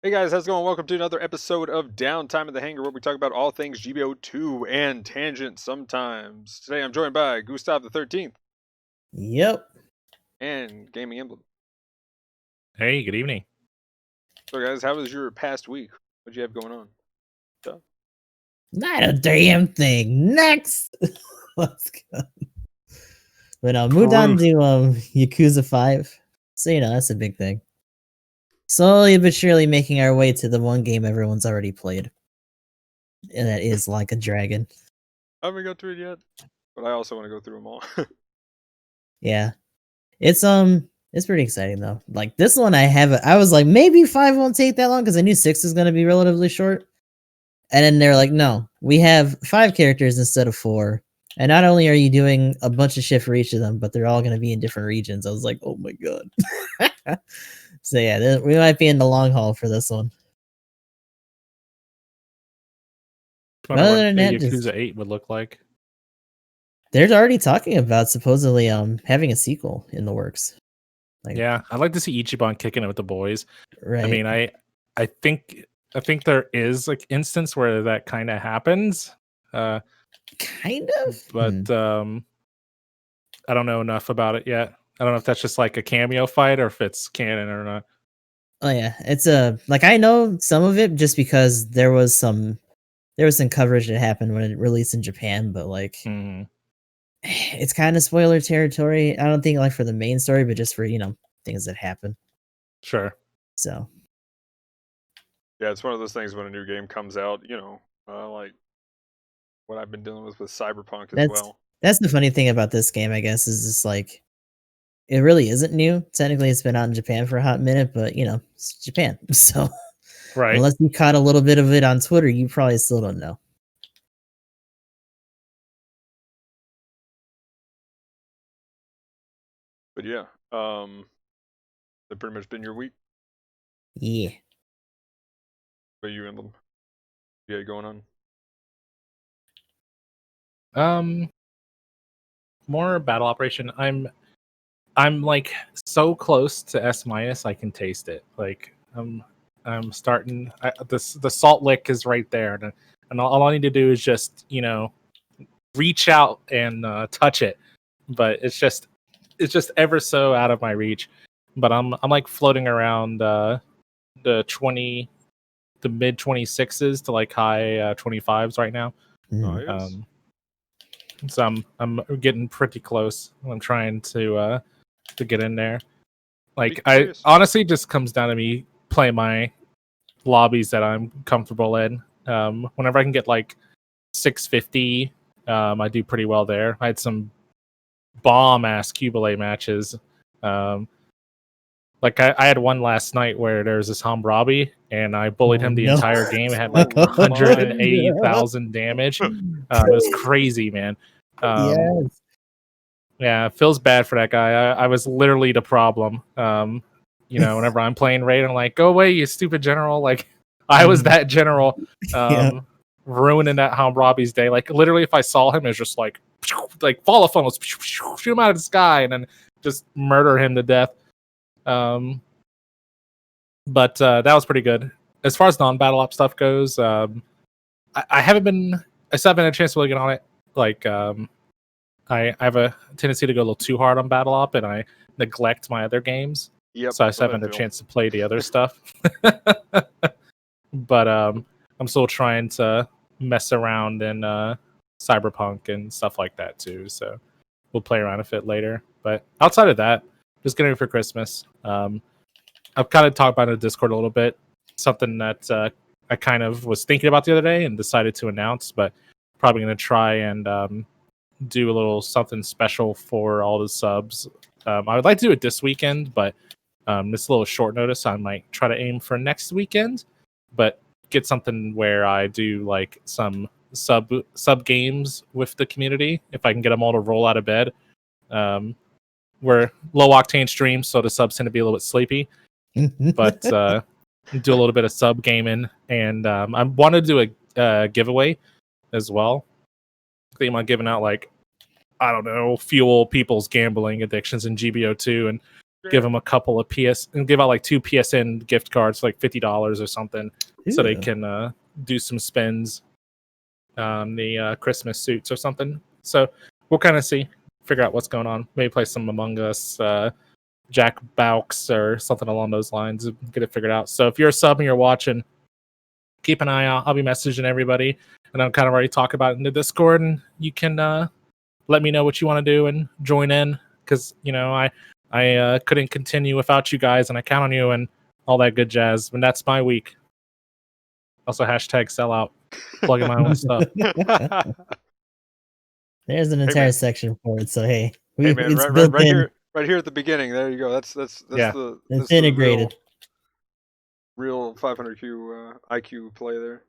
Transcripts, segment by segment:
Hey guys, how's it going? Welcome to another episode of Downtime at the Hangar, where we talk about all things GBO2 and tangent sometimes. Today I'm joined by Gustav the 13th Yep. and Gaming Emblem. Hey, good evening. So guys, how was your past week? What'd you have going on? So, Not a damn thing. Next. Let's go. But moved on to Yakuza 5. So that's a big thing. Slowly but surely making our way to the one game everyone's already played. And that is Like a Dragon. I haven't got through it yet, but I also want to go through them all. Yeah. It's pretty exciting though. Like this one I was like maybe 5 won't take that long because I knew 6 is gonna be relatively short. And then they're like, no, we have 5 characters instead of 4. And not only are you doing a bunch of shit for each of them, but they're all going to be in different regions. I was like, oh my god. So yeah, we might be in the long haul for this one. Wonder Other what than the that, just, Yakuza 8 would look like. they're already talking about supposedly having a sequel in the works. Like, Yeah, I'd like to see Ichiban kicking it with the boys. right. I mean, I think there is like instance where that kind of happens. Kind of, but I don't know enough about it yet. I don't know if that's just like a cameo fight or if it's canon or not. Oh yeah, it's like I know some of it just because there was some coverage that happened when it released in Japan, but like it's kind of spoiler territory. I don't think like for the main story, but just for things that happen. Sure. So yeah, it's one of those things when a new game comes out, like what I've been dealing with Cyberpunk as well. That's the funny thing about this game, I guess, is just like it really isn't new. Technically, it's been out in Japan for a hot minute, but it's Japan, so right. Unless you caught a little bit of it on Twitter, you probably still don't know. But yeah, that pretty much been your week. Yeah. What are you, Emblem? Yeah, going on? More battle operation. I'm like so close to S-. I can taste it. Like I'm starting. The salt lick is right there, and all I need to do is just reach out and touch it. But it's just ever so out of my reach. But I'm like floating around the mid 26s to like high 25s right now. Nice. So I'm getting pretty close. I'm trying to get in there. Like I honestly just comes down to me playing my lobbies that I'm comfortable in. Whenever I can get like 650, I do pretty well there. I had some bomb ass Cubelay matches. Like I had one last night where there was this Hammurabi and I bullied him the entire game. It had like 180,000 damage. It was crazy, man. Yes. Yeah, it feels bad for that guy. I was literally the problem. Whenever I'm playing raid, I'm like, go away, you stupid general. Like I was that general, ruining that Hammurabi's day. Like literally, if I saw him, it was just like fall of funnels, shoot him out of the sky, and then just murder him to death. But that was pretty good. As far as non-battle op stuff goes, I haven't been. I still haven't had a chance to really get on it. Like I have a tendency to go a little too hard on battle op, and I neglect my other games. Yep, so I just haven't had a chance to play the other stuff. But I'm still trying to mess around in Cyberpunk and stuff like that too. So we'll play around with it later. But outside of that, just getting ready for Christmas. I've kind of talked about it in Discord a little bit. Something that I kind of was thinking about the other day and decided to announce, but probably going to try and do a little something special for all the subs. I would like to do it this weekend, but this little short notice, I might try to aim for next weekend, but get something where I do like some sub games with the community if I can get them all to roll out of bed. We're low octane streams, so the subs tend to be a little bit sleepy, but do a little bit of sub gaming, and I want to do a giveaway as well. I think I'm giving out like, I don't know, fuel people's gambling addictions in GBO2 and give them a couple of and give out like 2 PSN gift cards for like $50 or something, so they Ooh. can do some spins on the Christmas suits or something. So we'll kind of figure out what's going on. Maybe play some Among Us, Jack Baux or something along those lines. Get it figured out. So if you're a sub and you're watching, keep an eye out. I'll be messaging everybody, and I'm kind of already talking about it in the Discord, and you can let me know what you want to do and join in, because I couldn't continue without you guys, and I count on you and all that good jazz. And that's my week. Also hashtag sellout, plugging my own stuff. There's an entire section for it. So hey, hey man, it's built in. Right here at the beginning. There you go. That's Yeah. It's integrated. Real 500Q IQ play there.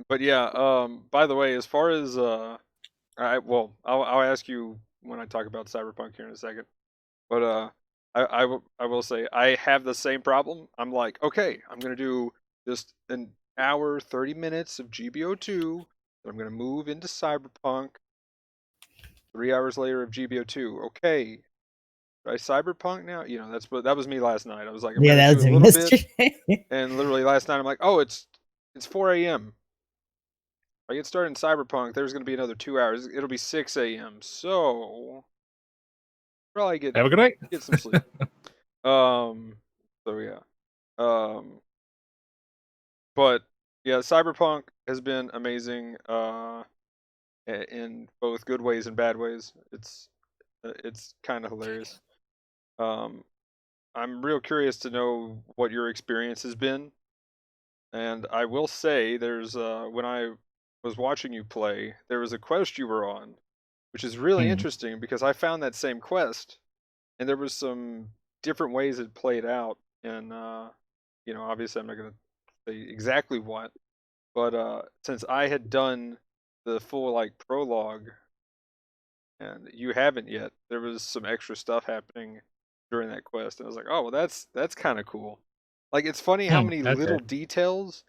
But yeah. By the way, as far as I'll ask you when I talk about Cyberpunk here in a second. But I will say I have the same problem. I'm like, okay, I'm gonna do just an hour, 30 minutes of GBO2. I'm gonna move into Cyberpunk. 3 hours later of GBO2. Okay, I Cyberpunk now. That was me last night. I was like, I'm Yeah, gonna that do was a little bit, yesterday. and literally last night I'm like, oh, it's 4 a.m. If I get started in Cyberpunk, there's gonna be another 2 hours. It'll be 6 a.m. So probably Have a good night. get some sleep. So yeah. But yeah, Cyberpunk has been amazing. In both good ways and bad ways. It's kind of hilarious. I'm real curious to know what your experience has been. And I will say, there's when I was watching you play, there was a quest you were on, which is really interesting because I found that same quest, and there was some different ways it played out. And obviously I'm not gonna say exactly what, but since I had done the full like prologue and you haven't yet, there was some extra stuff happening during that quest, and I was like, oh well, that's kind of cool. Like, it's funny how many little details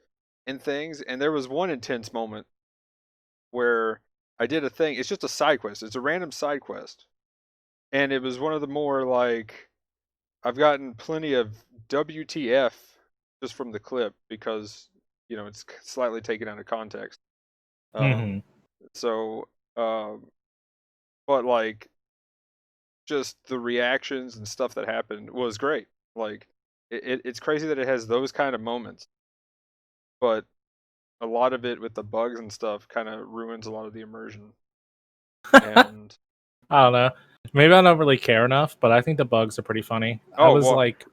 and things. And there was one intense moment where I did a thing. It's just a side quest. It's a random side quest, and it was one of the more like, I've gotten plenty of WTF just from the clip because it's slightly taken out of context. So, but like, just the reactions and stuff that happened was great. Like, it's crazy that it has those kind of moments, but a lot of it with the bugs and stuff kind of ruins a lot of the immersion. And I don't know. Maybe I don't really care enough, but I think the bugs are pretty funny. I was like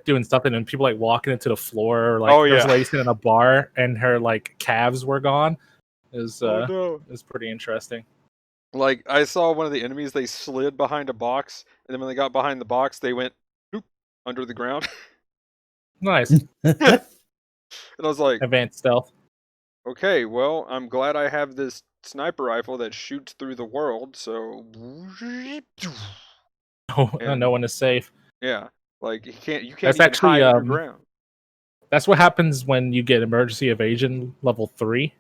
doing something and people like walking into the floor, or like there was a lady sitting in a bar and her like calves were gone. It was pretty interesting. Like, I saw one of the enemies, they slid behind a box, and then when they got behind the box, they went boop, under the ground. Nice. And I was like, advanced stealth. Okay, well, I'm glad I have this sniper rifle that shoots through the world, so no one is safe. Yeah, like you can't That's even actually, hide underground. That's what happens when you get emergency evasion level 3.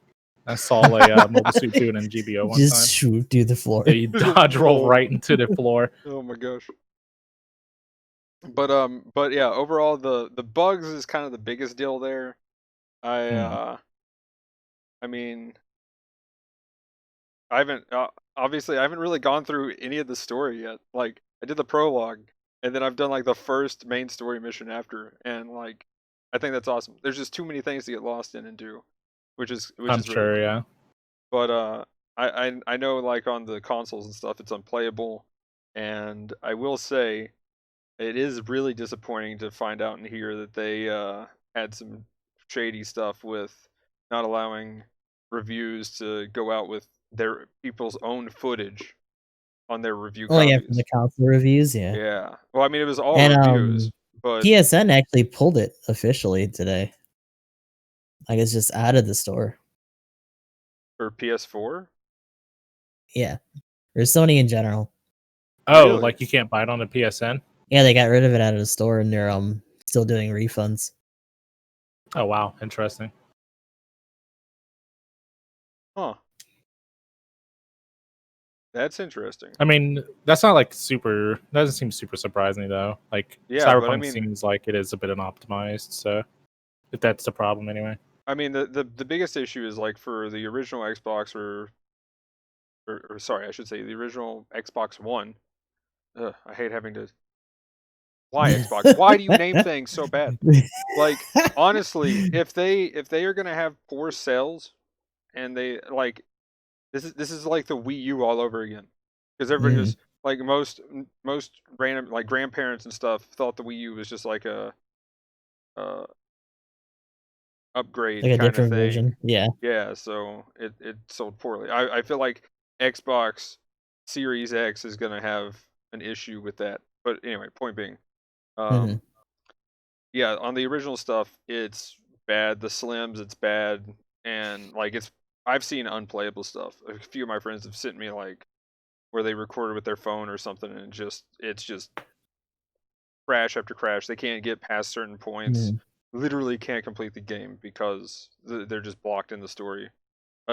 I saw a mobile suit do it in GBO one time. Just shoot through the floor. Yeah, you dodge roll right into the floor. Oh my gosh. But yeah, overall the bugs is kind of the biggest deal there. I mean, I haven't obviously I haven't really gone through any of the story yet. Like, I did the prologue, and then I've done like the first main story mission after, and like, I think that's awesome. There's just too many things to get lost in and do, which is I'm sure, really cool. yeah. But I know, like, on the consoles and stuff, it's unplayable, and I will say it is really disappointing to find out and hear that they had some shady stuff with not allowing reviews to go out with their people's own footage on their review copies. Yeah, for the console reviews, yeah. Yeah. Well, I mean, it was all reviews, but PSN actually pulled it officially today. Like, it's just out of the store. For PS4? Yeah. Or Sony in general. Oh, Really? like you can't buy it on the PSN? Yeah, they got rid of it out of the store, and they're still doing refunds. Oh wow, interesting. Huh. That's interesting. I mean, that's not like super. Doesn't seem super surprising though. Like Yeah, but I Cyberpunk mean, seems like it is a bit unoptimized. So if that's the problem anyway. I mean, the biggest issue is like for the original Xbox or sorry, I should say the original Xbox One. Ugh, I hate having to. Why Xbox? Why do you name things so bad? Like honestly, if they are gonna have poor sales and they like this is like the Wii U all over again because everybody Mm, just like most random like grandparents and stuff thought the Wii U was just like a uh, upgrade like a kind of different thing. version. Yeah. Yeah, so it sold poorly. I feel like Xbox Series X is gonna have an issue with that. But anyway, point being, Hmm. um, yeah, on the original stuff, it's bad. The slims, it's bad, and like it's. I've seen unplayable stuff. A few of my friends have sent me like where they recorded with their phone or something, and it's just crash after crash. They can't get past certain points. Mm. Literally can't complete the game because they're just blocked in the story.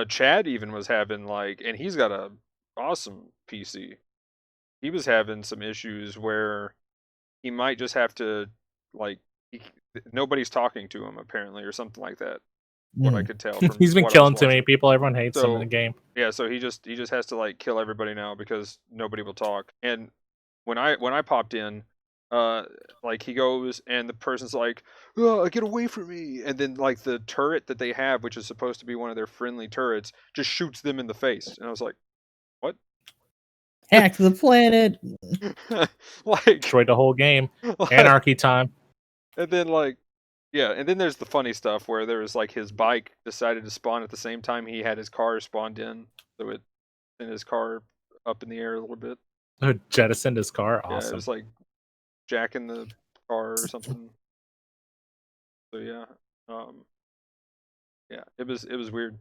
Chad even was having like, and he's got a awesome PC. He was having some issues where he might just have to like he, nobody's talking to him apparently or something like that. What I Mm. could tell from He's been what I was killing too many watching. people. Everyone hates him in the So game. yeah, so he just has to like kill everybody now because nobody will talk. And when I popped in, uh, like he goes and the person's like, "Oh, get away from me!" And then like the turret that they have, which is supposed to be one of their friendly turrets, just shoots them in the face. And I was like, "What?" Hack the planet. Like, Destroyed the whole game. like, Anarchy time. and then like, yeah, and then there's the funny stuff where there was like his bike decided to spawn at the same time he had his car spawned in, so it sent his car up in the air a little bit. Jettisoned his car. Yeah, it Awesome. was like jacking the car or something. So yeah, um, yeah, it was weird.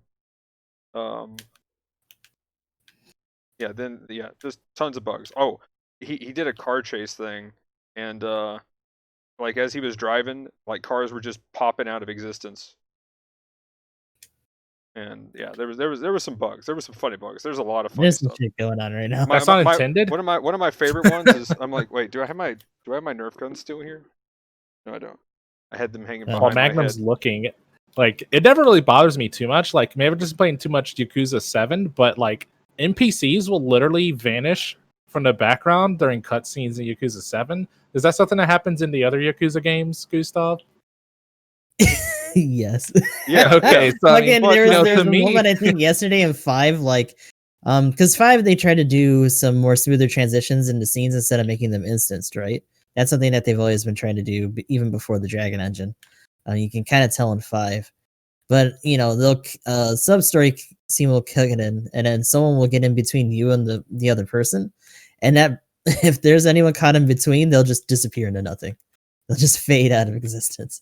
Um, yeah, then yeah, just tons of bugs. Oh, he did a car chase thing, and like as he was driving, like cars were just popping out of existence. And yeah, there was some bugs. There were some funny bugs. There's a lot of funny There's some stuff. shit going on right now. My, That's my, not my intended. one of my favorite ones is I'm like, wait, do I have my Nerf guns still here? No, I don't. I had them hanging Oh. While behind my Magnum's head. looking, like it never really bothers me too much. Like maybe I'm just playing too much Yakuza 7, but like NPCs will literally vanish from the background during cutscenes in Yakuza 7. Is that something that happens in the other Yakuza games, Gustav? Yes. Yeah, Okay, yeah. so I mean, Fucking But there's to a me, moment I think yesterday in 5, like because 5 they try to do some more smoother transitions into scenes instead of making them instanced, right? That's something that they've always been trying to do even before the Dragon Engine. You can kind of tell in 5. But they'll sub story scene will kick it in, and then someone will get in between you and the other person, and that if there's anyone caught in between, they'll just disappear into nothing. They'll just fade out of existence.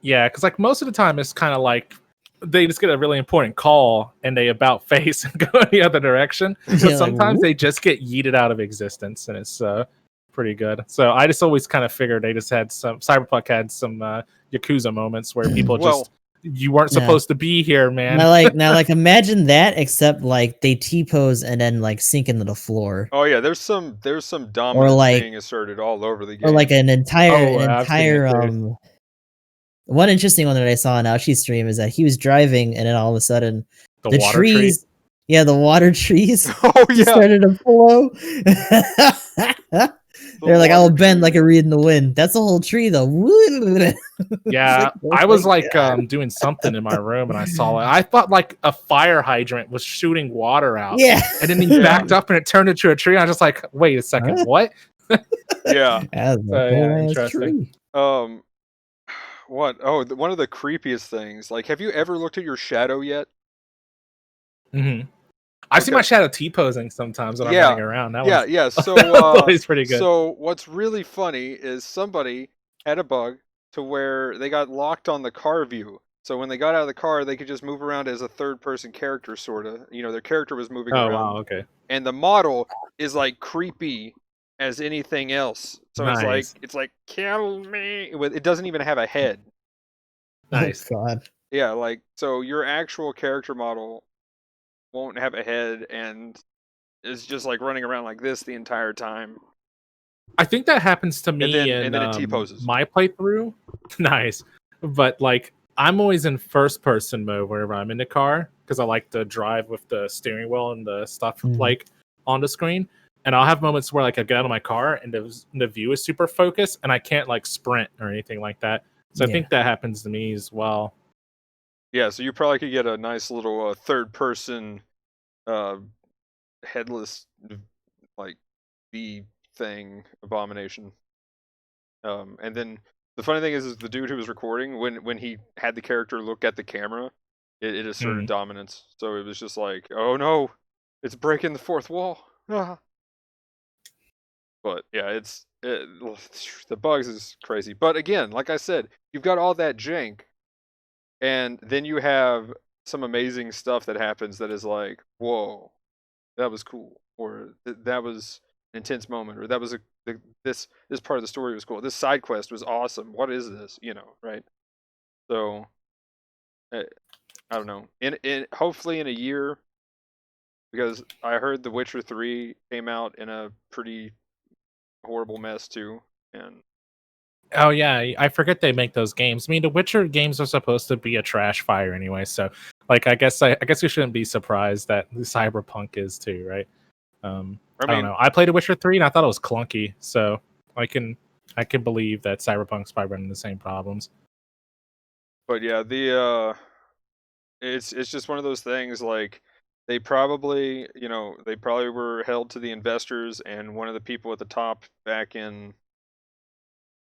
yeah, because like most of the time it's kind of like they just get a really important call and they about face and go in the other direction. But You're like, sometimes "Whoop." they just get yeeted out of existence, and it's pretty good. So I just always kind of figured they just had some Cyberpunk had some Yakuza moments where people well, just you weren't Yeah. supposed to be here, man. Now, like, imagine that, except like they T-pose and then like sink into the floor, oh yeah, there's some or dominance like, being asserted all over the or like game. an Oh, I've seen it too. One interesting one that I saw on Aoshi's stream is that he was driving and then all of a sudden The the water tree. trees, yeah, the water trees Oh just yeah, started to flow. the They're like, I'll water bend like tree. a reed in the wind. That's the whole tree though. It's Yeah, like, oh I my was like God. doing something in my room and I saw it. I thought like a fire hydrant was shooting water out. Yeah. And then he Yeah, backed up and it turned into a tree. I was just like, wait a second, Huh? what? yeah. That's a So whole yeah, ass interesting. tree. Um, what? Oh, one of the creepiest things. Like, have you ever looked at your shadow yet? Hmm. I see my Okay. shadow T-posing sometimes when I'm Yeah, running around. That yeah, one's yeah. So, that's always pretty good. so what's really funny is somebody had a bug to where they got locked on the car view. So when they got out of the car, they could just move around as a third-person character, sorta. Their character was moving Oh wow, around, okay. and the model is like creepy as anything else. So it's like Nice. kill me. It doesn't even have a head. Oh Nice. God. Yeah, like so your actual character model won't have a head, and is just like running around like this the entire time. I think that happens to me And then it in T-poses. my playthrough. Nice. But like I'm always in first person mode whenever I'm in the car because I like to drive with the steering wheel and the stuff like on the screen. And I'll have moments where like I get out of my car and the view is super focused and I can't like sprint or anything like that. So I think that happens to me as well. Yeah, so you probably could get a nice little third person headless like V thing abomination. And then the funny thing is the dude who was recording when he had the character look at the camera, it asserted dominance. So it was just like, oh no, it's breaking the fourth wall. Ah. But yeah, the bugs is crazy. But again, like I said, you've got all that jank, and then you have some amazing stuff that happens that is like, whoa, that was cool, or that was an intense moment, or that was this part of the story was cool. This side quest was awesome. What is this? Right? So I don't know. In hopefully in a year, because I heard The Witcher 3 came out in a pretty horrible mess too, and Oh yeah, I forget they make those games. I mean, the Witcher games are supposed to be a trash fire anyway, so like I guess we shouldn't be surprised that Cyberpunk is too, right? I don't know. I played The Witcher 3 and I thought it was clunky, so I can believe that Cyberpunk's probably running the same problems. But yeah, it's just one of those things like they probably were held to the investors, and one of the people at the top back in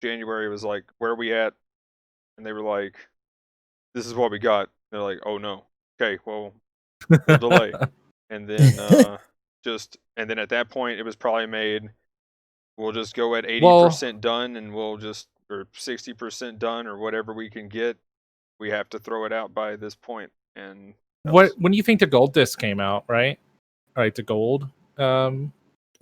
January was like, "Where are we at?" And they were like, "This is what we got." They're like, "Oh no, okay, well, we'll delay." And then and then at that point, it was probably made. We'll just go at 80% done, and or 60% done, or whatever we can get. We have to throw it out by this point. And when you think the gold disc came out, right? Right, the gold when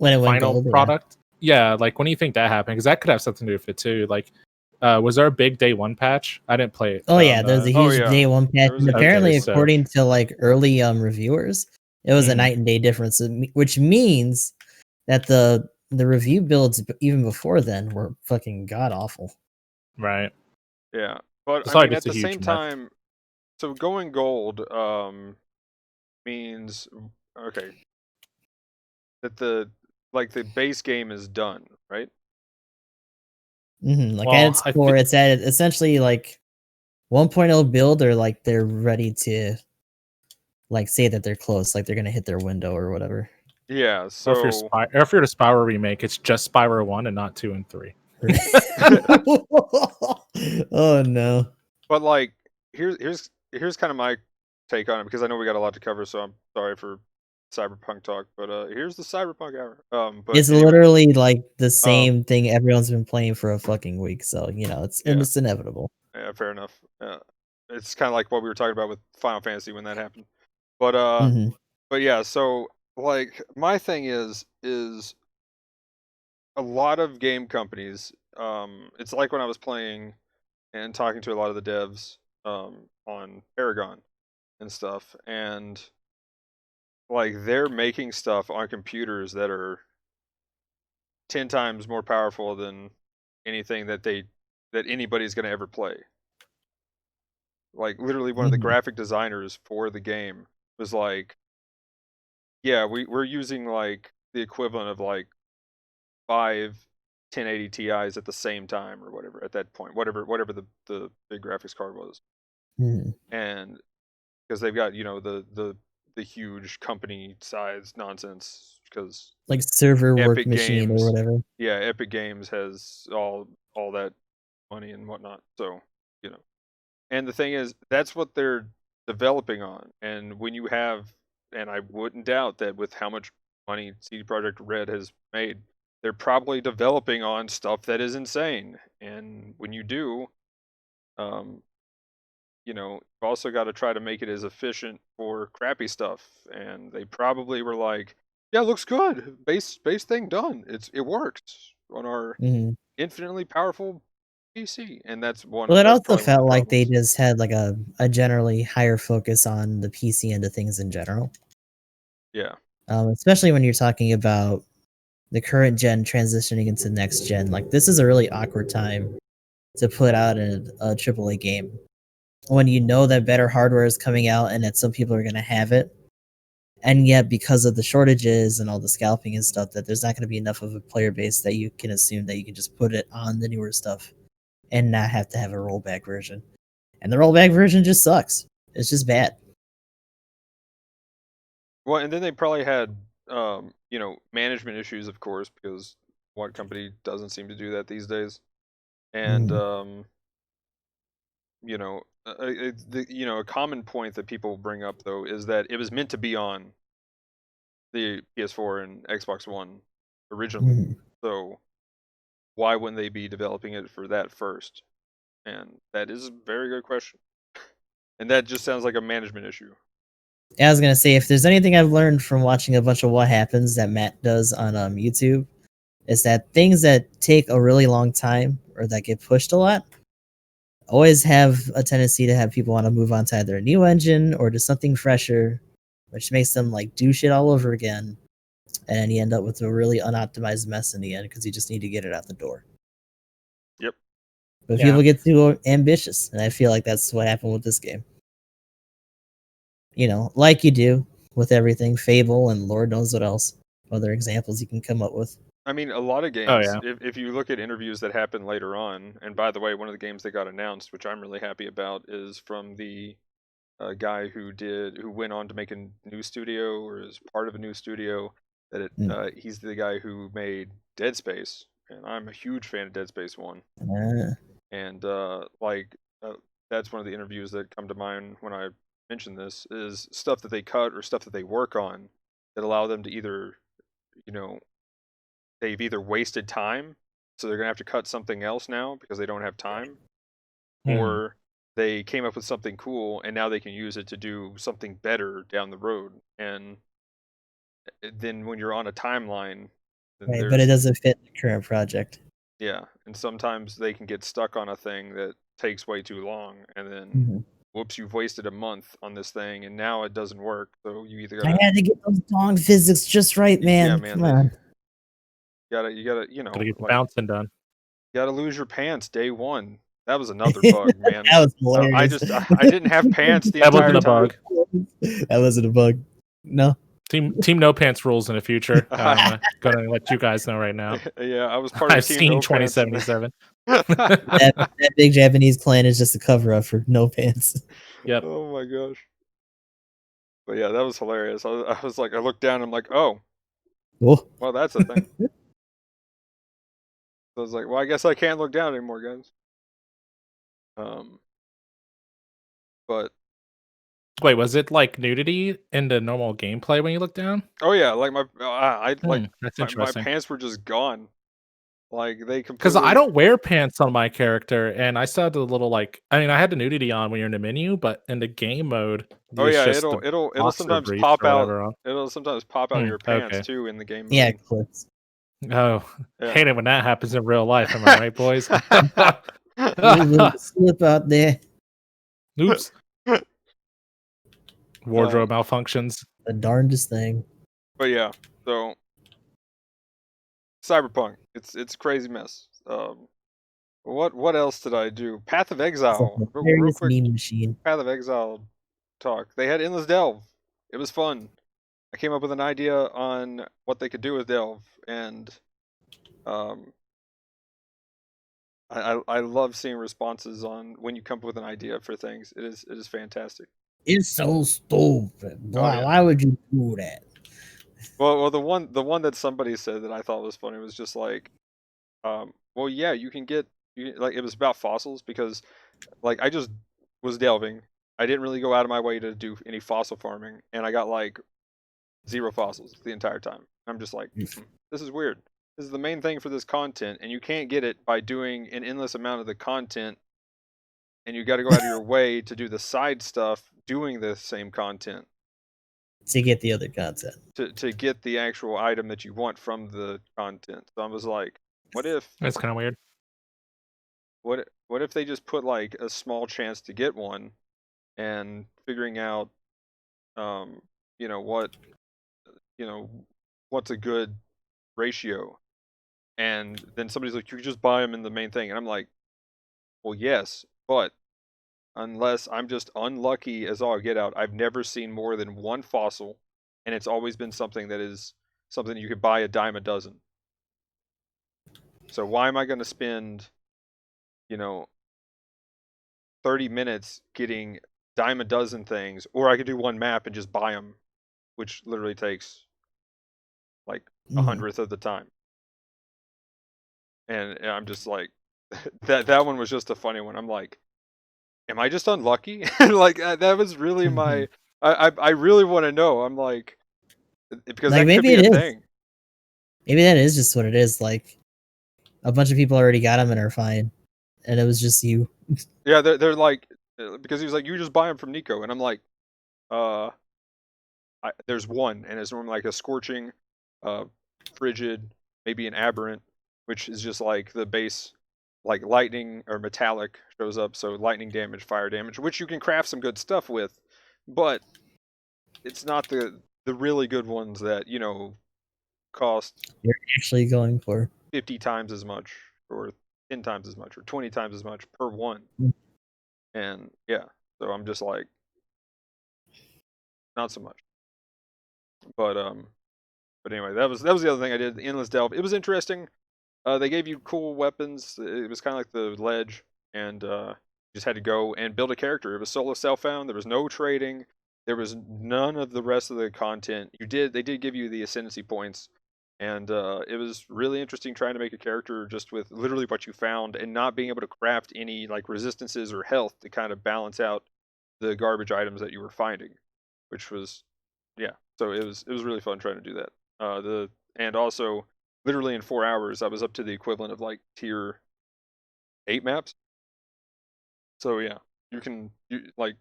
it went final gold, product. Yeah, like when do you think that happened? Because that could have something to do with it too. Like, was there a big day one patch? I didn't play it. Oh yeah, there was a huge day one patch, and apparently, according to like early reviewers, it was a night and day difference, which means that the review builds even before then were fucking god awful. Right. Yeah, but I mean at the same time, so going gold means okay that the base game is done, right? Like at its core, it's at essentially like 1.0 build, or like they're ready to like say that they're close, like they're gonna hit their window or whatever. Yeah. So or if you're the Spyro remake, it's just Spyro 1 and not 2 and 3. Oh no. But like here's kind of my take on it, because I know we got a lot to cover, so I'm sorry for Cyberpunk talk, but here's the Cyberpunk hour. But it's literally like the same thing everyone's been playing for a fucking week, so it's inevitable. Yeah, fair enough. It's kind of like what we were talking about with Final Fantasy when that happened. But but yeah, so like my thing is a lot of game companies, it's like when I was playing and talking to a lot of the devs on Paragon and stuff, and like they're making stuff on computers that are 10 times more powerful than anything that anybody's going to ever play. Like literally one of the graphic designers for the game was like, yeah, we're using like the equivalent of like 5 1080 Ti's at the same time, or whatever at that point, whatever the big graphics card was. And because they've got the huge company size nonsense, because like server Epic work machine Games, or whatever. Yeah, Epic Games has all that money and whatnot. So and the thing is, that's what they're developing on. And when you have, and I wouldn't doubt that with how much money CD Projekt Red has made, they're probably developing on stuff that is insane. And when you do, you've also got to try to make it as efficient for crappy stuff. And they probably were like, yeah, it looks good. Base thing done. It works on our infinitely powerful PC. And that's one. Well, it that's also felt the like they just had like a generally higher focus on the PC end of things in general. Yeah. especially when you're talking about the current gen transitioning into next gen. Like this is a really awkward time to put out a AAA game when you know that better hardware is coming out and that some people are going to have it, and yet because of the shortages and all the scalping and stuff, that there's not going to be enough of a player base that you can assume that you can just put it on the newer stuff and not have to have a rollback version. And the rollback version just sucks. It's just bad. Well, and then they probably had, management issues, of course, because what company doesn't seem to do that these days? And Mhm. a common point that people bring up though is that it was meant to be on the PS4 and Xbox One originally. Mhm. So why wouldn't they be developing it for that first? And that is a very good question. And that just sounds like a management issue. I was gonna say, if there's anything I've learned from watching a bunch of What Happens that Matt does on YouTube, is that things that take a really long time or that get pushed a lot always have a tendency to have people want to move on to either a new engine or to something fresher, which makes them like do shit all over again, and then you end up with a really unoptimized mess in the end because you just need to get it out the door. Yep. But Yeah. people get too ambitious, and I feel like that's what happened with this game. Like you do with everything, Fable and Lord knows what else. Other examples you can come up with. I mean, a lot of Oh games, yeah. if you look at interviews that happen later on, and by the way, one of the games that got announced, which I'm really happy about, is from the guy who went on to make a new studio or is part of a new studio. He's the guy who made Dead Space, and I'm a huge fan of Dead Space 1. And that's one of the interviews that come to mind when I mention this is stuff that they cut or stuff that they work on that allow them to either, you know, they've either wasted time, so they're gonna have to cut something else now because they don't have time, or they came up with something cool and now they can use it to do something better down the road. And then when you're on a timeline, then Right, but it there's doesn't fit the current project. yeah, and sometimes they can get stuck on a thing that takes way too long, and then Mhm. whoops, you've wasted a month on this thing, and now it doesn't work. So you either I gotta, had to get those dong physics just right, yeah, man. man, Come on. you gotta, Gotta get the like bouncing done. you gotta lose your pants day one. That was another bug, man. That was I hilarious. just I didn't have pants the That wasn't entire a time. bug. That wasn't a bug. No. Team No Pants rules in the future. I'm gonna let you guys know right now. Yeah, I was part of I've Team seen No Pants. 2077. That big Japanese clan is just a cover up for no pants. Yep. Oh my gosh. But yeah, that was hilarious. I was like, I looked down, I'm like, oh, Oh. well, that's a thing. So I was like, well, I guess I can't look down anymore, guys. But Wait, was it like nudity in the normal gameplay when you look down? oh yeah, like That's my interesting. pants were just gone. Like they Because I completely. don't wear pants on my character, and I still had the little I mean, I had the nudity on when you're in the menu, but in the game mode, Oh it's yeah, just the it'll boxer sometimes briefs pop or out. whatever on. It'll sometimes pop out of your pants Okay. too in the game Yeah, mode. clips. Oh, Yeah. hate it when that happens in real life. Am I right, boys? Little slip out there. Oops. Wardrobe um, malfunctions. The darndest thing. but yeah, so Cyberpunk, it's a crazy mess. What else did I do? Path of It's a Exile, real hilarious quick. meme machine. Path of Exile talk. They had Endless Delve. It was fun. I came up with an idea on what they could do with Delve, and um, I love seeing responses on when you come up with an idea for things. It is fantastic. It's so stupid. Oh Why? yeah. Why would you do that? Well, the one that somebody said that I thought was funny was just like, well, yeah, like it was about fossils because like I just was delving. I didn't really go out of my way to do any fossil farming, and I got like 0 fossils the entire time. I'm just like, this is weird. This is the main thing for this content, and you can't get it by doing an endless amount of the content, and you got to go out of your way to do the side stuff doing the same content To get the other content. to get the actual item that you want from the content. So I was like, what if That's kind of weird. what if they just put like a small chance to get one, and figuring out what what's a good ratio? And then somebody's like, you just buy them in the main thing, and I'm like, well, yes, but unless I'm just unlucky as all get out, I've never seen more than one fossil, and it's always been something that is something you could buy a dime a dozen. So why am I going to spend, 30 minutes getting dime a dozen things, or I could do one map and just buy them, which literally takes like a Mhm. 100th of the time. And I'm just like, that one was just a funny one. I'm like, am I just unlucky? Like that was really my. I really want to know. I'm like, because Like that could maybe be it a is. thing. Maybe that is just what it is. Like a bunch of people already got them and are fine, and it was just you. Yeah, they're like, because he was like, you just buy them from Nico, and I'm like, uh, there's one, and it's normally like a scorching, frigid, maybe an aberrant, which is just like the base, like lightning or metallic shows up, so lightning damage, fire damage, which you can craft some good stuff with, but it's not the really good ones that cost You're actually going for. 50 times as much, or 10 times as much, or 20 times as much per one. Mm. And yeah, so I'm just like, not so much. But anyway, that was the other thing I did. The endless delve. It was interesting. They gave you cool weapons. It was kind of like the ledge, and you just had to go and build a character. It was solo self-found. There was no trading. There was none of the rest of the content. They did give you the ascendancy points, and it was really interesting trying to make a character just with literally what you found and not being able to craft any like resistances or health to kind of balance out the garbage items that you were finding, which was yeah. So it was really fun trying to do that. And also literally in 4 hours I was up to the equivalent of like tier 8 maps. So yeah, like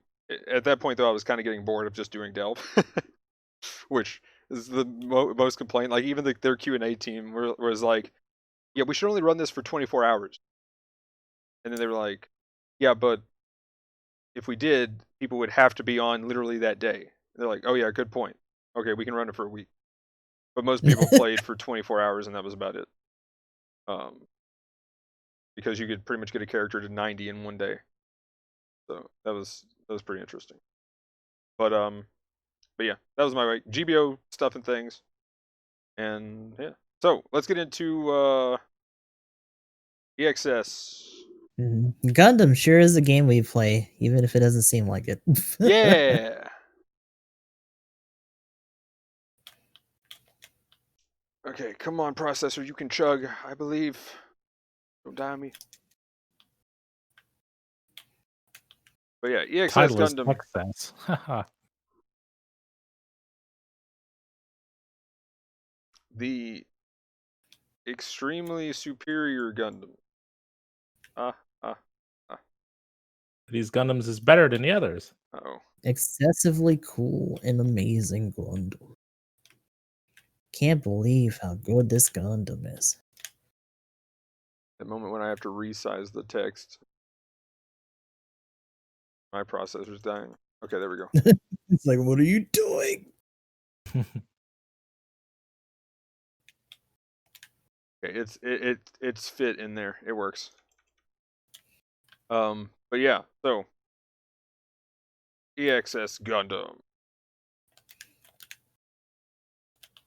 at that point though I was kind of getting bored of just doing delve, which is the most complaint. Like even their Q&A team was like, yeah, we should only run this for 24 hours. And then they were like, yeah, but if we did, people would have to be on literally that day. And they're like, oh yeah, good point. Okay, we can run it for a week. But most people played for 24 hours and that was about it. Because you could pretty much get a character to 90 in one day. So that was pretty interesting. But yeah, that was my GBO stuff and things. And yeah. So let's get into EXS. Gundam sure is a game we play, even if it doesn't seem like it. Yeah. Okay, come on, processor, you can chug. I believe. Don't die on me. But yeah, EXS Title is Gundam. excess. The extremely superior Gundam. Ah, ah, ah. These Gundams is better than the others. Uh-oh. Excessively cool and amazing Gundam. Can't believe how good this Gundam is. That moment when I have to resize the text. My processor's dying. Okay, there we go. It's like, what are you doing? Okay, it's fit in there. It works. But yeah, so EXS Gundam.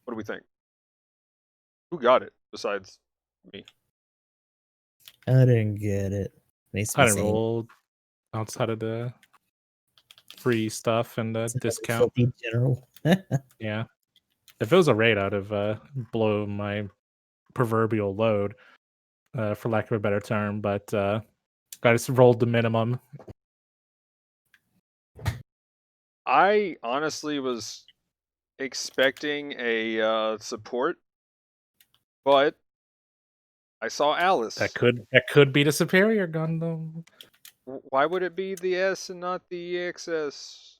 What do we think? Who got it besides me? I didn't get it. Makes I me didn't sad. roll outside of the free stuff and the It's a discount. filthy general. Yeah. If it was a raid, I'd have blown my proverbial load, for lack of a better term, but I just rolled the minimum. I honestly was expecting a support, but I saw Alice. That could be the superior Gundam. Why would it be the S and not the EXS?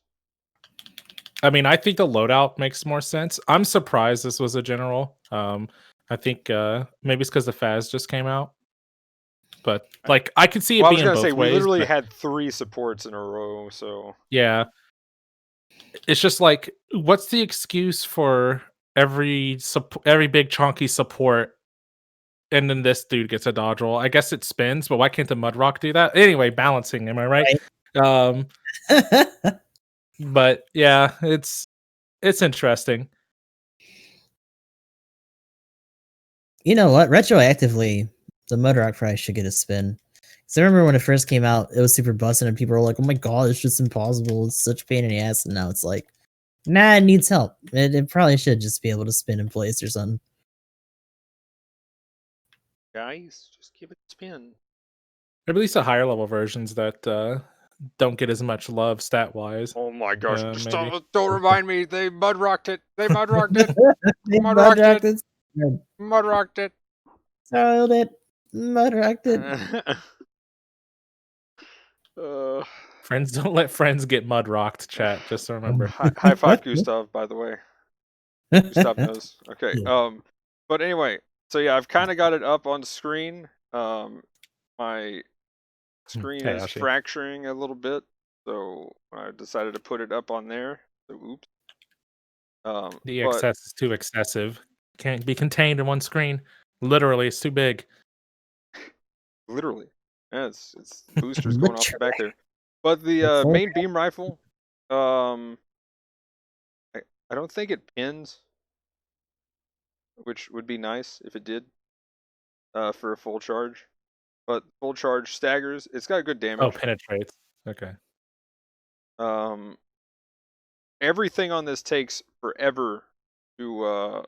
I mean, I think the loadout makes more sense. I'm surprised this was a general. I think maybe it's because the Faz just came out, but like I could see it Well, I was being gonna say both we ways. literally But had 3 supports in a row, so yeah, it's just like, what's the excuse for every big chunky support, and then this dude gets a dodge roll. I guess it spins, but why can't the Mudrock do that? Anyway, balancing, am I right? Um, but yeah, it's interesting. You know what? Retroactively, the Mudrock price should get a spin. Because I remember when it first came out, it was super busted, and people were like, "Oh my god, it's just impossible! It's such a pain in the ass." And now it's like, nah, it needs help. It probably should just be able to spin in place or something. Guys, just give it a spin. Or at least the higher level versions that don't get as much love stat wise. Oh my gosh! Maybe. Don't remind me. They mudrocked it. They mudrocked it. They Mudrocked Mudrocked it. Mudrocked it. Soiled it. Mudrocked it. Friends don't let friends get mud rocked, chat. Just to remember. High five, Gustav, by the way. Gustav knows. Okay. But anyway, so yeah, I've kind of got it up on screen. My screen Hey, is Ashi. fracturing a little bit, so I decided to put it up on there. So oops. The excess is too excessive. Can't be contained in one screen. Literally, it's too big. Literally. Yeah, it's boosters going off the back there. But the main beam rifle, I don't think it pins, which would be nice if it did, for a full charge. But full charge staggers. It's got good damage. Oh, penetrates. Okay. Everything on this takes forever to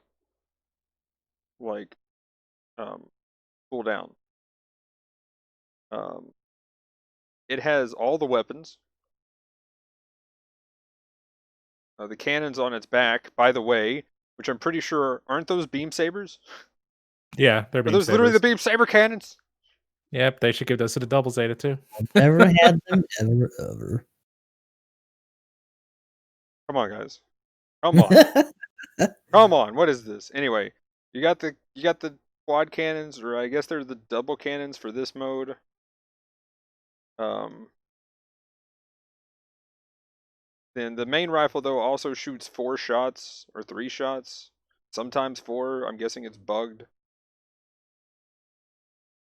cool down. It has all the weapons. The cannons on its back, by the way, which I'm pretty sure aren't those beam sabers? Yeah, they're Are beam those literally the sabers. beam saber cannons? Yep, they should give those to the double Zeta too. Never had them ever. Come on, guys. Come on. Come on. What is this? Anyway, you got the quad cannons, or I guess they're the double cannons for this mode. Then the main rifle though also shoots 4 shots or 3 shots, sometimes 4. I'm guessing it's bugged.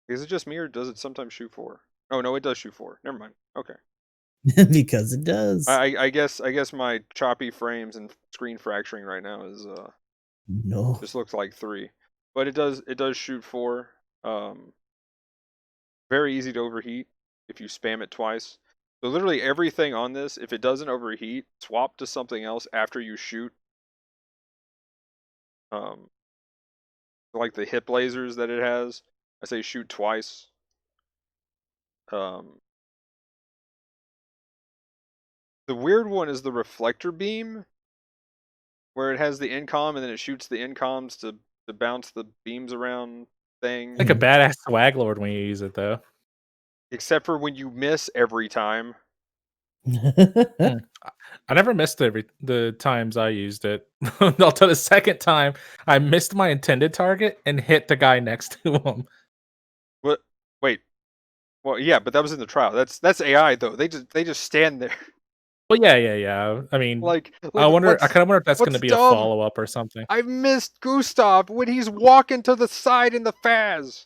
Is it just me, or does it sometimes shoot 4? Oh no, it does shoot 4. Never mind. Okay. Because it does. I guess my choppy frames and screen fracturing right now is No. just looks like 3, but it does shoot 4. Very easy to overheat if you spam it twice. So literally everything on this, if it doesn't overheat, swap to something else after you shoot. Like the hip lasers that it has, I say shoot twice. The weird one is the reflector beam, where it has the incom and then it shoots the incoms to bounce the beams around thing. Like a badass swag lord when you use it though. Except for when you miss every time. I never missed the times I used it. Until the second time, I missed my intended target and hit the guy next to him. What? Wait. Well, yeah, but that was in the trial. That's AI though. They just stand there. Well, yeah. I mean, like I wonder. I kind of wonder if that's going to be a dumb? follow up or something. I missed Gustav when he's walking to the side in the Faz.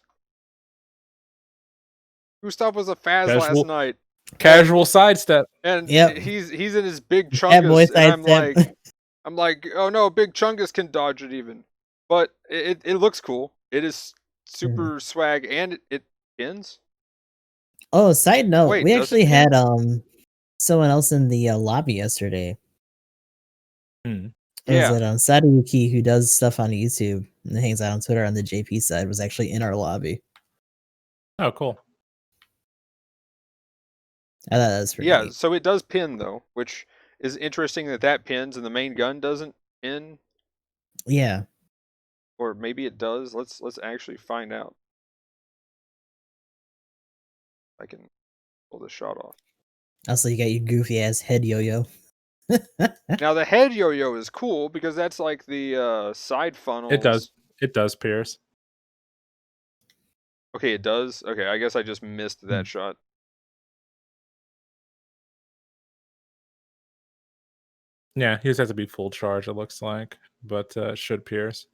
Gustav was a Faz last night. Casual sidestep. And he's in his big Bad boy Chungus, and sidestep. I'm like, oh no, big Chungus can dodge it even. But it looks cool. It is super swag, and it pins. Oh, side note, Wait, we does actually it pin? had someone else in the lobby yesterday. It was Yeah. that Sadayuki, who does stuff on YouTube and hangs out on Twitter on the JP side, was actually in our lobby. Oh, cool. I thought that was pretty Yeah, neat. so it does pin though, which is interesting that pins and the main gun doesn't pin. Yeah. Or maybe it does. Let's actually find out. I can pull this shot off. Also, you got your goofy ass head yo-yo. Now the head yo-yo is cool because that's like the side funnels. It does pierce. Okay, it does. Okay, I guess I just missed that shot. Yeah, he just has to be full charge, it looks like, but should pierce.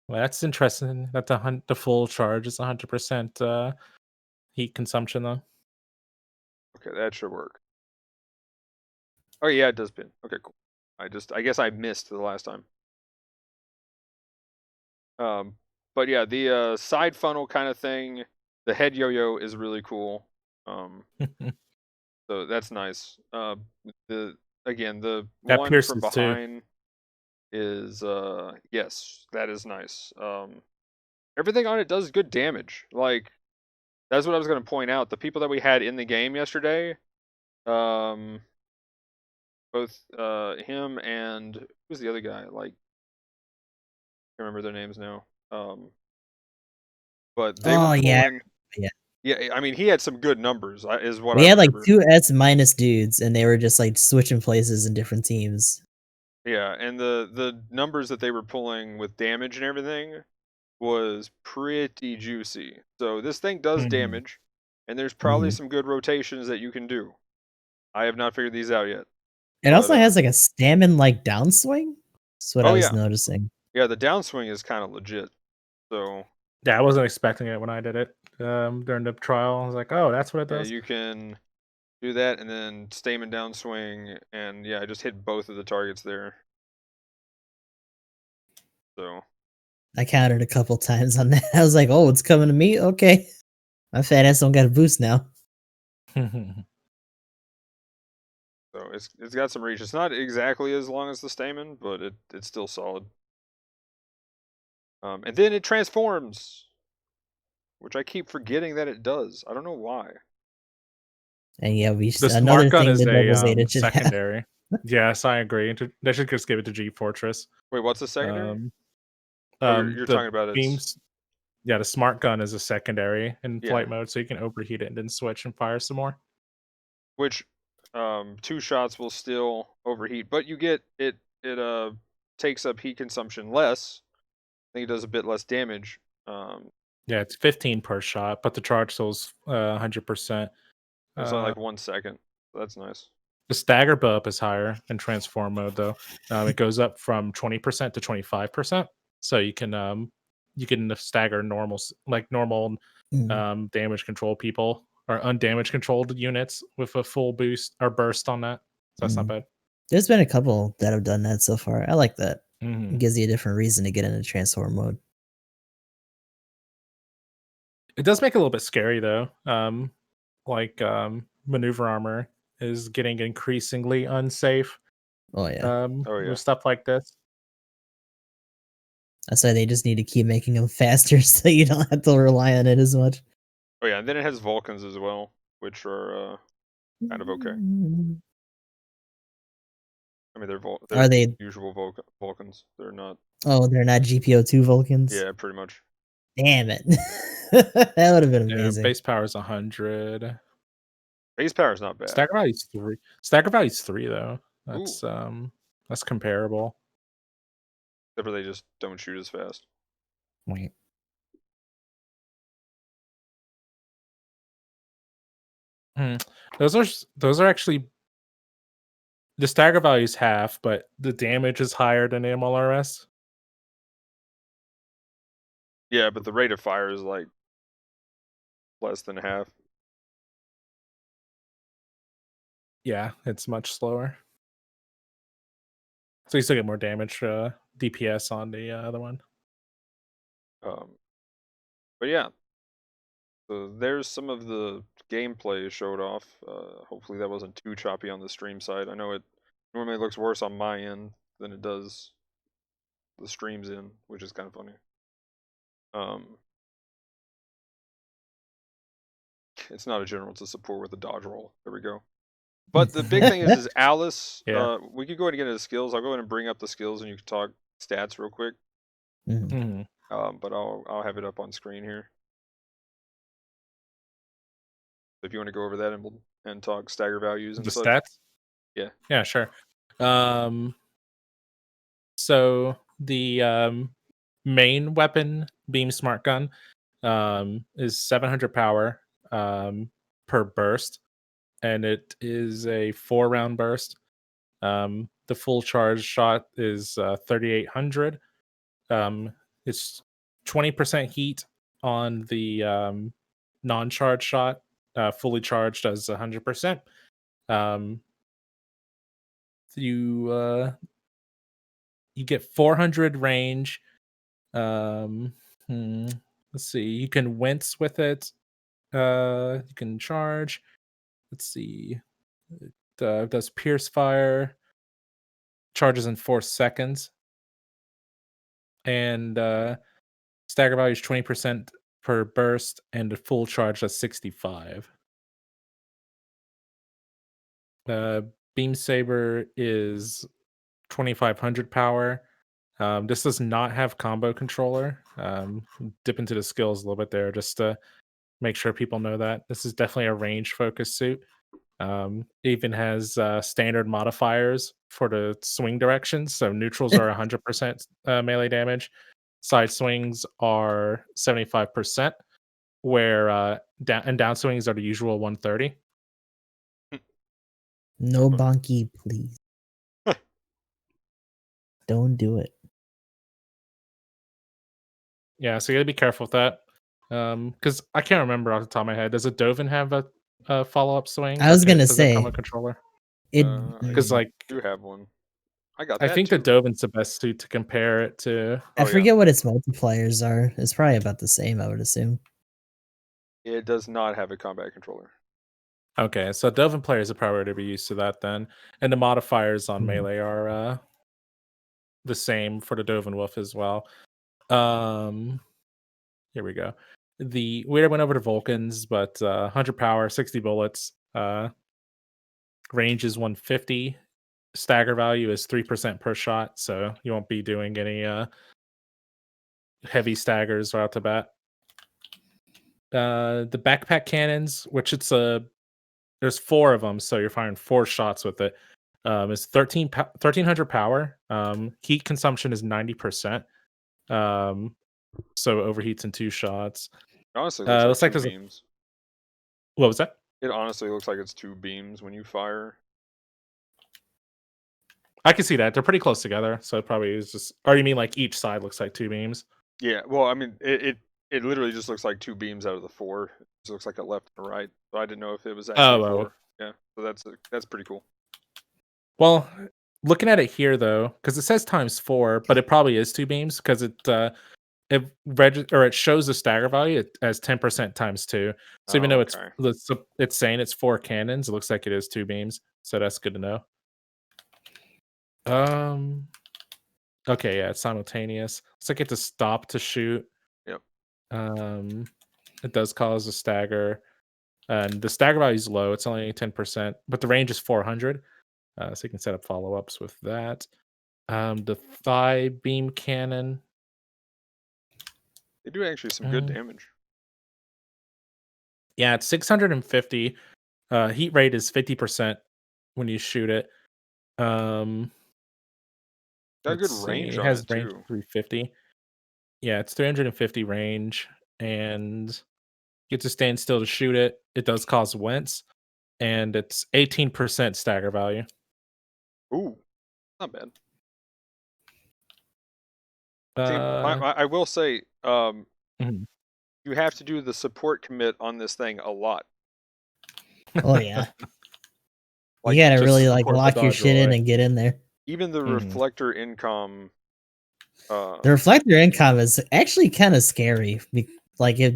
Well, that's interesting. That the full charge is 100% heat consumption, though. Okay, that should work. Oh yeah, it does pin. Okay, cool. I guess I missed the last time. But yeah, the side funnel kind of thing, the head yo-yo is really cool. So that's nice. The the That one from pierces too. behind is yes, that is nice. Everything on it does good damage. Like that's what I was going to point out. The people that we had in the game yesterday, um, both him and who's the other guy? Like, I can't remember their names now. But they were Oh yeah, pulling. yeah. Yeah, I mean, he had some good numbers, is what We I had like remember. 2S- dudes, and they were just like switching places in different teams. Yeah, and the numbers that they were pulling with damage and everything was pretty juicy. So this thing does Mhm. damage, and there's probably Mhm. some good rotations that you can do. I have not figured these out yet, It but also has like a stamina like downswing. That's what I oh was yeah, noticing. yeah, the downswing is kind of legit. So Yeah, I wasn't expecting it when I did it during the trial. I was like, oh, that's what it yeah, does. you can do that, and then stamen downswing, and yeah, I just hit both of the targets there. So I counted a couple times on that. I was like, "Oh, it's coming to me. Okay, my fat ass don't got a boost now." So it's got some reach. It's not exactly as long as the stamen, but it's still solid. And then it transforms, which I keep forgetting that it does. I don't know why. And yeah, The another smart gun thing is the a double Zeta should have. secondary. Yes, I agree. They should just give it to G Fortress. Wait, what's the secondary? Um, Oh, you're the talking about its beams. Yeah, the smart gun is a secondary in yeah. flight mode, so you can overheat it and then switch and fire some more. Which two shots will still overheat, but you get it takes up heat consumption less. I think it does a bit less damage. Yeah, it's 15 per shot, but the charge still's 100%. It's only like 1 second. So that's nice. The stagger build up is higher in transform mode though. It goes up from 20% to 25%. So you can stagger normal Mm. damage control people or undamage controlled units with a full boost or burst on that. So that's not Mm. bad. There's been a couple that have done that so far. I like that. It Mhm. gives you a different reason to get into transform mode. It does make it a little bit scary though. Maneuver armor is getting increasingly unsafe Oh yeah, Oh yeah. with stuff like this. that's why they just need to keep making them faster, so you don't have to rely on it as much. Oh yeah, and then it has Vulcans as well, which are kind of okay. Mm. I mean, they're Are they? usual Vulcans. They're not. Oh, they're not GPO2 Vulcans. Yeah, pretty much. Damn it! That would have been Yeah, amazing. base power is 100. Base power is not bad. Stagger value's 3. Stagger value's 3 though. Ooh, That's comparable. except for they just don't shoot as fast. Wait. Hmm. Those are actually the stagger value is half, but the damage is higher than MLRS. Yeah, but the rate of fire is like less than half. Yeah, it's much slower. So you still get more damage DPS on the other one. But yeah, so there's some of the gameplay showed off. Hopefully that wasn't too choppy on the stream side. I know it normally looks worse on my end than it does the stream's end, which is kind of funny. It's not a general, it's a support with a dodge roll. There we go. But the big thing is Alice. Yeah. We could go ahead and get into the skills. I'll go ahead and bring up the skills, and you can talk stats real quick. Mhm. Mhm. But I'll have it up on screen here. If you want to go over that and talk stagger values and The such. stats? Yeah. Yeah, sure. So the main weapon, beam smart gun, is 700 power per burst. and it is a 4-round burst. The full charge shot is 3,800. It's 20% heat on the non-charge shot. Fully charged does 100%. You you get 400 range. Um, let's see. You can wince with it. You can charge. Let's see. It does pierce fire. Charges in 4 seconds. And stagger value is 20% per burst, and the full charge does 65. Beam Saber is 2,500 power. This does not have combo controller. Dip into the skills a little bit there just to make sure people know that. This is definitely a range focused suit. Even has standard modifiers for the swing directions. So neutrals are 100% melee damage. Side swings are 75%, where down swings are the usual 130. No bonky, please. Don't do it. Yeah, so you gotta be careful with that. Because I can't remember off the top of my head. Does a Dovin have a follow up swing? I was gonna Does it come say with controller? it. Because like do have one. I got I that think the too. Dovin's the best suit to compare it to. I Oh, yeah. forget what its multipliers are. It's probably about the same, I would assume. It does not have a combat controller. Okay, so Dovin players are probably to be used to that then, and the modifiers on Mhm. melee are the same for the Dovin Wolf as well. Here we go. We already went over to Vulcans, but 100 power, 60 bullets. Range is 150. Stagger value is 3% per shot, so you won't be doing any heavy staggers right off the bat. The backpack cannons, which there's 4 of them, so you're firing 4 shots with it. Is 1300 power. Heat consumption is 90%. So overheats in 2 shots. Honestly, it looks like Looks like two there's beams. what was that? It honestly looks like it's 2 beams when you fire. I can see that. They're pretty close together, so it probably is just. Or you mean like each side looks like 2 beams? Yeah, well, I mean, it literally just looks like 2 beams out of the 4. It just looks like a left and a right. So I didn't know if it was actually Oh, 4. Yeah, so that's pretty cool. well, looking at it here though, because it says ×4, but it probably is 2 beams because it shows the stagger value as 10% ×2. So even Oh, though okay. it's saying it's 4 cannons, it looks like it is 2 beams. So that's good to know. Okay, yeah, it's simultaneous. Looks like it to stop to shoot. Yep. It does cause a stagger, and the stagger value is low. It's only 10%, but the range is 400. So you can set up follow-ups with that. The thigh beam cannon. They do actually some good damage. Yeah, it's 650. Heat rate is 50% when you shoot it. Got a good Let's see. range It on has it range too. 350. Yeah, it's 350 range, and you get to stand still to shoot it. It does cause wince, and it's 18% stagger value. Ooh, not bad. See, Uh, I will say, mhm. you have to do the support commit on this thing a lot. Oh yeah, Like, you gotta just really like support the lock your dodge shit roll, in right? and get in there. even the Mhm. reflector income. The reflector income is actually kind of scary. Like it.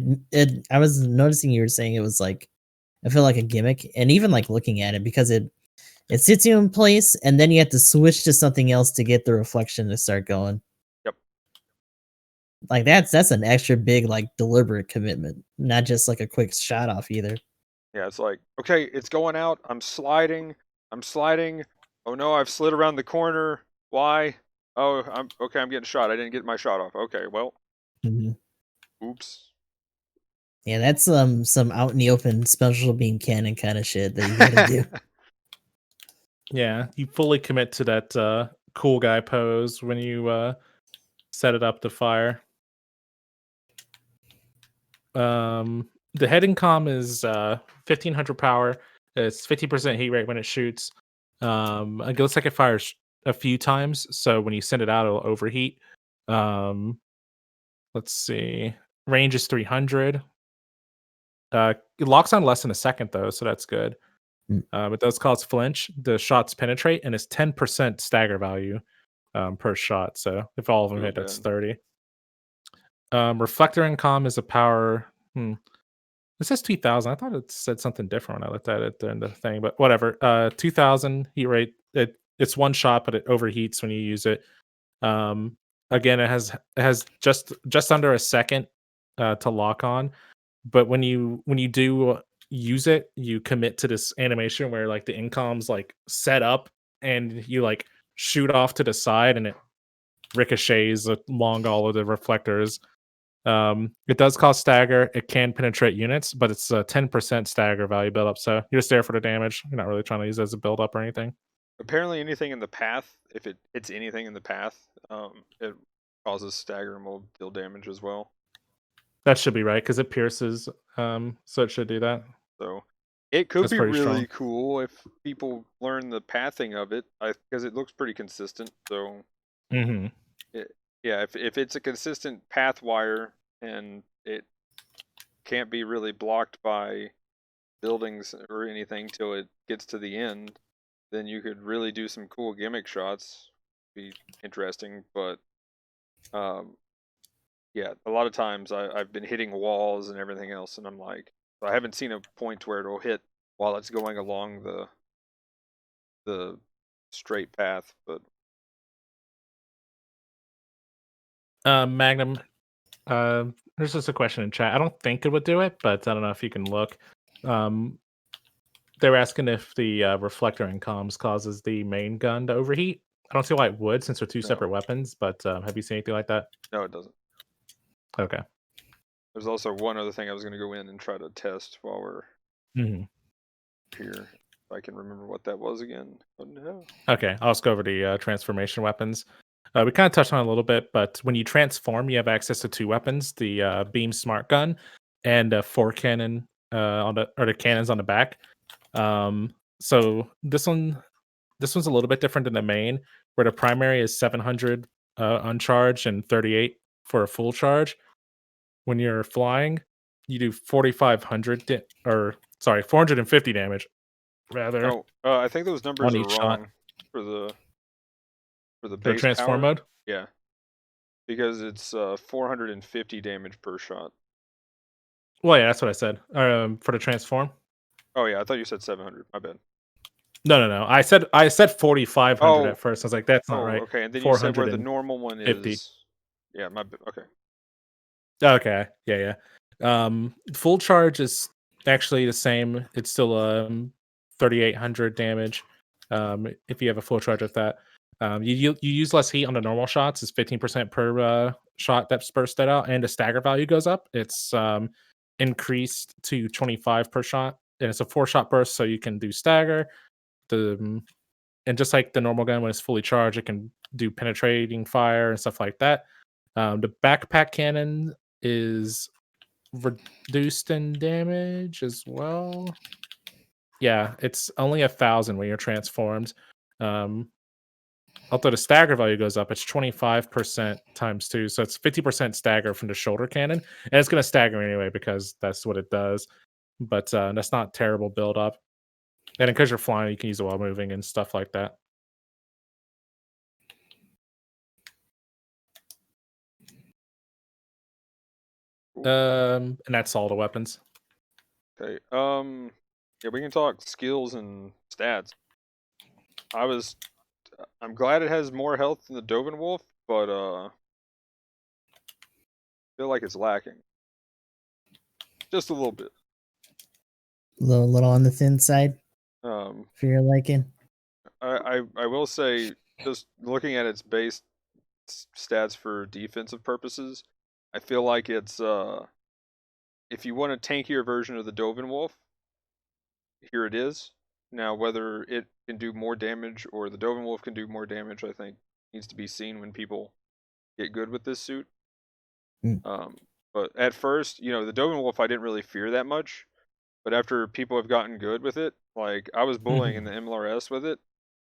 I was noticing you were saying it was like, I feel like a gimmick, and even like looking at it because it sits you in place, and then you have to switch to something else to get the reflection to start going. Yep. Like that's an extra big like deliberate commitment, not just like a quick shot off either. Yeah, it's like, okay, it's going out. I'm sliding. Oh no, I've slid around the corner. Why? Oh, I'm getting shot. I didn't get my shot off. Okay, well, Mhm. oops. Yeah, that's some out in the open special beam cannon kind of shit that you gotta do. Yeah, you fully commit to that cool guy pose when you set it up to fire. The head incom is 1500 power. It's 50% heat rate when it shoots. It looks like it fires a few times, so when you send it out, it'll overheat. Um, let's see. Range is 300. It locks on less than a second though, so that's good. Mm. It does cause flinch. The shots penetrate, and it's 10% stagger value per shot. So if all of them Real hit, that's bad. 30. Reflector income is a power. It says 2000. I thought it said something different when I looked at it during the thing, but whatever. 2000 heat rate. It's one shot, but it overheats when you use it. Um, Again, it has just under a second to lock on, but when you do use it, you commit to this animation where like the incom's like set up and you like shoot off to the side and it ricochets along all of the reflectors. It does cause stagger. It can penetrate units, but it's a 10% stagger value build up. So you're just there for the damage. You're not really trying to use it as a build up or anything. Apparently, anything in the path, if it hits anything in the path, it causes stagger and will deal damage as well. That should be right because it pierces. So it should do that. So it could That's be pretty really strong. cool if people learn the pathing of it, because it looks pretty consistent. So Mm-hmm. yeah, if it's a consistent path wire and it can't be really blocked by buildings or anything till it gets to the end, then you could really do some cool gimmick shots. Be interesting, but yeah, a lot of times I've been hitting walls and everything else, and I'm like, I haven't seen a point where it'll hit while it's going along the straight path. But Magnum. There's just a question in chat. I don't think it would do it, but I don't know if you can look. Um, they were asking if the reflector in comms causes the main gun to overheat. I don't see why it would, since they're two No. separate weapons. But have you seen anything like that? no, it doesn't. Okay. There's also one other thing I was going to go in and try to test while we're Mm-hmm. here. If I can remember what that was again. Oh no. Okay, I'll just go over the transformation weapons. We kind of touched on it a little bit, but when you transform, you have access to two weapons: the beam smart gun and a four cannon on the cannons on the back. So this one's a little bit different than the main, where the primary is 700 uncharged and 38 for a full charge. When you're flying, you do 4,500 or sorry, 450 damage rather No, I think those numbers on are each shot wrong for the for base transform power. mode. Yeah, because it's 450 damage per shot. Well, yeah, that's what I said. For the transform. Oh yeah, I thought you said 700. My bad. No. I said 4,500 Oh, at first. I was like, that's not right. okay. And then you said where the 450. normal one is. Yeah, my bad. Okay. Okay, yeah. Full charge is actually the same. It's still 3,800 damage. If you have a full charge with that, you use less heat on the normal shots. It's 15% per shot that's bursted out, and the stagger value goes up. It's increased to 25 per shot, and it's a 4-shot burst, so you can do stagger. And just like the normal gun, when it's fully charged, it can do penetrating fire and stuff like that. The backpack cannon is reduced in damage as well. Yeah, it's only 1,000 when you're transformed. Although the stagger value goes up, it's 25% times 2, so it's 50% stagger from the shoulder cannon, and it's going to stagger anyway because that's what it does. But that's not terrible build up, and because you're flying, you can use it while moving and stuff like that. And that's all the weapons. Okay. Yeah, we can talk skills and stats. I'm glad it has more health than the Doven Wolf, but I feel like it's lacking just a little bit. Little on the thin side Um, for your liking. I will say, just looking at its base stats for defensive purposes, I feel like it's if you want a tankier version of the Doven Wolf, here it is. Now, whether it can do more damage or the Doven Wolf can do more damage, I think needs to be seen when people get good with this suit. Mm. But at first, the Doven Wolf I didn't really fear that much, but after people have gotten good with it, Like, I was bullying in the MLRS with it.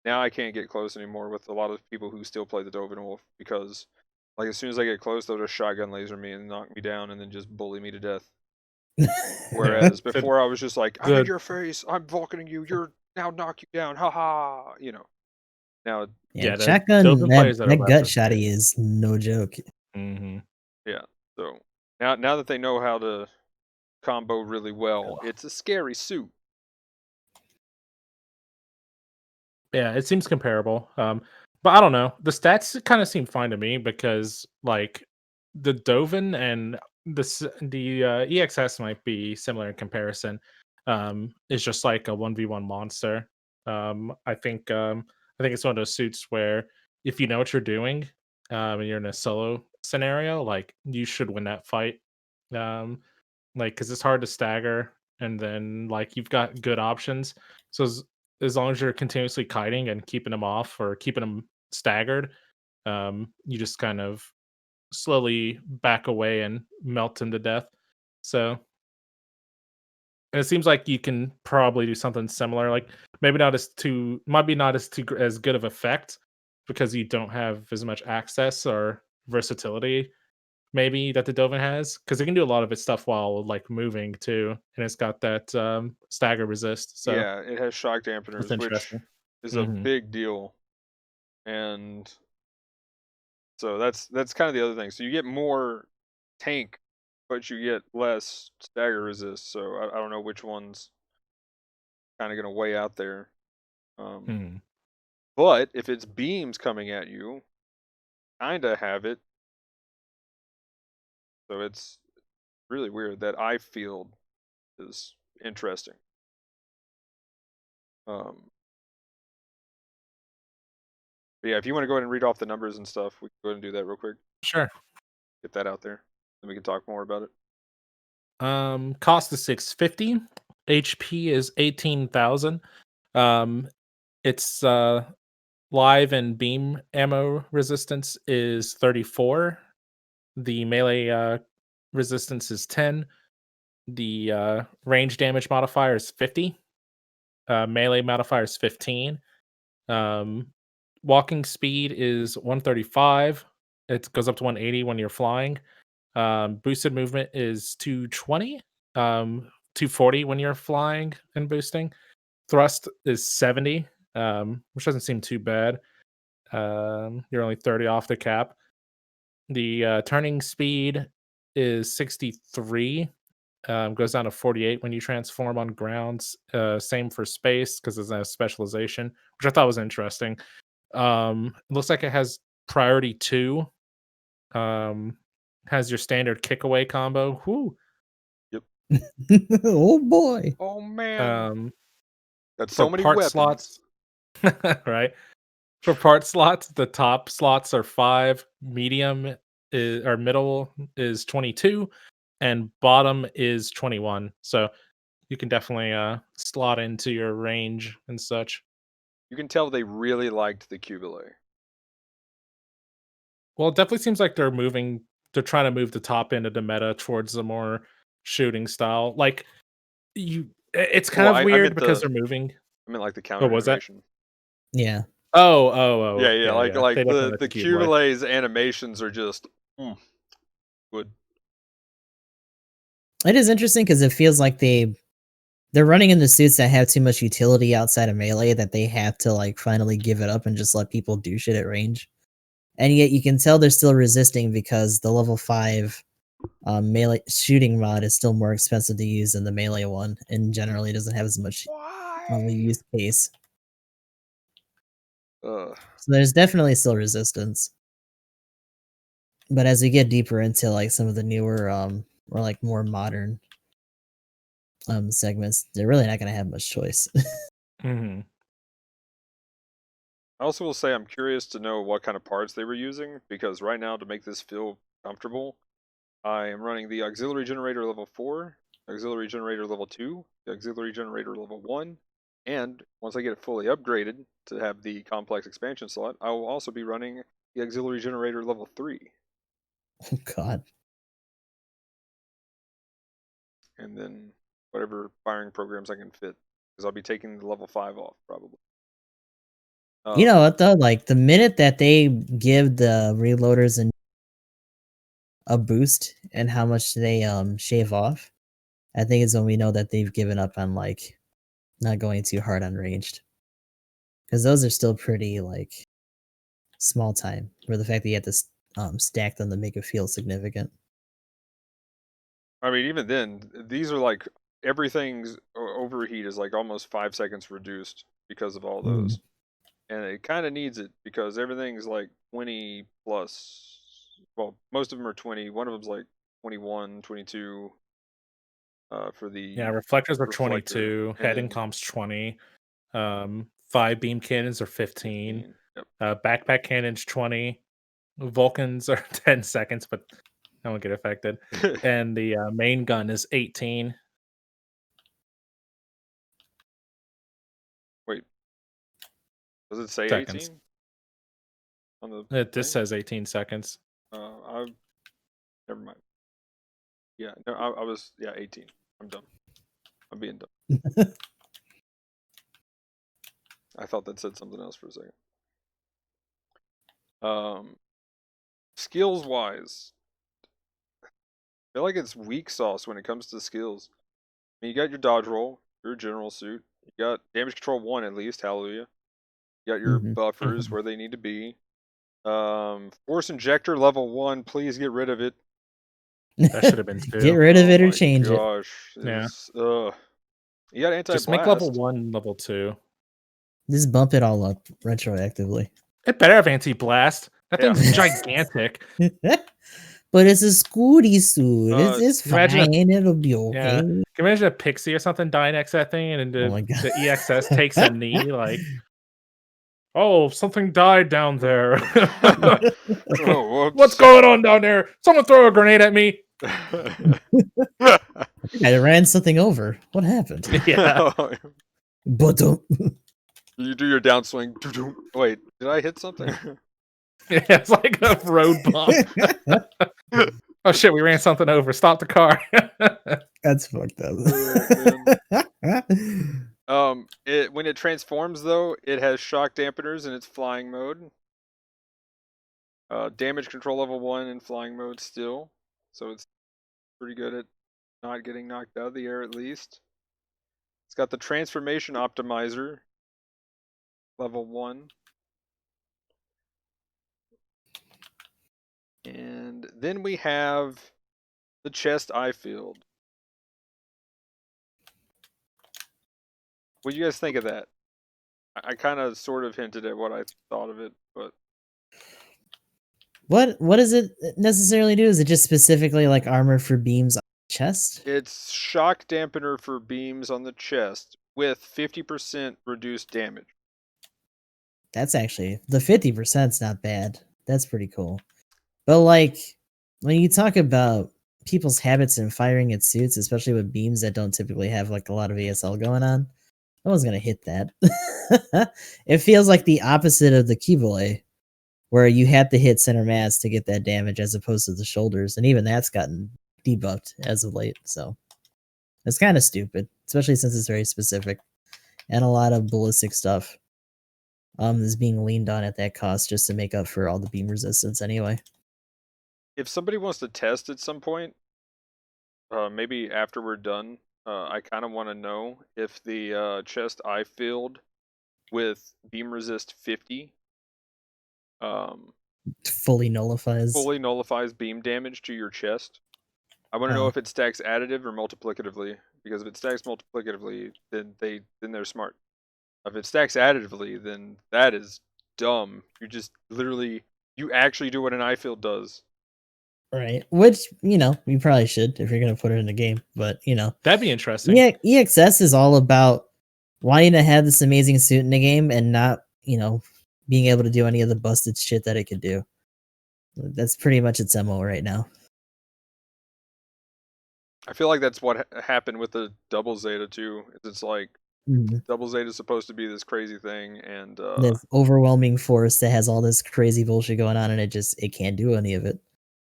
Now I can't get close anymore with a lot of people who still play the Dovin Wolf because, like, as soon as I get close, they'll just shotgun laser me and knock me down and then just bully me to death. Yeah. Whereas before I was just like, I'm in The your face, I'm vulcaning you, you're now knock you down, haha, you know. Now, Yeah, yeah, the shotgun, Dovin players that are that gut left are shotty crazy. is no joke. Mm-hmm. yeah. So now that they know how to combo really well, it's a scary suit. Yeah, it seems comparable. But I don't know. The stats kind of seem fine to me because like the Dovin and the EXS might be similar in comparison. It's just like a 1v1 monster. I think it's one of those suits where if you know what you're doing, and you're in a solo scenario, like you should win that fight. Um, like because it's hard to stagger, and then like you've got good options. So as long as you're continuously kiting and keeping them off or keeping them staggered, you just kind of slowly back away and melt them to death. So and it seems like you can probably do something similar. Like maybe not as too, might be not as as good of effect because you don't have as much access or versatility maybe that the Dovin has because it can do a lot of its stuff while like moving too, and it's got that stagger resist. So Yeah, it has shock that's dampeners, which interesting. is a Hmm. big deal. And so that's kind of the other thing. So you get more tank, but you get less stagger resist. So I don't know which one's kind of going to weigh out there. Um, Hmm. but if it's beams coming at you, kind of have it. So it's really weird. That eye field is interesting. Um, but yeah, if you want to go ahead and read off the numbers and stuff, we can go ahead and do that real quick. Sure. Get that out there. Then we can talk more about it. Cost is 650. HP is 18,000. Um, its live and beam ammo resistance is 34. The melee resistance is 10. The range damage modifier is 50. Melee modifier is 15. Um, walking speed is 135. It goes up to 180 when you're flying. Boosted movement is 220. 240 when you're flying and boosting. Thrust is 70, which doesn't seem too bad. You're only 30 off the cap. The turning speed is 63. Goes down to 48 when you transform on grounds. Same for space because it's a specialization, which I thought was interesting. It looks like it has priority 2. Um, has your standard kick away combo. Whoo. Yep. Oh boy. Oh man, Um, that's for so many part weapons. slots, right? For part slots, the top slots are 5, medium is or middle is 22, and bottom is 21. So you can definitely slot into your range and such. You can tell they really liked the Cubile. Well, it definitely seems like they're trying to move the top end of the meta towards a more shooting style. Like it's kind Well, of I weird meant because they're moving. like the What counter was that? animation. Yeah. Oh, Yeah, yeah, yeah. They like definitely let the the cube away. Cubile's animations are just good. It is interesting because it feels like they're running in the suits that have too much utility outside of melee that they have to like finally give it up and just let people do shit at range. And yet you can tell they're still resisting because the level 5 melee shooting mod is still more expensive to use than the melee one, and generally doesn't have as much Why? use case. Uh, So there's definitely still resistance. But as we get deeper into like some of the newer or like more modern segments, they're really not gonna have much choice. Hmm. I also will say I'm curious to know what kind of parts they were using because right now to make this feel comfortable, I am running the auxiliary generator level 4, auxiliary generator level 2, the auxiliary generator level 1, and once I get it fully upgraded to have the complex expansion slot, I will also be running the auxiliary generator level 3, Oh god. and then whatever firing programs I can fit. because I'll be taking the level 5 off probably. You know what though? Like the minute that they give the reloaders a boost and how much they shave off, I think is when we know that they've given up on like not going too hard on ranged. Because those are still pretty like small time. Where the fact that you have to stack them to make it feel significant. I mean, even then, these are like everything's overheat is like almost 5 seconds reduced because of all those. And it kind of needs it because everything's like 20 plus. Well, most of them are 20. One of them's like 21, 22 for the reflectors are reflector. 22, head and comps 20, 5 beam cannons are 15, Yep. backpack cannons 20, Vulcans are 10 seconds, but I won't get affected, and the main gun is 18. Wait, does it say seconds. 18 on the This says 18 seconds. Never mind. Yeah, no, I was 18. I'm done. I'm being dumb. I thought that said something else for a second. Skills wise, I feel like it's weak sauce when it comes to skills. I mean, you got your dodge roll, your general suit, you got damage control 1 at least, hallelujah. You got your buffers where they need to be. Force injector level 1, please get rid of it. That should have been 2. Get rid of it or change it. Yeah. You got anti-blast. Just make level 1 level 2. Just bump it all up retroactively. It better have anti-blast. That thing's gigantic. But it's a Scooty suit. It's fine. It'll be okay. Yeah. Can you imagine a pixie or something die next to that thing and the EXS takes a knee like, oh, something died down there. What's going on down there? Someone throw a grenade at me. I ran something over. What happened? Yeah. But you do your downswing. Wait, did I hit something? Yeah, it's like a road bump. Oh shit, we ran something over. Stop the car. That's fucked up. When it transforms though, it has shock dampeners in its flying mode. Damage control level 1 in flying mode still. So it's pretty good at not getting knocked out of the air at least. It's got the transformation optimizer level 1. And then we have the chest eye field. What do you guys think of that? I kind of sort of hinted at what I thought of it, but what does it necessarily do? Is it just specifically like armor for beams on the chest? It's shock dampener for beams on the chest with 50% reduced damage. That's actually the 50%'s not bad. That's pretty cool. But like when you talk about people's habits in firing at suits, especially with beams that don't typically have like a lot of ASL going on, no one's gonna hit that. It feels like the opposite of the Keyblade, where you have to hit center mass to get that damage as opposed to the shoulders, and even that's gotten debuffed as of late. So it's kind of stupid, especially since it's very specific, and a lot of ballistic stuff is being leaned on at that cost just to make up for all the beam resistance anyway. If somebody wants to test at some point, maybe after we're done, I kind of want to know if the chest eye field with beam resist 50 fully nullifies beam damage to your chest. I want to know if it stacks additive or multiplicatively, because if it stacks multiplicatively, then they're smart. If it stacks additively, then that is dumb. You just literally actually do what an eye field does. Right, which, you probably should if you're going to put it in the game, but, That'd be interesting. Yeah, EXS is all about wanting to have this amazing suit in the game and not, being able to do any of the busted shit that it could do. That's pretty much its MO right now. I feel like that's what happened with the double Zeta too. It's like double Zeta is supposed to be this crazy thing, and this overwhelming force that has all this crazy bullshit going on, and it can't do any of it.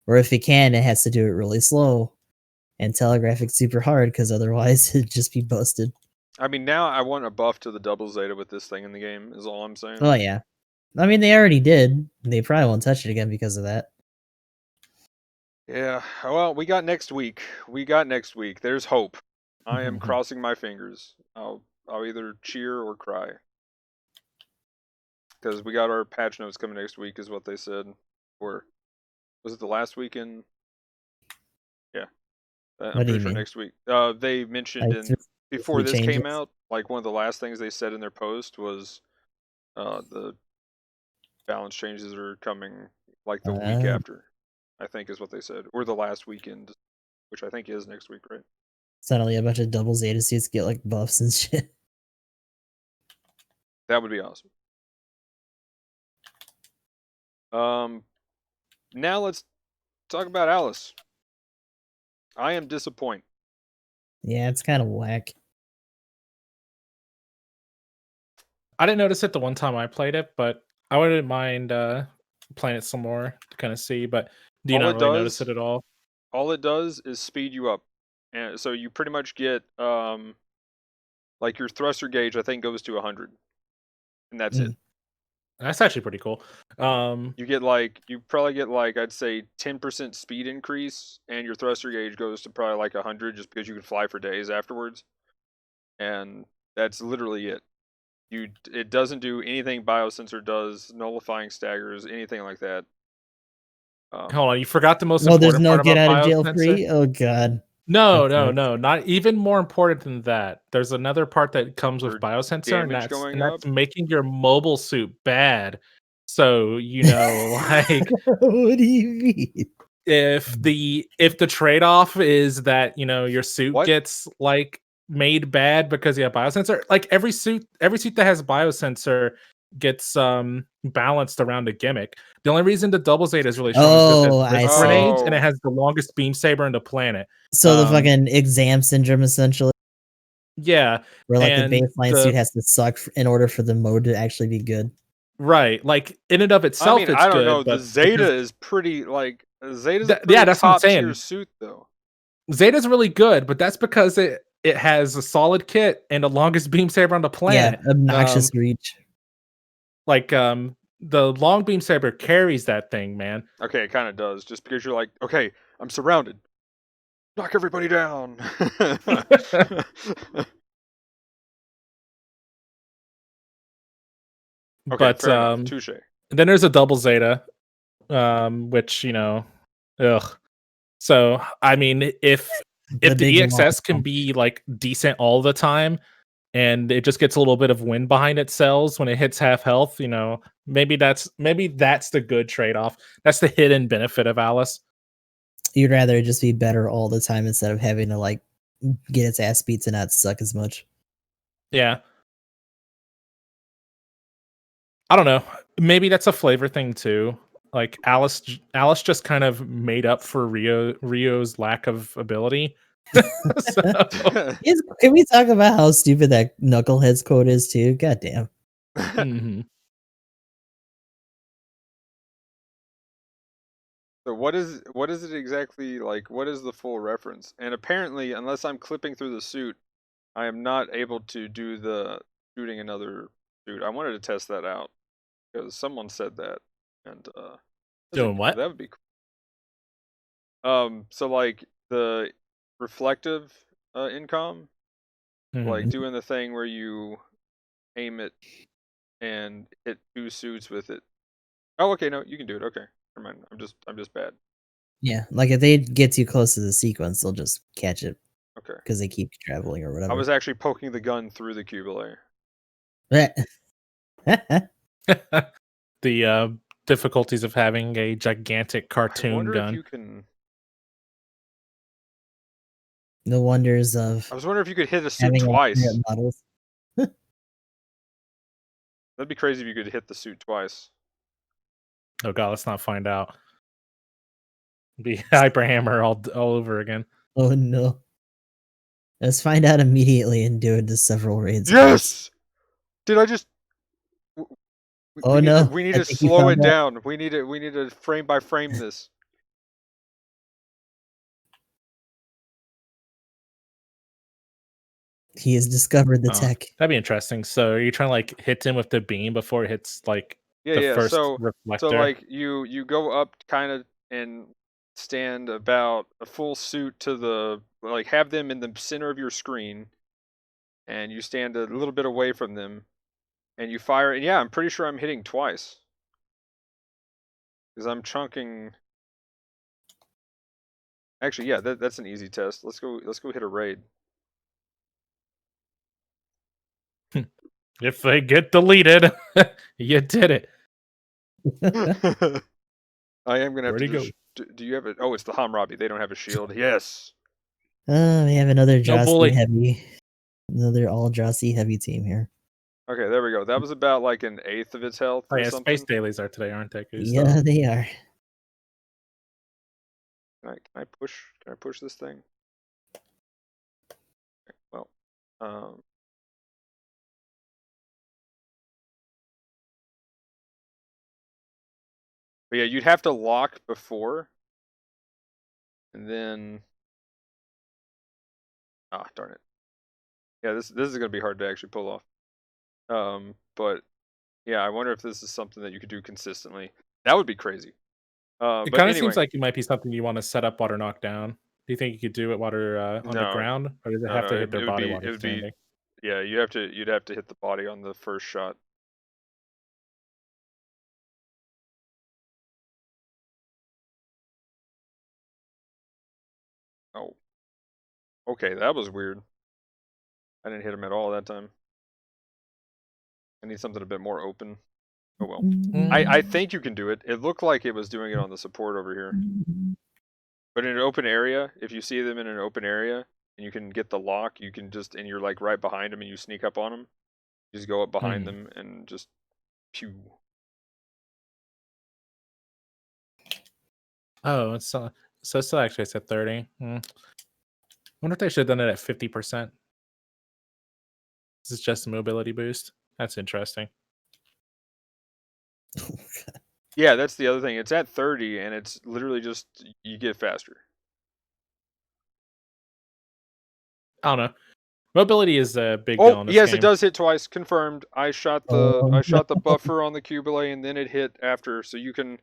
Or if it can, it has to do it really slow and telegraph it super hard, because otherwise it'd just be busted. I mean, now I want a buff to the double Zeta with this thing in the game. Is all I'm saying. Oh yeah. I mean, they already did. They probably won't touch it again because of that. Yeah. Well, we got next week. There's hope. I am crossing my fingers. I'll either cheer or cry. Because we got our patch notes coming next week, is what they said. Or was it the last weekend? Yeah, I'm What do pretty you sure mean? next week. They mentioned Like before three this came changes? out, like one of the last things they said in their post was, the balance changes are coming like the week after. I think is what they said, or the last weekend, which I think is next week, right? Suddenly a bunch of double Zeta suits get like buffs and shit. That would be awesome. Now let's talk about Alice. I am disappointed. Yeah, it's kind of whack. I didn't notice it the one time I played it, but I wouldn't mind playing it some more to kind of see. But do you All not it really notice does, it at all? all it does is speed you up, and so you pretty much get like your thruster gauge. I think goes to 100, and that's it. That's actually pretty cool. You probably get like I'd say 10% speed increase, and your thruster gauge goes to probably like 100, just because you can fly for days afterwards, and that's literally it. It doesn't do anything biosensor does, nullifying staggers, anything like that. Hold on, you forgot the most Well, there's important no part get about out of jail biosensor? free. Oh god. No, That no, sucks. no. Not even more important than that. There's another part that comes with For biosensor, and damage that's going and up. that's making your mobile suit bad. So, you know, like What do you mean? if the trade-off is that, you know, your suit What? gets like made bad because you have biosensor, like every suit that has biosensor gets balanced around a gimmick. The only reason the double Zeta is really strong is because it Oh, has I wrist see. grenades and it Oh, has the longest beam saber in the planet. So the fucking exam syndrome, essentially, Yeah, where like the and baseline suit has to suck in order for the mode to actually be good. right, like in and of I itself mean, it's I don't know. good, The but Zeta because is pretty like Zeta's a yeah, pretty that's what I'm top tier saying. suit though. Zeta's really good, but that's because it has a solid kit and the longest beam saber on the Yeah, planet. obnoxious reach. Like the long beam saber carries that thing, man. Okay, it kind of does. Just because you're like, okay, I'm surrounded. Knock everybody down. Okay, But fair enough. Touche. then there's a double Zeta, which, you know, ugh. So I mean, The if the big long EXS can pump. be like decent all the time, and it just gets a little bit of wind behind its cells when it hits half health, you know, maybe that's the good trade-off. That's the hidden benefit of Alice. You'd rather it just be better all the time instead of having to like get its ass beat to not suck as much. Yeah. I don't know. Maybe that's a flavor thing too. Like Alice just kind of made up for Rio's lack of ability. So, Can we talk about how stupid that Knucklehead's quote is too? God damn. mhm. So what is it exactly like? What is the full reference? And apparently, unless I'm clipping through the suit, I am not able to do the shooting another suit. I wanted to test that out because someone said that, and I was like, Doing what? that would be cool. So like the reflective income, like Mhm. doing the thing where you aim it and hit two suits with it. Oh, okay, no, you can do it. Okay, never mind. I'm just bad. Yeah, like if they get too close to the sequence, they'll just catch it Okay, because they keep traveling or I whatever. was actually poking the gun through the cubulae. The difficulties of having a gigantic I cartoon wonder if gun. you can. The wonders of I was wondering if you could hit a suit having twice. alternate models. That'd be crazy if you could hit the suit twice. Oh god, let's not find out. Be Hyperhammer all over again. Oh no. Let's find out immediately and do it to several raids. Yes. Did I just? Oh no. We need I to think you slow found it out. down. We need to frame by frame this. He has discovered the Oh, tech. that'd be interesting. So are you trying to like hit him with the beam before it hits like Yeah, the yeah. first So reflector? like you go up kind of and stand about a full suit to the like have them in the center of your screen, and you stand a little bit away from them, and you fire. And yeah, I'm pretty sure I'm hitting twice because I'm chunking. Actually, yeah, that's an easy test. Let's go hit a raid. If they get deleted, you did it. I am gonna have Where'd to he go? just. Do you have it? Oh, it's the Hamrabi. They don't have a shield. Yes. We have another No Dra-c bully. Heavy. Another all Dra-c Heavy team here. Okay, there we go. That was about like an eighth of its health Oh or yeah, space something. dailies are today, aren't they? Goose? Yeah, they are. Can I push? Can I push this thing? Okay, well, but yeah, you'd have to lock before, and then darn it. Yeah, this is gonna be hard to actually pull off. But yeah, I wonder if this is something that you could do consistently. That would be crazy. It But kind of seems anyway, like it might be something you want to set up water knockdown. Do you think you could do it water on the no, ground, or does it no, have no. to hit their It would body be while they're standing? yeah. You'd have to hit the body on the first shot. Oh, okay, that was weird. I didn't hit him at all that time. I need something a bit more open. Oh well. I think you can do it. It looked like it was doing it on the support over here. But in an open area, if you see them in an open area and you can get the lock, you can just, and you're like right behind them and you sneak up on them, you just go up behind them and just pew. Oh, it's so it's still actually at 30. I wonder if they should have done it at 50%. This is just a mobility boost. That's interesting. Yeah, that's the other thing. It's at 30 and it's literally just, you get faster. I don't know. Mobility is a big deal Oh, in this yes, it game. does hit twice. Confirmed. I shot the buffer on the Cubile and then it hit after, so you can,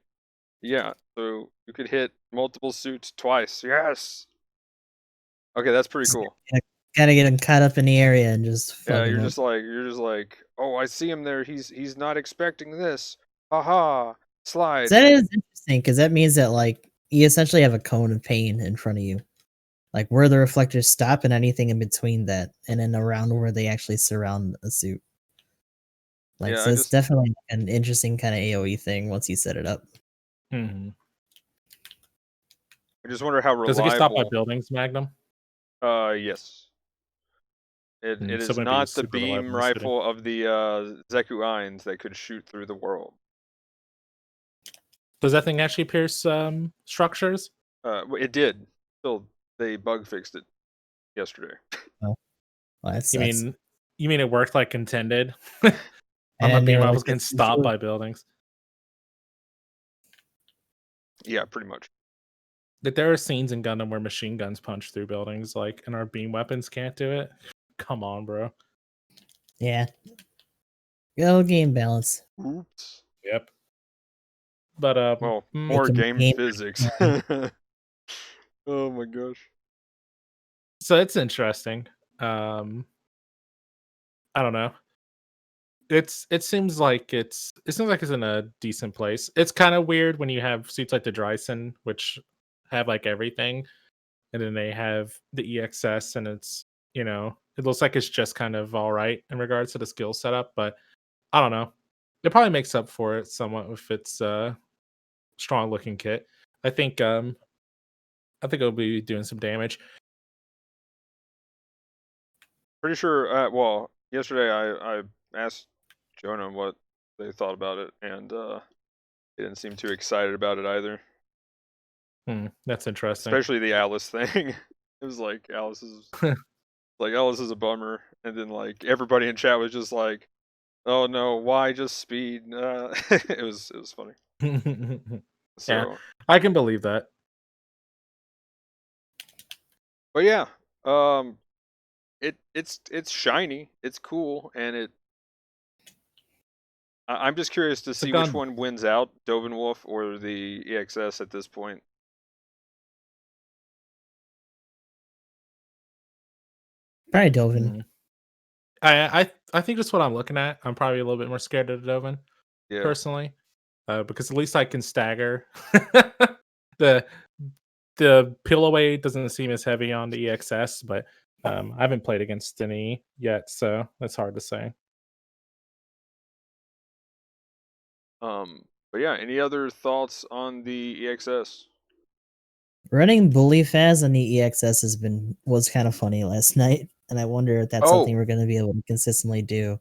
yeah, so you could hit multiple suits twice. Yes. Okay, that's pretty cool. Gotta get him caught up in the area and just fuck Yeah, him you're up. just like, oh, I see him there. He's not expecting this. Haha, slide. So that is interesting because that means that like you essentially have a cone of pain in front of you, like where the reflectors stop and anything in between that, and then around where they actually surround a suit. Like, Yeah, so it's definitely an interesting kind of AOE thing once you set it up. Mm-hmm. I just wonder how Does it get stopped by reliable. buildings, Magnum? Yes. It So is it wouldn't be not the super reliable in beam the city. rifle of the Zekuines that could shoot through the world. Does that thing actually pierce structures? It did. Still, they bug fixed it yesterday. Oh, well, that You sucks. mean it worked like intended? And My then they beam were rifles like, getting "This is stopped true." by buildings. Yeah, pretty much. Like there are scenes in Gundam where machine guns punch through buildings, like, and our beam weapons can't do it. Come on, bro. Yeah. Go game balance. Oops. Yep. But Well, Make more him game game. physics. Oh my gosh. so it's interesting. I don't know. It seems like it's in a decent place. It's kind of weird when you have suits like the Dryson, which have like everything, and then they have the EXS, and it's it looks like it's just kind of all right in regards to the skill setup, but I don't know. It probably makes up for it somewhat if it's a strong looking kit. I think it'll be doing some damage. Pretty sure. Well, yesterday I asked Jonah what they thought about it, and they didn't seem too excited about it either. That's interesting. Especially the Alice thing. It was like Alice is a bummer, and then like everybody in chat was just like, "Oh no, why just speed?" It was funny. Yeah, So, I can believe that. but yeah, it's shiny, it's cool, and I'm just curious to It's a see which Gundam. one wins out, Dovenwolf or the EXS at this point. Probably Dovin. Mm. I think that's what I'm looking at. I'm probably a little bit more scared of the Dovin Yeah. personally, because at least I can stagger. the the peel away doesn't seem as heavy on the EXS, but I haven't played against any yet, so that's hard to say. But yeah, any other thoughts on the EXS? Running Bully Faz on the EXS was kind of funny last night, and I wonder if that's something Oh, we're going to be able to consistently do.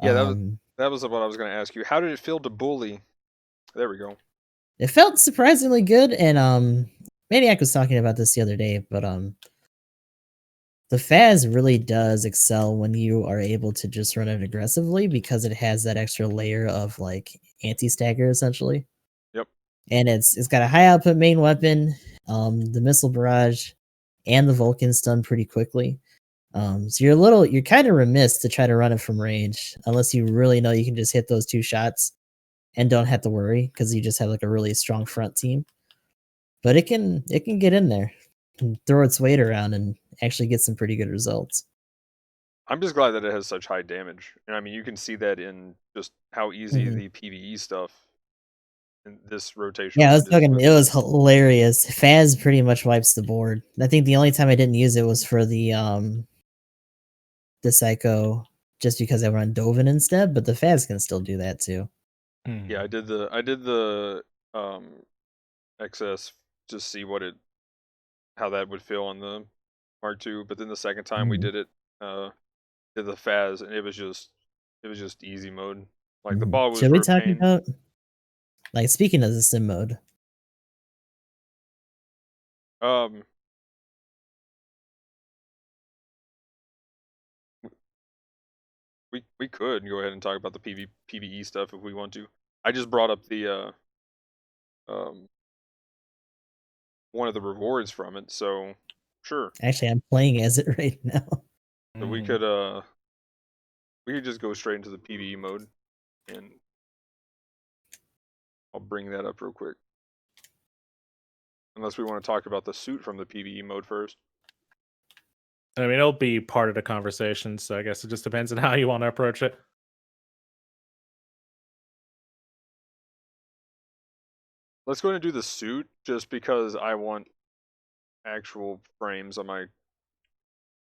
yeah, Um, that was what I was going to ask you. How did it feel to bully? There we go. it felt surprisingly good, and Maniac was talking about this the other day, but the Faz really does excel when you are able to just run it aggressively because it has that extra layer of like anti-stagger essentially. Yep. And it's got a high output main weapon, the missile barrage, and the Vulcan stun pretty quickly. So you're kind of remiss to try to run it from range unless you really know you can just hit those 2 shots and don't have to worry because you just have like a really strong front team. But it can get in there and throw its weight around and actually get some pretty good results. I'm just glad that it has such high damage. And I mean, you can see that in just how easy Mhm. the PvE stuff in this rotation Yeah, is with it was hilarious. Faz pretty much wipes the board. I think the only time I didn't use it was for the Psycho, just because I run Dovin instead, but the Faz can still do that too. Yeah, I did the XS just see how that would feel on the Mark II, but then the second time we Mhm. did it, did the Faz, and it was just easy mode. Like the Mhm. ball was Should we for a talk pain. about, like, speaking of the sim mode, Um, we could go ahead and talk about the PvE stuff if we want to. I just brought up the um one of the rewards from it, so sure. actually, I'm playing as it right now. So we could just go straight into the PvE mode, and I'll bring that up real quick. Unless we want to talk about the suit from the PvE mode first. I mean, it'll be part of the conversation, so I guess it just depends on how you want to approach it. Let's go ahead and do the suit, just because I want actual frames on my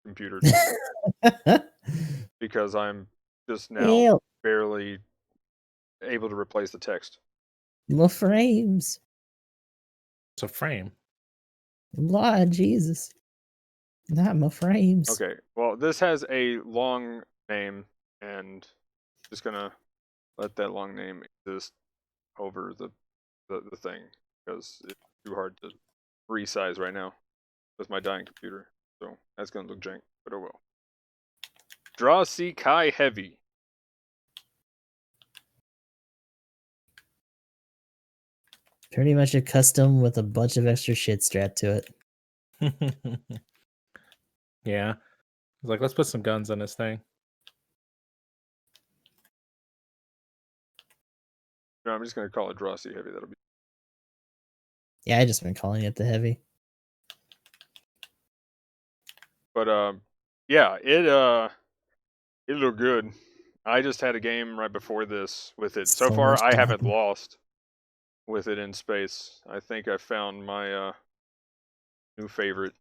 computer. Because I'm just now Ew, barely able to replace the text. my frames. It's a frame. Lord Jesus. Not my frames. Okay, well, this has a long name, and just gonna let that long name exist over the thing, because it's too hard to resize right now with my dying computer. So that's gonna look jank, but oh well. Dra-c Heavy. Pretty much a custom with a bunch of extra shit strapped to it. Yeah. It's like, let's put some guns on this thing. No, I'm just gonna call it Dra-c Heavy. That'll be. Yeah, I just been calling it the heavy. But yeah, it looked good. I just had a game right before this with it. So far, much I fun. haven't lost with it in space. I think I found my new favorite.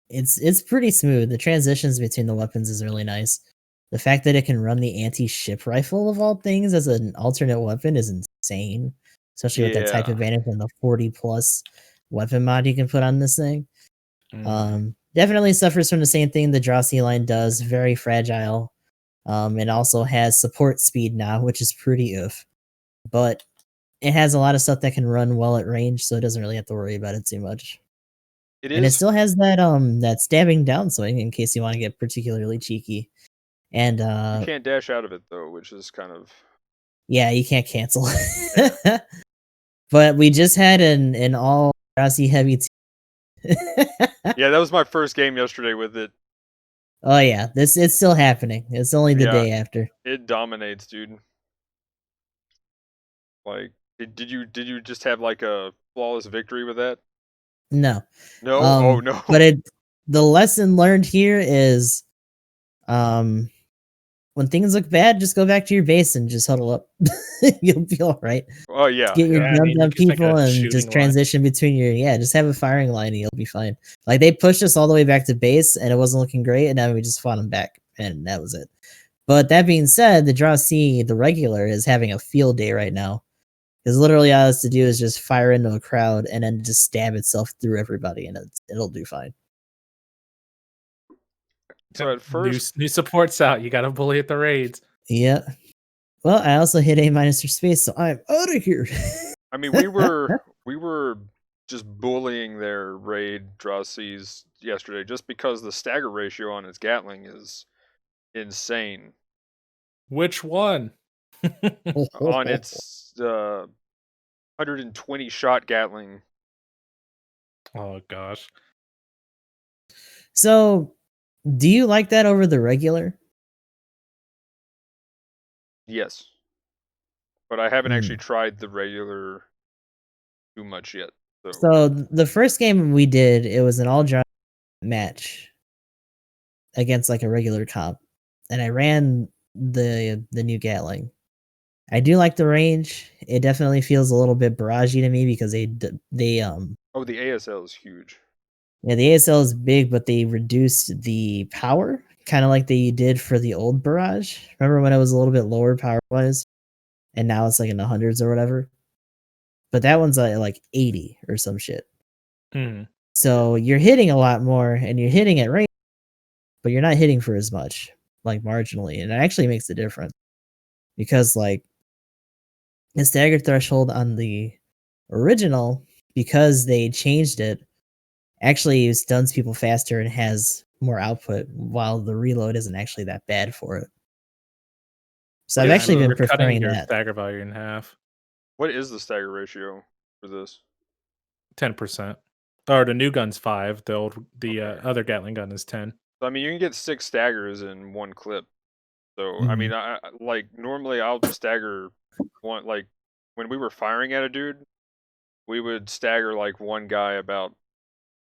It's pretty smooth. The transitions between the weapons is really nice. The fact that it can run the anti-ship rifle of all things as an alternate weapon is insane. Especially with that type Yeah, advantage and the 40 plus weapon mod you can put on this thing. Mm. Definitely suffers from the same thing the Dra-c line does. Very fragile. It also has support speed now, which is pretty oof. But it has a lot of stuff that can run well at range, so it doesn't really have to worry about it too much. it And it is. still has that stabbing downswing in case you want to get particularly cheeky. And You can't dash out of it though, which is kind of. yeah, you can't cancel. But we just had an all Dra-c Heavy Yeah, that was my first game yesterday with it. Oh yeah, it's still happening. It's only the Yeah, day after. it dominates, dude. Like, did you just have like a flawless victory with that? No. No? Oh no. But the lesson learned here is um when things look bad, just go back to your base and just huddle up. You'll be all right. Oh yeah, Get your yeah. Yeah, I guns mean, you on just make people a and shooting just line. transition between just have a firing line and you'll be fine. Like they pushed us all the way back to base and it wasn't looking great, and then we just fought them back and that was it. But that being said, the Dra-c, the regular, is having a field day right now. Because literally all it has to do is just fire into a crowd and then just stab itself through everybody and it'll do fine. So at New first, new supports out. You got to bully at the raids. Yeah. Well, I also hit A minus for space, so I'm out of here. I mean, we were just bullying their raid Dra-c's yesterday just because the stagger ratio on its Gatling is insane. Which one? On its 120 shot Gatling. Oh gosh. So, do you like that over the regular? Yes. But I haven't Mm. actually tried the regular too much yet. So So the first game we did, it was an all draw match against like a regular comp, and I ran the new Gatling. I do like the range. It definitely feels a little bit barragey to me because oh, the ASL is huge. yeah, the ASL is big, but they reduced the power, kind of like they did for the old barrage. Remember when it was a little bit lower power wise, and now it's like in the hundreds or whatever. But that one's like 80 or some shit. Hmm. So you're hitting a lot more, and you're hitting at range, but you're not hitting for as much, like marginally, and it actually makes a difference because like the stagger threshold on the original, because they changed it, actually stuns people faster and has more output, while the reload isn't actually that bad for it. So What I've is Yeah, I actually mean, the been you're cutting preferring your that. stagger value in half, what is the stagger ratio for this? 10%. Or the new gun's 5. The Okay. other Gatling gun is 10. So, I mean, you can get 6 staggers in one clip. So, I Mhm. mean, like normally I'll stagger one, like when we were firing at a dude, we would stagger like one guy about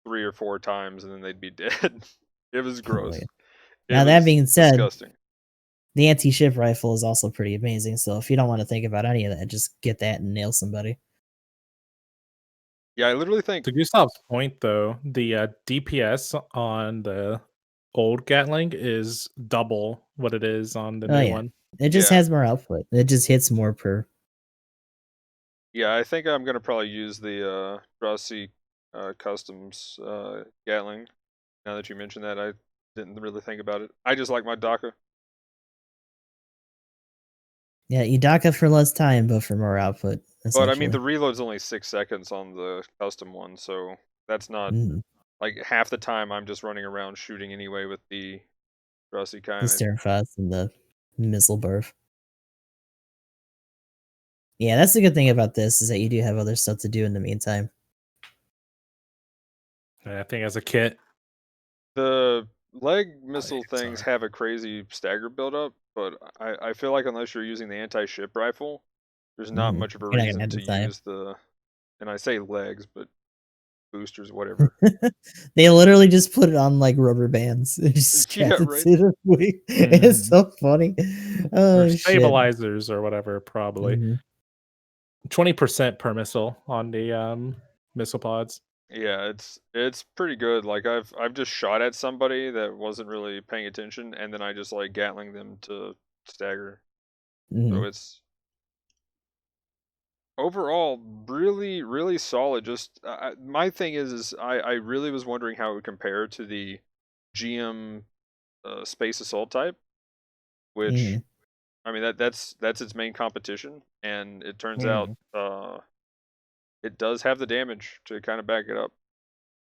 3 or 4 times and then they'd be dead. It was Oh, yeah. gross. It Now that was being said, disgusting. the anti-ship rifle is also pretty amazing. So if you don't want to think about any of that, just get that and nail somebody. Yeah, I literally think To Gustav's point, though, the DPS on the old Gatling is double what it is on the Oh new yeah, one. it just yeah. has more output. It just hits more per. Yeah, I think I'm gonna probably use the Dra-c customs Gatling. Now that you mentioned that, I didn't really think about it. I just like my DACA. Yeah, you dock it for less time, but for more output, But I mean, the essentially. reload's only 6 seconds on the custom one, so that's not Mm, like half the time I'm just running around shooting anyway with the Dra-c the kind of. Sternfast and the missile burf. Yeah, that's the good thing about this is that you do have other stuff to do in the meantime. I think as a kit, The leg oh, missile things sorry. have a crazy stagger buildup, but I feel like unless you're using the anti-ship rifle, there's not Mm, much of a you're not gonna reason have to the time. use the, and I say legs, but boosters, whatever. They literally just put it on like rubber bands and just Yeah, strap it right. to the wing. It's Mhm. so funny. Or Oh shit. stabilizers or whatever, probably. Hmm. 20% per missile on the missile pods. Yeah, it's pretty good. Like I've just shot at somebody that wasn't really paying attention, and then I just like Gatling them to stagger. So Hmm. it's overall really really solid. Just my thing is I really was wondering how it would compare to the GM space assault type, which Hmm. I mean that's its main competition, and it turns out Hmm. it does have the damage to kind of back it up.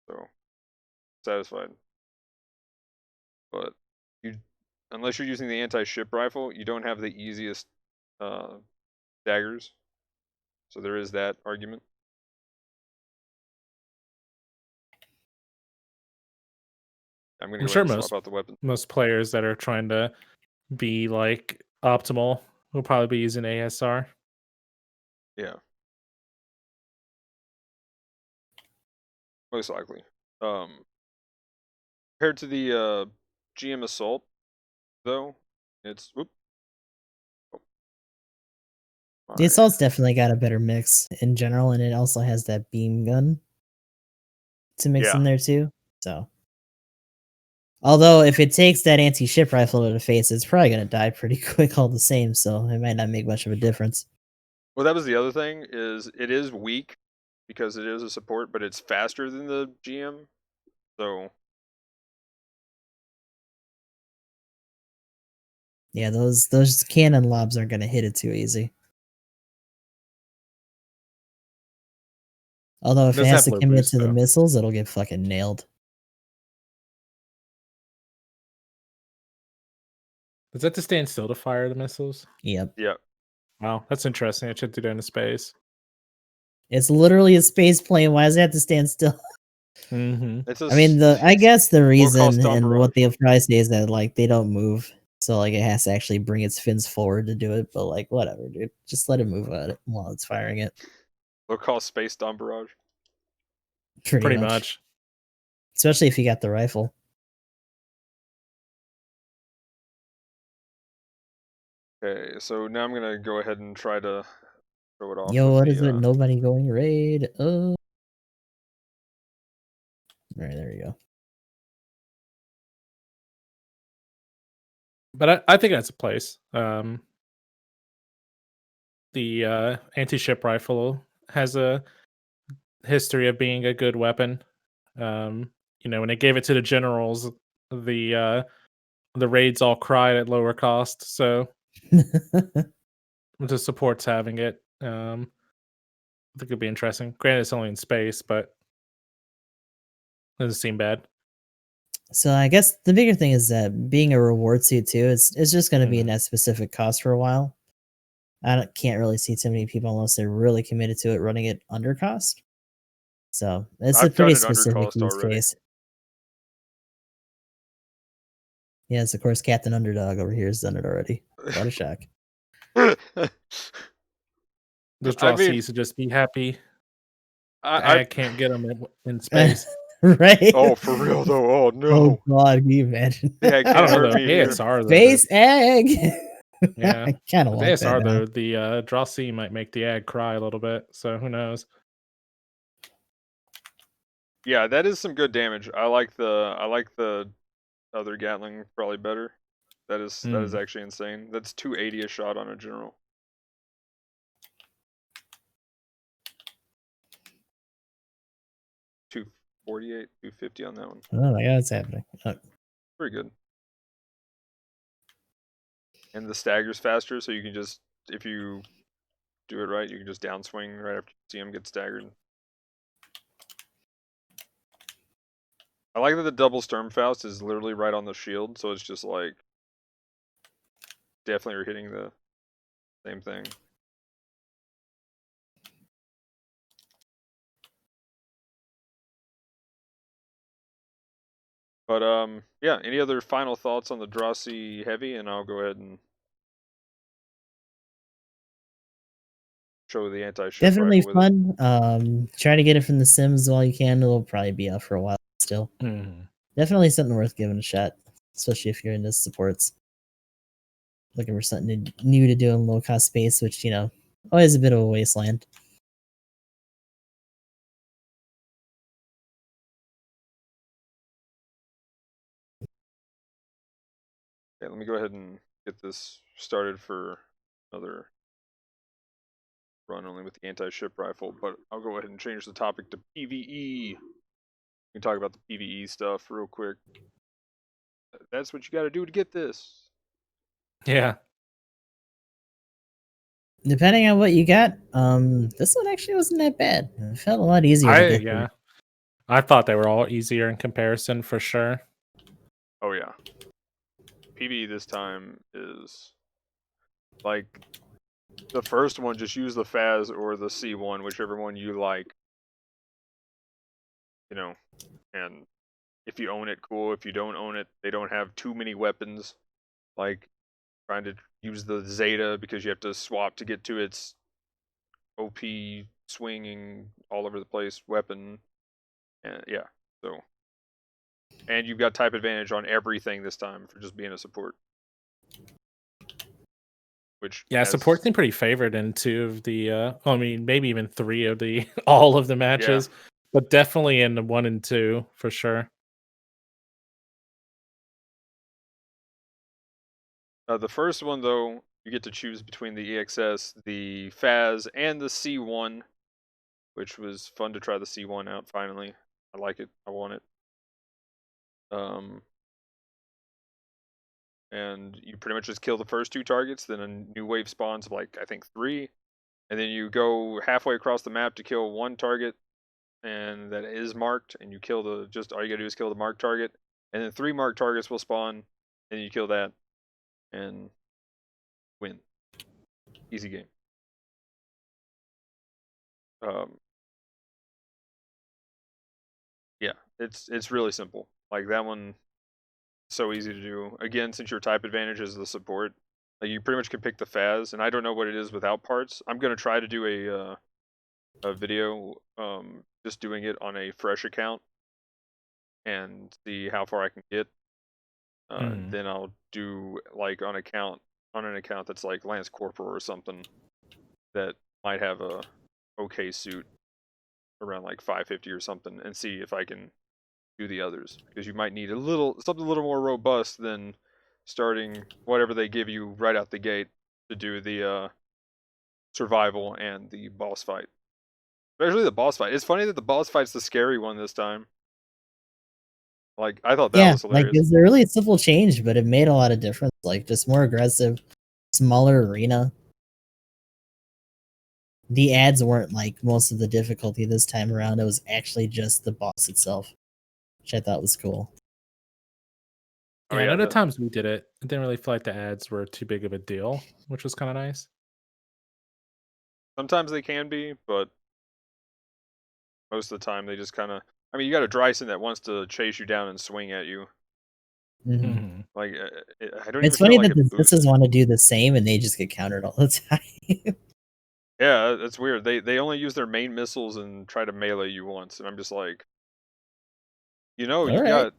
So satisfied. But you, unless you're using the anti-ship rifle, you don't have the easiest uh, daggers. So there is that argument. I'm gonna I'm go ahead sure and swap out the weapon. most players that are trying to be like optimal will probably be using ASR. Yeah, most likely. Compared to the GM Assault, though, it's whoop. Oh, The my. assault's definitely got a better mix in general, and it also has that beam gun to mix Yeah. in there too. So, although if it takes that anti-ship rifle to the face, it's probably gonna die pretty quick all the same. So it might not make much of a difference. Well, that was the other thing. Is it is weak because it is a support, but it's faster than the GM. So Yeah, those cannon lobs aren't gonna hit it too easy. Although if it Does has have to low commit boost to the though. missiles, it'll get fucking nailed. Does that to stand still to fire the missiles? Yep. yeah, Wow, that's interesting. I should do that in space. It's literally a space plane. Why does it have to stand still? Mm-hmm. it's a I mean, I it's guess the low cost reason down and what barrage. they'll probably say is that like they don't move, so like it has to actually bring its fins forward to do it. But like whatever, dude, just let it move at it while it's firing it. Low cost space down barrage. Pretty Pretty much, much. especially if you got the rifle. Okay, so now I'm gonna go ahead and try to throw it off Yo, with what is it? the. Nobody going raid. Oh, all right, there we go. But I think that's a place. The anti-ship rifle has a history of being a good weapon. When they gave it to the generals, the raids all cried at lower cost. So the support's having it. I think it'd be interesting. Granted, it's only in space, but doesn't seem bad. So I guess the bigger thing is that being a reward suit too, it's just going to be in Mhm. that specific cost for a while. Can't really see too many people unless they're really committed to it running it under cost. So it's a I've done pretty it under specific cost use already. case. Yes, of course, Captain Underdog over here has done it already. What a shock. Those I draw mean, C's would just be happy. The I ag can't get them in space. Right? oh for real though. Oh Oh no, god, can you imagine? yeah, I don't can't know hurt though. me here. ASR though. Space egg! Yeah, I kind of with want that ASR now. though, the draw C might make the ag cry a little bit. So who knows? Yeah, that is some good damage. I like the other Gatling probably better. That is actually insane. That's 280 a shot on a general. $248, $250 on that one. Oh my god, it's happening. Pretty good. And the stagger's faster, so you can just, if you do it right, you can just downswing right after you see him get staggered. I like that the double Sturmfaust is literally right on the shield, so it's just like definitely you're hitting the same thing. But yeah, any other final thoughts on the Dra-c Heavy, and I'll go ahead and show the anti-ship Definitely rifle with it. fun. Try to get it from the Sims while you can. It'll probably be out for a while still. Definitely something worth giving a shot, especially if you're into supports. Looking for something new to do in low cost space, which, always a bit of a wasteland. Okay, let me go ahead and get this started for another run only with the anti-ship rifle, but I'll go ahead and change the topic to PvE. We can talk about the PvE stuff real quick. That's what you got to do to get this. Yeah. Depending on what you got, this one actually wasn't that bad. It felt a lot easier to get through. I thought they were all easier in comparison for sure. Oh yeah. PvE this time is like the first one, just use the Faz or the C1, whichever one you like. And if you own it, cool. If you don't own it, they don't have too many weapons. Like trying to use the Zeta because you have to swap to get to its OP swinging all over the place weapon. And yeah, so and you've got type advantage on everything this time for just being a support. Which Yeah, has, support's been pretty favored in 2 of the, I mean, maybe even 3 of the all of the matches, but definitely in the 1 and 2 for sure. The first one though, you get to choose between the EXS, the FAS, and the C1, which was fun to try the C1 out finally. I like it. I want it. And you pretty much just kill the first 2 targets, then a new wave spawns of like I think 3, and then you go halfway across the map to kill 1 target, and that is marked, and you kill the just all you gotta do is kill the marked target, and then 3 marked targets will spawn, and you kill that, and win. Easy game. Yeah, it's really simple. Like that one, so easy to do. Again, since your type advantage is the support, like you pretty much can pick the FAS, and I don't know what it is without parts. I'm gonna try to do a video, just doing it on a fresh account, and see how far I can get. Then I'll do like on an account that's like Lance Corporal or something that might have a okay suit around like 550 or something, and see if I can do the others, because you might need something a little more robust than starting whatever they give you right out the gate to do the survival and the boss fight. Especially the boss fight. It's funny that the boss fight's the scary one this time. Like I thought that Yeah, was like hilarious. it's a really simple change, but it made a lot of difference. Like just more aggressive, smaller arena. The ads weren't like most of the difficulty this time around. It was actually just the boss itself, which I thought was cool. Oh Yeah, I know yeah, the times we did it, it didn't really feel like the ads were too big of a deal, which was kinda nice. sometimes they can be, but most of the time they just kind of. I mean, you got a Dryson that wants to chase you down and swing at you. Mhm. Mhm. Like I don't even It's feel funny like that it the sisters boosts. want to do the same and they just get countered all the time. Yeah, that's weird. They only use their main missiles and try to melee you once, and I'm just like, All you right.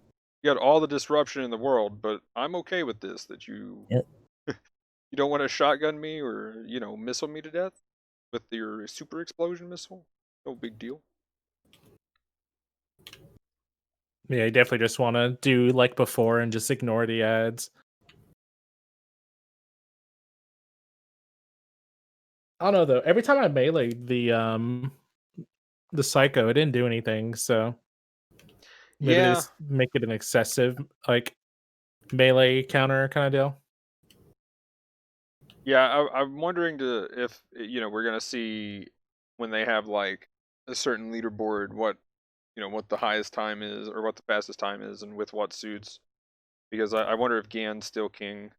got all the disruption in the world, but I'm okay with this. That you Yep. you don't want to shotgun me or missile me to death with your super explosion missile. No big deal. Yeah, you definitely just wanna do like before and just ignore the ads. I don't know though, every time I meleeed the Psycho, it didn't do anything, so maybe they Yeah, just make it an excessive, like, melee counter kinda deal? yeah. I'm wondering if we're gonna see when they have like a certain leaderboard what the highest time is or what the fastest time is and with what suits, because I wonder if Gan's still king.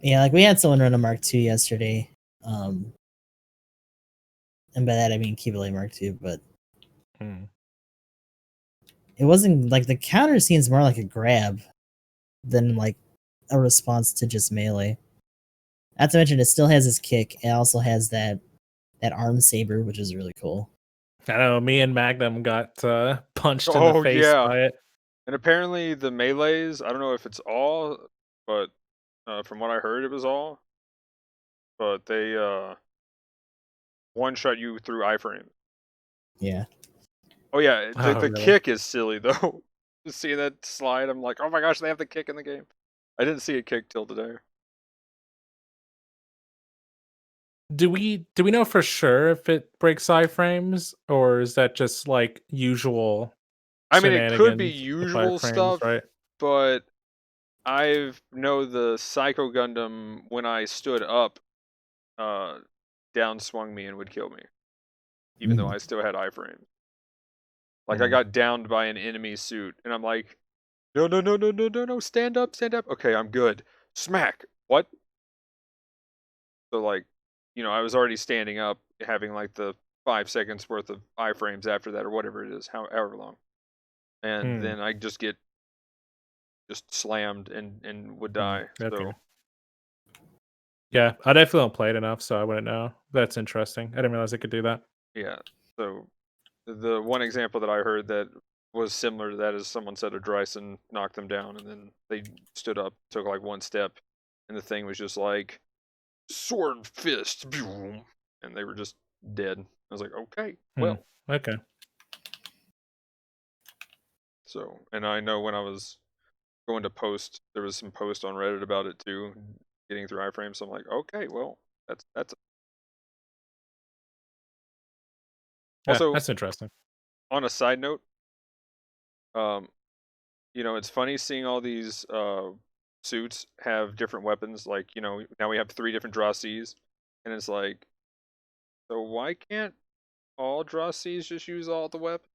Yeah, like we had someone run a Mark II yesterday. And by that I mean Keyblade Mark II, but Mm. it wasn't like the counter seems more like a grab than like a response to just melee. Not to mention it still has its kick. It also has that arm saber, which is really cool. I know, me and Magnum got, punched in the Oh face yeah, by it. and apparently the melees. I don't know if it's all, but from what I heard, it was all. But they one shot you through iframe. Yeah. Oh yeah, the Oh, the really? kick is silly though. Just seeing that slide, I'm like, oh my gosh, they have the kick in the game. I didn't see a kick till today. Do we know for sure if it breaks iframes, or is that just, like, usual I mean, it could be shenanigans with usual iframes, stuff, right? but I've know the Psycho Gundam when I stood up, uh, down swung me and would kill me, even though Mhm. I still had iframe. Like I Mm. got downed by an enemy suit, and I'm like, no, no, no, no, no, no, no, stand up, stand up. Okay, I'm good. Smack. What? So like, I was already standing up, having like the 5 seconds worth of iframes after that, or whatever it is, however long. And then I just get slammed and would die. Okay. So Yeah, I definitely don't play it enough, so I wouldn't know. That's interesting. I didn't realize it could do that. yeah. So the one example that I heard that was similar to that is someone said a Dryson knocked them down, and then they stood up, took like one step, and the thing was just like sword fist, boom, and they were just dead. I was like, okay, well. Okay. So, and I know when I was going to post, there was some post on Reddit about it too, getting through iframes. So I'm like, okay, well, that's Yeah, also that's interesting. on a side note. You know, it's funny seeing all these suits have different weapons. Like, you know, now we have 3 different Dra-Cs, and it's like, so why can't all Dra-Cs just use all the weapons?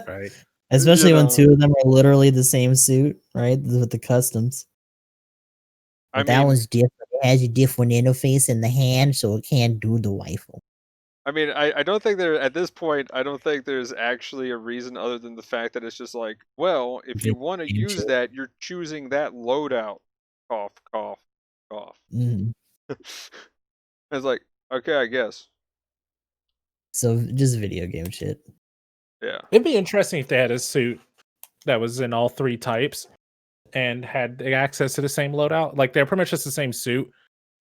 Right. Especially You when know, 2 of them are literally the same suit, right? With the customs. I But that mean, one's different. It has a different interface in the hand, so it can't do the rifle. I don't think there at this point. I don't think there's actually a reason other than the fact that it's just like, well, if you Video want to game use shit. that, you're choosing that loadout. Cough, cough, cough. Mhm. It's like, okay, I guess. So just video game shit. Yeah. It'd be interesting if they had a suit that was in all 3 types and had access to the same loadout. Like they're pretty much just the same suit,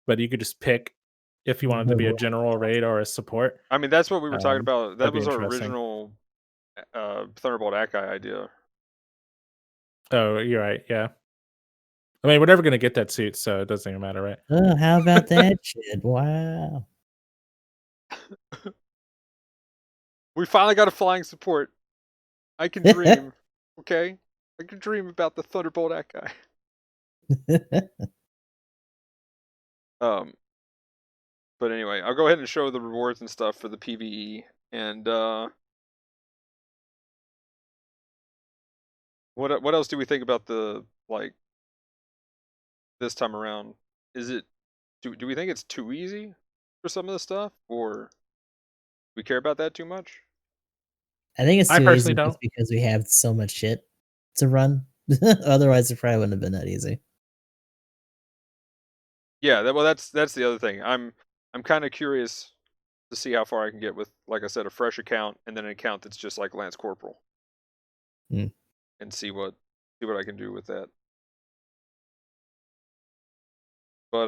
but you could just pick if you wanted to be a general, raid, or a support. I mean, that's what we were talking about. That That'd be was our interesting. original Thunderbolt Acguy idea. Oh, you're right. Yeah. I mean, we're never gonna get that suit, so it doesn't even matter, right? Oh, how about that shit? Wow. We finally got a flying support. I can dream. Okay? I can dream about the Thunderbolt Acguy. But anyway, I'll go ahead and show the rewards and stuff for the PvE. And what else do we think about the like this time around? Is it do we think it's too easy for some of the stuff, or we care about that too much? I think it's I too personally easy don't. just because we have so much shit to run. Otherwise, it probably wouldn't have been that easy. Yeah, well, that's the other thing. I'm kind of curious to see how far I can get with, like I said, a fresh account and then an account that's just like Lance Corporal, Hmm. and see what I can do with that. But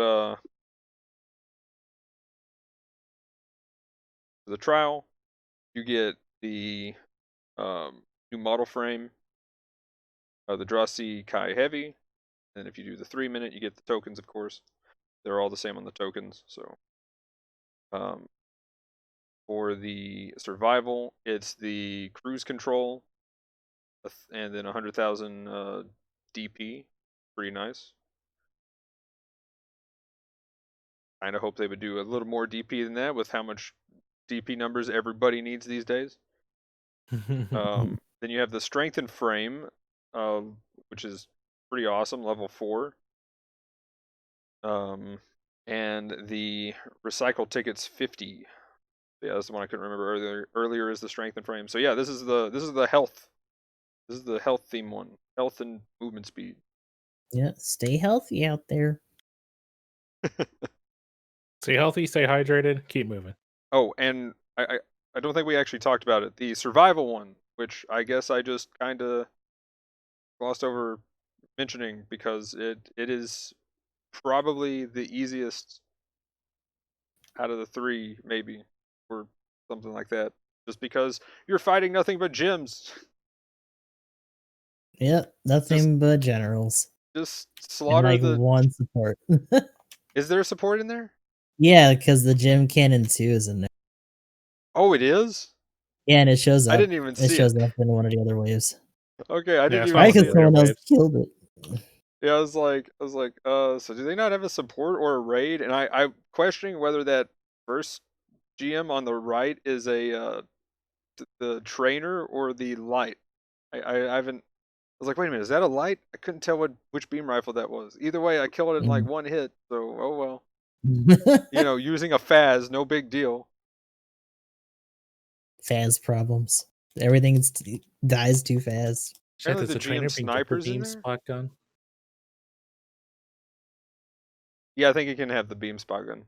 for the trial, you get the new model frame, the Dra-c Heavy, and if you do the 3-minute, you get the tokens. Of course, they're all the same on the tokens. So, for the survival, it's the cruise control, and then 100,000 DP. Pretty nice. Kind of hope they would do a little more DP than that with how much DP numbers everybody needs these days. Then you have the strengthened frame, which is pretty awesome, level 4. And the recycle tickets 50. Yeah, that's the one I couldn't remember earlier. Earlier is the strengthened frame. So yeah, this is the health. This is the health theme one. Health and movement speed. Yeah, stay healthy out there. Stay healthy, stay hydrated, keep moving. Oh, and I don't think we actually talked about it. The survival one, which I guess I just kind of glossed over mentioning because it is probably the easiest out of the 3, maybe, or something like that. Just because you're fighting nothing but gyms. Yeah, nothing but generals. Just And slaughter like the. one support. Is there support in there? Yeah, because the gym cannon 2 is in there. Oh, it is? Yeah, and it shows I up. didn't even It see it. shows up in one of the other waves. Okay, I Yeah, didn't it's even one Right, of the see because it. later someone else waves. killed it. Yeah, I was like, so do they not have a support or a raid? And I'm questioning whether that first GM on the right is a the trainer or the light. I haven't. I was like, wait a minute, is that a light? I couldn't tell which beam rifle that was. Either way, I killed it in like Mm. one hit. So oh well. You know, using a Faz, no big deal. Fast problems. Everything dies too fast. Chat, Apparently does the the trainer GM can get the snipers in beam there. spot gun? Yeah, I think you can have the beam spot gun.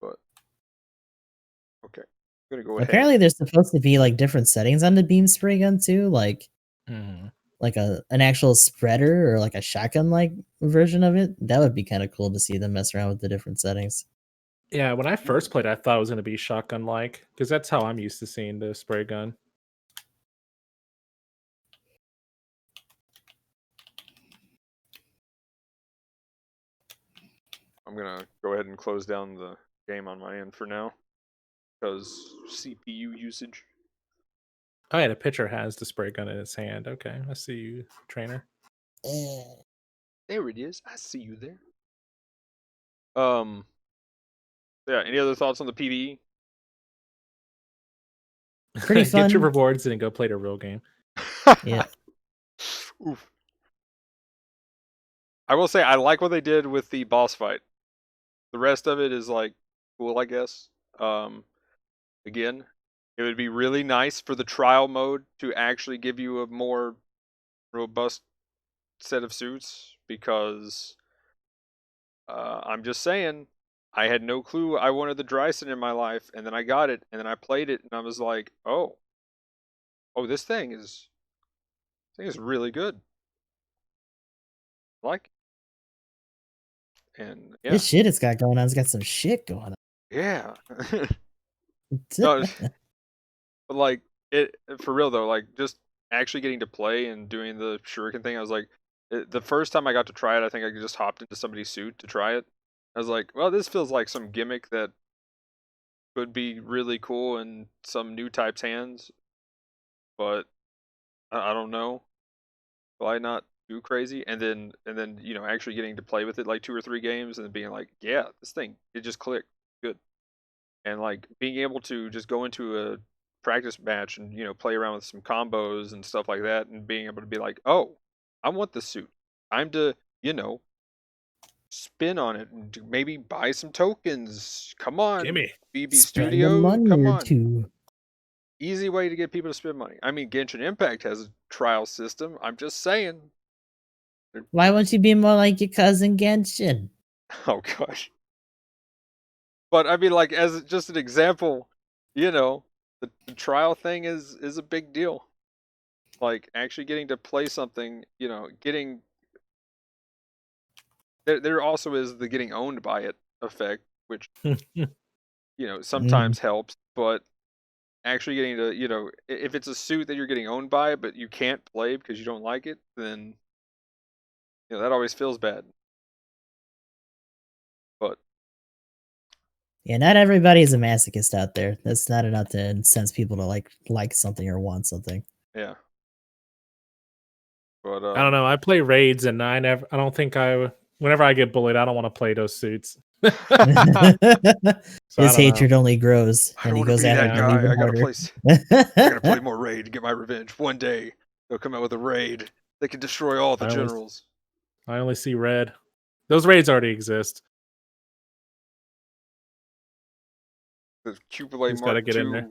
But okay, I'm gonna go ahead. Apparently, there's supposed to be like different settings on the beam spray gun too, like Mhm. an actual spreader or like a shotgun like version of it. That would be kind of cool to see them mess around with the different settings. Yeah, when I first played, I thought it was going to be shotgun like, because that's how I'm used to seeing the spray gun. I'm gonna go ahead and close down the game on my end for now because CPU usage. Oh yeah, the pitcher has the spray gun in his hand. Okay, I see you, trainer. There it is. I see you there. Yeah. Any other thoughts on the PvE? Pretty Get your fun. rewards and go play the real game. Yeah. Oof. I will say I like what they did with the boss fight. The rest of it is like cool, I guess. Again, it would be really nice for the trial mode to actually give you a more robust set of suits because I'm just saying I had no clue I wanted the Dryson in my life, and then I got it, and then I played it, and I was like, oh, this thing is really good. I like it. And yeah, This shit it's got going on. It's got some shit going yeah. on. No, but like it for real though, like just actually getting to play and doing the shuriken thing, I was like, the first time I got to try it, I think I just hopped into somebody's suit to try it. I was like, well, this feels like some gimmick that could be really cool in some new type's hands, but I don't know. Why not too crazy? And then you know actually getting to play with it like 2 or 3 games and then being like, yeah, this thing it just clicked good. And like being able to just go into a practice match and play around with some combos and stuff like that and being able to be like, oh, I want the suit, time to spin on it and maybe buy some tokens, come on, Gimme. BB Spend a Studio, money come or on. two. Easy way to get people to spend money. I mean, Genshin Impact has a trial system, I'm just saying. Why won't you be more like your cousin Genshin? Oh gosh. But I mean, like, as just an example, the trial thing is a big deal. Like actually getting to play something, getting there also is the getting owned by it effect, which sometimes helps, but actually getting to, if it's a suit that you're getting owned by but you can't play because you don't like it, then that always feels bad. But Yeah, not everybody's a masochist out there. That's not enough to incense people to like something or want something. yeah. But I don't know. I play raids and I don't think whenever I get bullied, I don't want to play those suits. So His hatred only grows, I and don't he want to goes be after that them guy. even I harder. gotta play more raid to get my revenge. One day they'll come out with a raid. They can destroy all the generals. I only see red. Those raids already exist. The Cubalay Just gotta Mark get in there. II.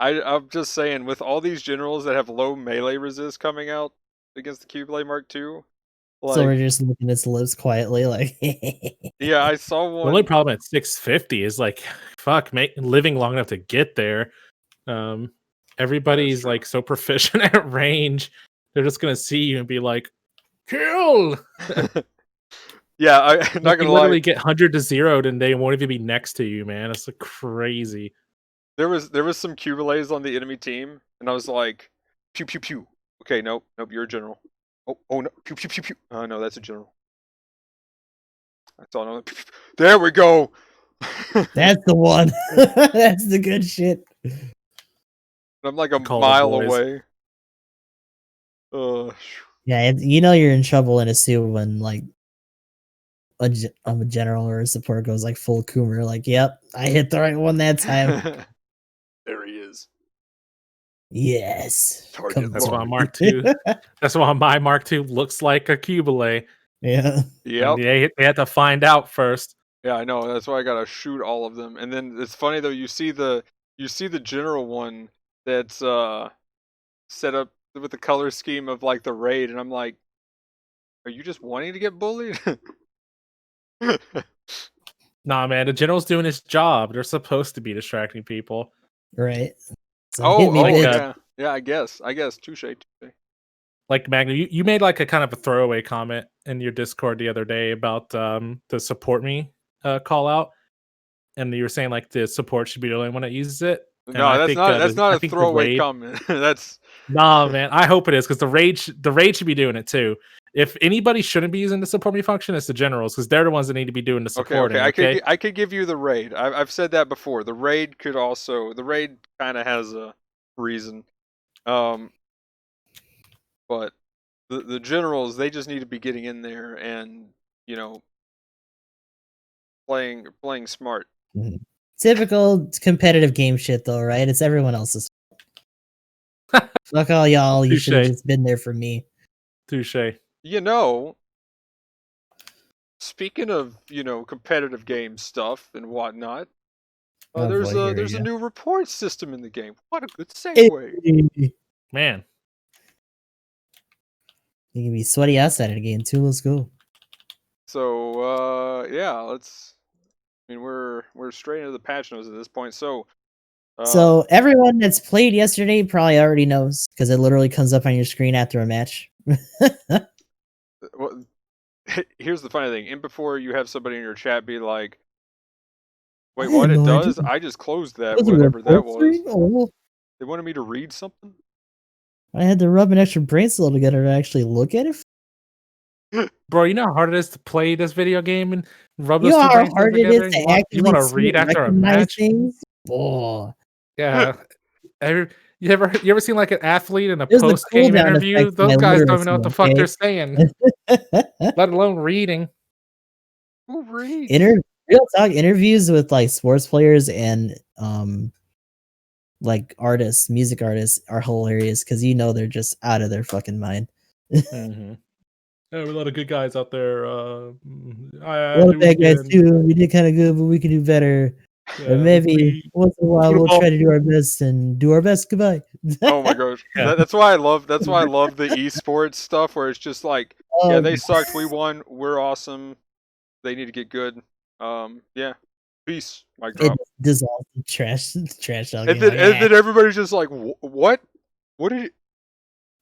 I'm just saying, with all these generals that have low melee resist coming out against the Cubalay Mark II, So we're like, just looking at his lips quietly, like. yeah, I saw The only one. problem at 650 is like, fuck, living long enough to get there. Everybody's true. like so proficient at range, they're just gonna see you and be like, kill. Yeah, I'm not You gonna literally lie. get 100 to 0'd and they won't even be next to you, man. It's like crazy. There was some Cubalays on the enemy team, and I was like, pew pew pew. Okay, nope, you're a general. Oh no, pew pew pew pew. Oh no, that's a general. I saw no. There we go. That's the one. That's the good shit. I'm like a Call the mile boys. away. Yeah, you're in trouble in a suit when like a general or a support goes like full Coomer. Like, yep, I hit the right one that time. There he is. Yes. Target Come That's why locked. Mark II. That's why my Mark II looks like a Cubile. Yeah. And Yep. they had to find out first. Yeah, I know. That's why I gotta shoot all of them. And then it's funny though. You see the general one that's set up with the color scheme of like the raid, and I'm like, are you just wanting to get bullied? Nah, man, the general's doing his job. They're supposed to be distracting people. Right. So hit Oh, me, Like, bitch. yeah. I guess. Touche. Like Magnum, you made like a kind of a throwaway comment in your Discord the other day about the support me call out, and you were saying like the support should be the only one that uses it. And No, that's not. That's not I a think the throwaway raid. comment. That's Nah, man, I hope it is because the raid should be doing it too. If anybody shouldn't be using the support me function, it's the generals because they're the ones that need to be doing the okay. Okay, supporting. Okay, I could give you the raid. I've said that before. The raid could also. The raid kind of has a reason. Um, but the generals, they just need to be getting in there and you know playing smart. Mhm. Typical competitive game shit, though, right? It's everyone else's. Fuck all y'all. You should have touche, just been there for me. touche. You know, speaking of competitive game stuff and whatnot, Oh boy, here we there's a go. new report system in the game. What a good Hey. segue. You Man, can be sweaty outside of the game too. Let's go. So yeah, let's. I mean, we're straight into the patch notes at this point. So So everyone that's played yesterday probably already knows because it literally comes up on your screen after a match. well, here's the funny thing. And before you have somebody in your chat be like, I "Wait, had what? It no idea. does? I just closed that. Was a Whatever that report was. screen? Oh, They wanted me to read something." I had to rub an extra brain cell together to actually look at it. bro, you know how hard it is to play this video game and rub You those know two how brain cells hard it is together? to You actively want to see read and after a recognize match? things? Oh, Yeah. You ever seen like an athlete in a there's a post game cooldown interview? effect to Those my guys don't even know what the fuck literacy, they're saying, okay? let alone reading. Who reads? Real talk interviews with like sports players and like artists, music artists are hilarious because they're just out of their fucking mind. Mm-hmm. There are a lot of good guys out there. A lot of do it bad guys again. too. We did kind of good, but we can do better. Or Yeah, maybe once in a while put them we'll all. try to do our best and do our best. Goodbye. Oh my gosh, Yeah. that's why I love. That's why I love the esports stuff where it's just like, yeah, Oh, they sucked. We won. We're awesome. They need to get good. Yeah. Peace. Mic it drop. dissolves the trash And talking. then Like, and then everybody's just like, what? What did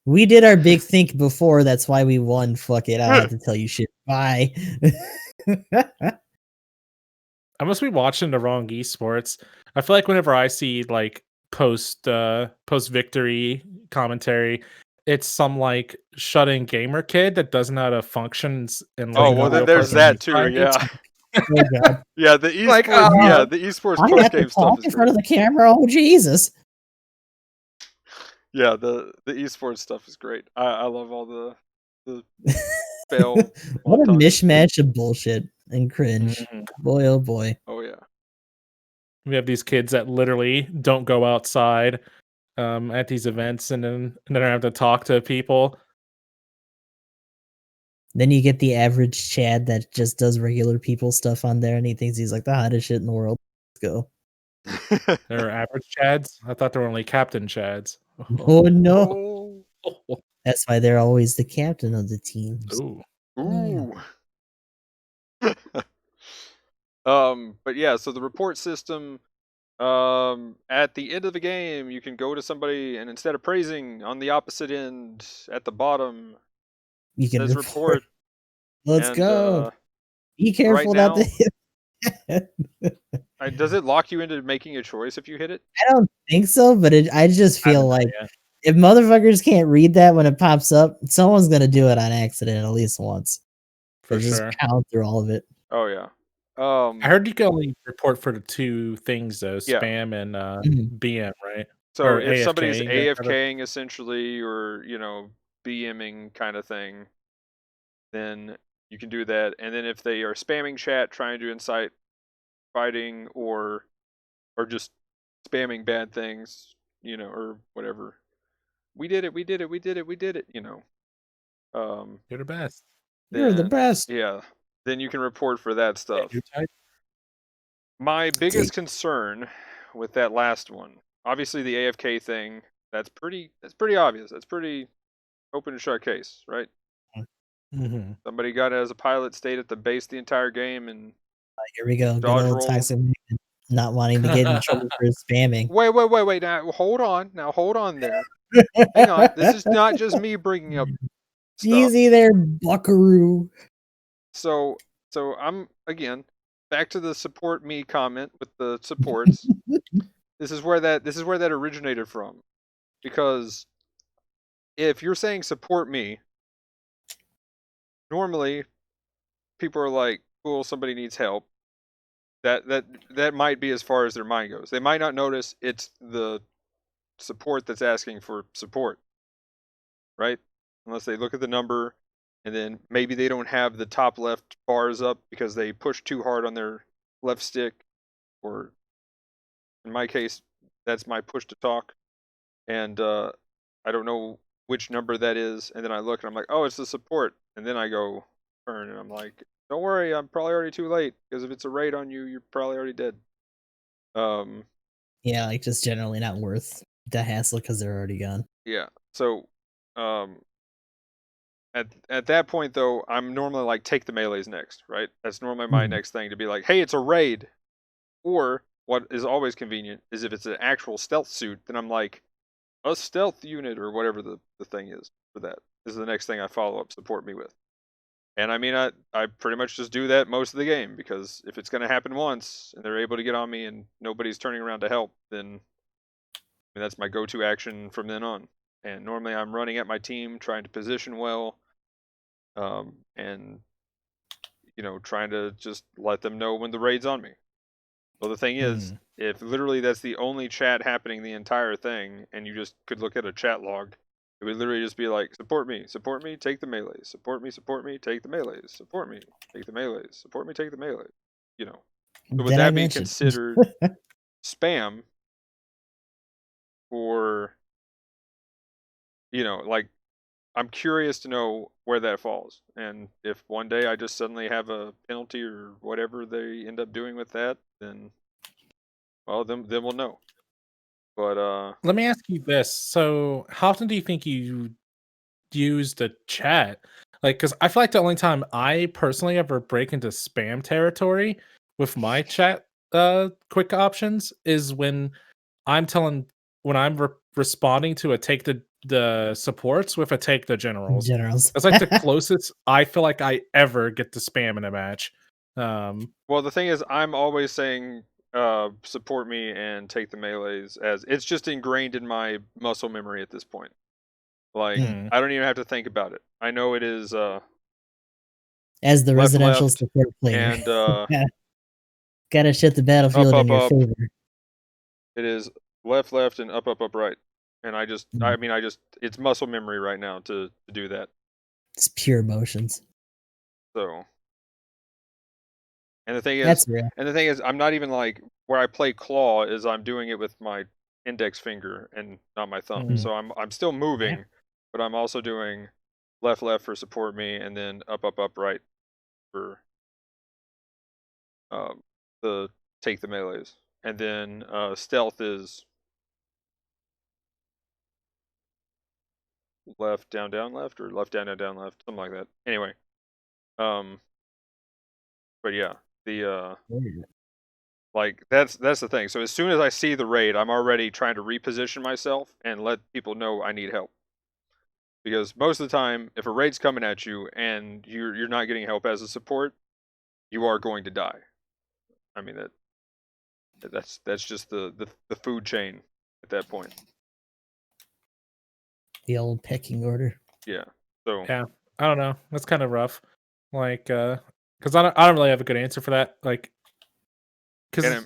we did our big think before. That's why we won. Fuck it. I don't have to tell you shit. Bye. I must be watching the wrong esports. I feel like whenever I see like post victory commentary, it's some like shut-in gamer kid that doesn't know how to functions in Oh Oh, like a well, no. then real there's person that too. environment. Yeah. Oh god. Yeah, the Like, esports. Yeah, the esports I post have to game stuff talk is in front great. of the camera. Oh Jesus. Yeah, the esports stuff is great. I love all the fail What a montages. mishmash of bullshit and cringe. Mhm. Boy, oh boy. Oh yeah. We have these kids that literally don't go outside at these events, and then I have to talk to people. Then you get the average Chad that just does regular people stuff on there and he thinks he's like the hottest shit in the world. Let's go. They're average chads. I thought they were only captain chads. Oh no. Oh. That's why they're always the captain of the teams. Ooh. Ooh. But yeah, so the report system, at the end of the game, you can go to somebody and instead of praising on the opposite end at the bottom, You can says report. report. Let's And go. Be right careful not to now, hit. does it lock you into making a choice if you hit it? I don't think so, but I just I feel haven't done like it yet. if motherfuckers can't read that when it pops up, someone's gonna do it on accident at least once. For They just sure. pound through all of it. Oh yeah. I heard you can only report for the two things though, Yeah. spam and Mhm. BM, right? So Or if somebody's AFKing, that kind of- AFKing essentially, or BMing kind of thing, then you can do that. And then if they are spamming chat, trying to incite fighting, or just spamming bad things, or whatever. We did it, we did it, we did it, we did it, You're the best. You're the then best. yeah, then you can report for that Yeah, stuff. you're tight. My biggest Take- concern with that last one, obviously the AFK thing, that's pretty obvious. That's pretty open and shut case, right? Mm-hmm. Somebody got as a pilot, stayed at the base the entire game, and Here we go. Good dodge old rolled. toxic man not wanting to get in trouble for spamming. Wait. Now hold on there. Hang on. This is not just me bringing up stuff. Easy there, buckaroo. So I'm again back to the support me comment with the supports. This is where that originated from, because if you're saying support me, normally people are like, cool, somebody needs help. That might be as far as their mind goes. They might not notice it's the support that's asking for support, right? Unless they look at the number, and then maybe they don't have the top left bars up because they push too hard on their left stick, or in my case, that's my push to talk, and I don't know which number that is, and then I look and I'm like, oh, it's the support, and then I go turn and I'm like, don't worry, I'm probably already too late, because if it's a raid on you, you're probably already dead. Yeah, like just generally not worth the hassle because they're already gone. Yeah. So, at that point though, I'm normally like, take the melees next, right? That's normally my next thing, to be like, hey, it's a raid. Or what is always convenient is if it's an actual stealth suit, then I'm like, a stealth unit or whatever the thing is for that is the next thing I follow up support me with. And I mean, I pretty much just do that most of the game, because if it's going to happen once and they're able to get on me and nobody's turning around to help, then I mean, that's my go-to action from then on. And normally I'm running at my team, trying to position well, and trying to just let them know when the raid's on me. Well, the thing is, if literally that's the only chat happening the entire thing, and you just could look at a chat log, it would literally just be like, support me, take the melees, support me, take the melees, support me, take the melees, support me, take the melees. So would Then I that be mentioned considered spam? Or, like, I'm curious to know where that falls, and if one day I just suddenly have a penalty or whatever they end up doing with that, then, well, then we'll know. But Let me ask you this: so, how often do you think you use the chat? Like, because I feel like the only time I personally ever break into spam territory with my chat quick options is when I'm telling when I'm responding to a take the supports with a take the generals. generals. That's like the closest I feel like I ever get to spam in a match. well, the thing is, I'm always saying, support me and take the melees, as it's just ingrained in my muscle memory at this point. Like, I don't even have to think about it. I know it is As the left, residential left, support player, and gotta shift the battlefield up, in your up. favor. It is left, left, and up, right. And I mean, it's muscle memory right now to do that. It's pure emotions. So, and the thing That's real. is, I'm not even like, where I play claw is I'm doing it with my index finger and not my thumb. So I'm still moving, but I'm also doing left, left for support me, and then up, right for the take the melees. And then stealth is left, down, left, or left, down, left, something like that. Anyway, but yeah, the like, that's the thing. So as soon as I see the raid, I'm already trying to reposition myself and let people know I need help. Because most of the time, if a raid's coming at you and you're not getting help as a support, you are going to die. I mean, that's just the food chain at that point. The old pecking order. Yeah. So yeah, I don't know. That's kind of rough. Like, because I don't really have a good answer for that. Like, because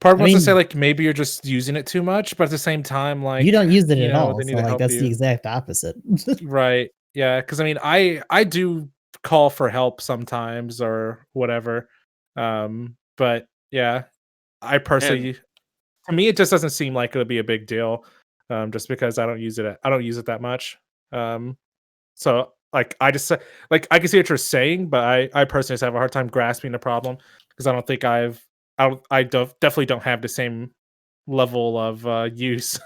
part wants to say like maybe you're just using it too much, but at the same time, like, you don't use it at all. They need So to like help that's you. the exact opposite. Right. Yeah. Because I mean, I do call for help sometimes or whatever. But yeah, I personally to me, it just doesn't seem like it'll be a big deal, just because I don't use it. I don't use it that much. So like I just like I can see what you're saying, but I personally just have a hard time grasping the problem because I don't think definitely don't have the same level of use.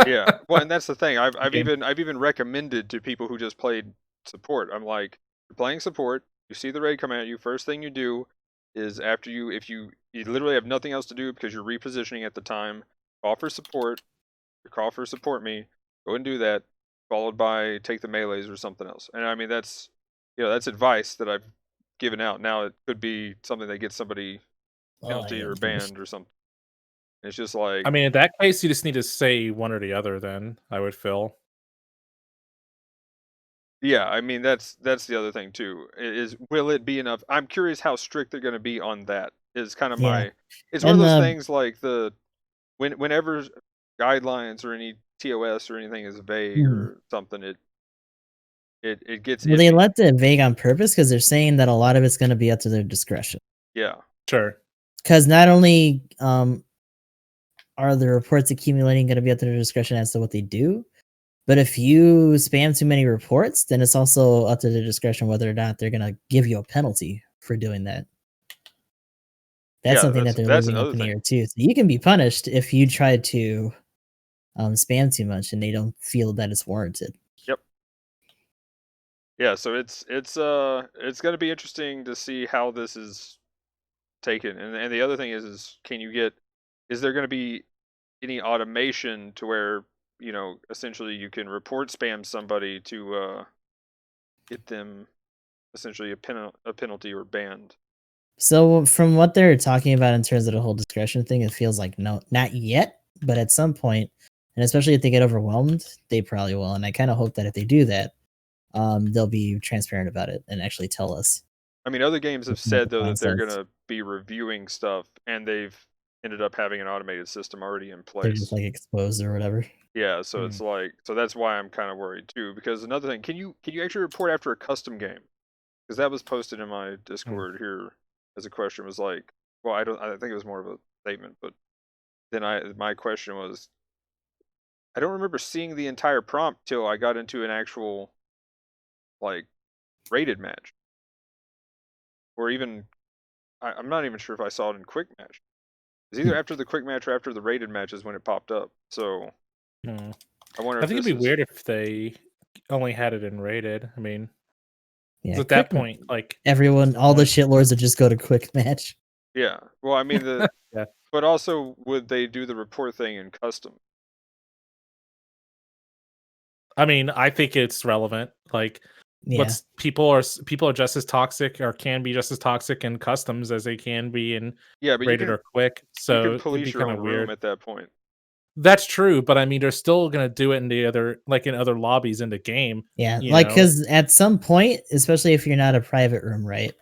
Yeah. Well, and that's the thing. Okay. I've even recommended to people who just played support. I'm like, you're playing support. You see the raid come at you. First thing you do is after you literally have nothing else to do because you're repositioning at the time. Call for support. You call for support me. Go and do that. Followed by take the melees or something else. And I mean that's advice that I've given out. Now it could be something that gets somebody penalty or banned or something. It's just like I mean, in that case, you just need to say one or the other. Then I would feel. yeah, I mean that's the other thing too. Is will it be enough? I'm curious how strict they're going to be on that. Is kind of Yeah. my. It's one of And those things like whenever guidelines or any TOS or anything is vague or something, it gets well, they iffy. left it vague on purpose because they're saying that a lot of it's going to be up to their discretion. Yeah, Sure. Because not only are the reports accumulating going to be up to their discretion as to what they do, but if you spam too many reports, then it's also up to their discretion whether or not they're going to give you a penalty for doing that. That's yeah, something that they're that's leaving up another in the thing. air too. So you can be punished if you try to spam too much and they don't feel that it's warranted. Yep. Yeah, so it's going to be interesting to see how this is taken. And the other thing is is there going to be any automation to where, essentially you can report spam somebody to get them essentially a penalty or banned. So from what they're talking about in terms of the whole discretion thing, it feels like no, not yet, but at some point, and especially if they get overwhelmed, they probably will. And I kind of hope that if they do that, they'll be transparent about it and actually tell us. I mean, other games What have the said though that they're process. going to be reviewing stuff, and they've ended up having an automated system already in They're just place. like exposed or whatever. Yeah, so it's like that's why I'm kind of worried too. Because another thing, can you actually report after a custom game? Because that was posted in my Discord here as a question. Was like, well, I think it was more of a statement, but then my question was, I don't remember seeing the entire prompt till I got into an actual like rated match, or even I'm not even sure if I saw it in quick match. It's either after the quick match or after the rated match is when it popped up. So Hmm. I wonder I if think it'd this be is weird if they only had it in rated. I mean, 'cause Yeah, at that point, like everyone, all the only- shitlords would just go to quick match. yeah. Well, I mean yeah. but also would they do the report thing in custom? I mean, I think it's relevant. Like, Yeah, people are just as toxic or can be just as toxic in customs as they can be in Yeah, but rated or quick. you can So it'd be police your kind own of room weird. at that point. That's true, but I mean, they're still gonna do it in the other, like in other lobbies in the game. yeah. You Like, know, because at some point, especially if you're not a private room, right?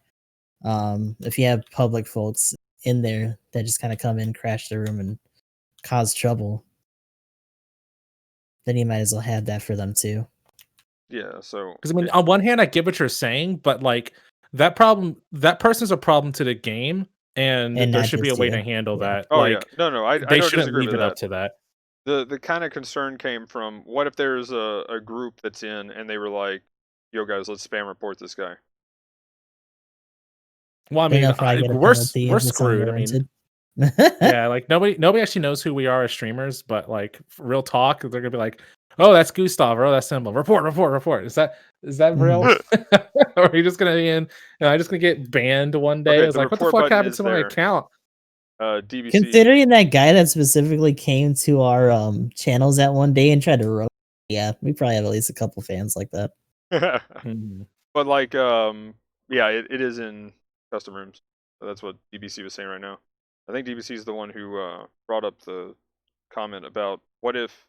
If you have public folks in there that just kind of come in, crash the room, and cause trouble, then you might as well have that for them too. Yeah, so because I mean, on one hand, I get what you're saying, but like that person's a problem to the game, and And there not should be a just way you. to handle Yeah. that. oh yeah, Like, no, I they don't shouldn't disagree leave with it up that. to that. The kind of concern came from what if there's a group that's in and they were like, "Yo guys, let's spam report this guy." Well, I Then mean, they'll probably get a we're penalty we're if it's screwed. I mean, unwarranted. yeah, like nobody actually knows who we are as streamers, but like real talk, they're gonna be like, "Oh, that's Gustav, or oh, that's Symbol. Report. Is that real? Mhm. Or are you just gonna be in? Am I just gonna get banned one day? Okay, It's the like, what the report fuck button happened is to my there. account? DBC. Considering that guy that specifically came to our channels that one day and tried to roast, yeah, we probably have at least a couple fans like that. Mhm. But like, yeah, it is in custom rooms. So that's what DBC was saying right now. I think DBC is the one who brought up the comment about what if,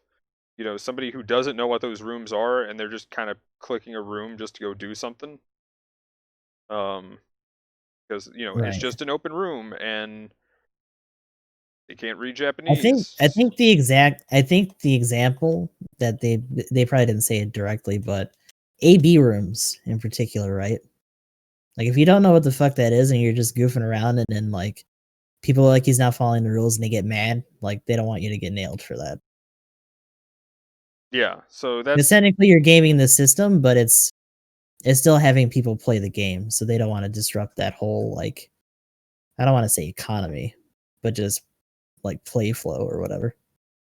somebody who doesn't know what those rooms are and they're just kind of clicking a room just to go do something. Because it's Right. just an open room and they can't read I think Japanese. I think the example that they probably didn't say it directly, but AB rooms in particular, right? Like if you don't know what the fuck that is and you're just goofing around and then like people like he's not following the rules and they get mad, like they don't want you to get nailed for that. Yeah, so Because that's technically you're gaming the system, but it's still having people play the game, so they don't want to disrupt that whole like I don't want to say economy, but just like play flow or whatever.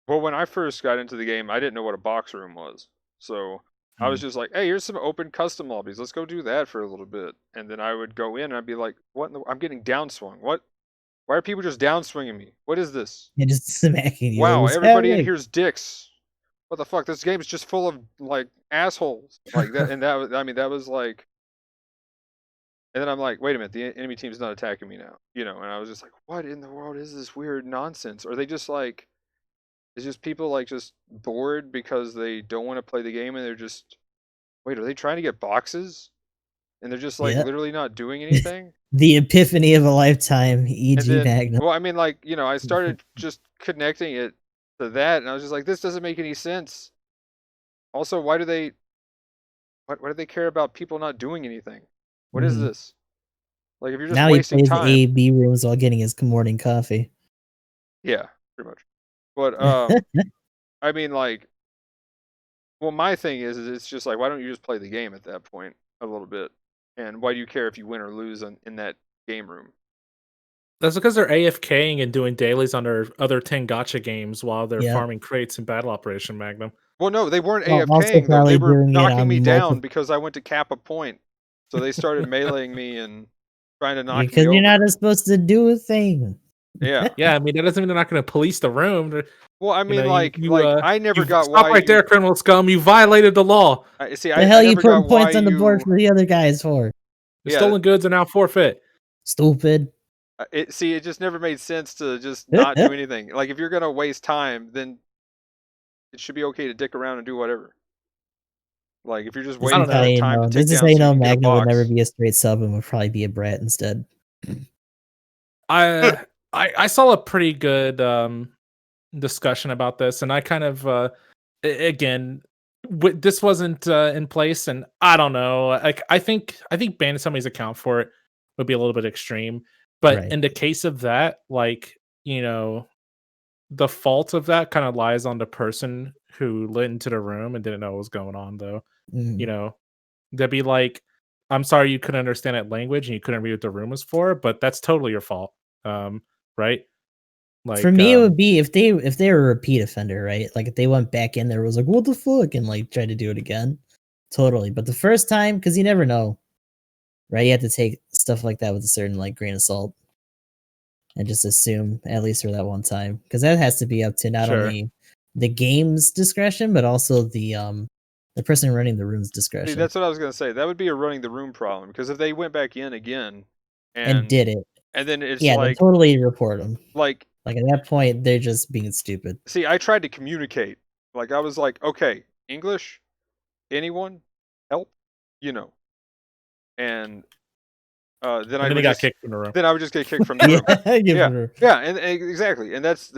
well, when I first got into the game, I didn't know what a box room was. So I was just like, hey, here's some open custom lobbies. Let's go do that for a little bit. And then I would go in and I'd be like, what in the, I'm getting downswung. What? Why are people just downswinging me? What is this? And just smacking you. Like, Wow, what's everybody in happening? here's dicks. What the fuck? This game's just full of like assholes. Like that, and that was, I mean, that was like, and then I'm like, wait a minute, the enemy team's not attacking me now, you know? And I was just like, what in the world is this weird nonsense? Are they just like, it's just people like just bored because they don't want to play the game and they're just, wait, are they trying to get boxes? And they're just like Yeah. literally not doing anything? The epiphany of a lifetime, And e.g. then, Magnum. well, I mean, like, you know, I started just connecting it to that, and I was just like, this doesn't make any sense. Also, why do they care about people not doing anything? What is Mhm. this? Like, if you're just Now he wasting plays the time, A/B rooms while getting his morning coffee. yeah, pretty much. But I mean, like, well, my thing is it's just like, why don't you just play the game at that point a little bit? And why do you care if you win or lose in that game room? That's because they're AFKing and doing dailies on their other 10 gotcha games while they're Yep. farming crates in Battle Operation Magnum. Well, no, they weren't Well, also AFKing though. They probably were doing it knocking me on down multiple because I went to cap a point. So they started meleeing me and trying to knock because me you're not over. supposed to do a thing. Yeah. Yeah, I mean that doesn't mean they're not going to police the room. Well, I You mean, know, like I never you got stop why right there, you. criminal scum. You violated the law. See, The I hell you never got putting why points on the board you. for the other guys for? The Yeah. stolen goods are now forfeit. Stupid. It just never made sense to just not do anything. Like if you're gonna waste time, then it should be okay to dick around and do whatever. Like if you're just This I is waiting don't for how know. that you time to know. tick This is how down you so you know can get a Magnum would never box. be a straight sub and would probably be a brat instead. I saw a pretty good discussion about this, and I kind of again this wasn't in place, and I don't know. Like I think banning somebody's account for it would be a little bit extreme, but Right. in the case of that, like the fault of that kind of lies on the person who lit into the room and didn't know what was going on, though. You Mhm. know, they'd be like, "I'm sorry you couldn't understand that language and you couldn't read what the room was for, but that's totally your fault." Right? For Like, me, it would be if they were a repeat offender, right? Like if they went back in there, was like, "What the fuck," and like tried to do it again. Totally, but the first time, because you never know, right? You have to take stuff like that with a certain like grain of salt and just assume at least for that one time, because that has to be up to not sure. only the game's discretion but also the person running the room's See, discretion that's what I was gonna say. That would be a running the room problem because if they went back in again, and and did it. then it's Yeah, then totally report them. like Like at that point, they're just being stupid. see, I tried to communicate. Like I was like, okay, English, anyone, help, you know, and then And I then he would got just kicked from the room. get kicked from the Yeah, room. give Yeah, her yeah, and exactly, and that's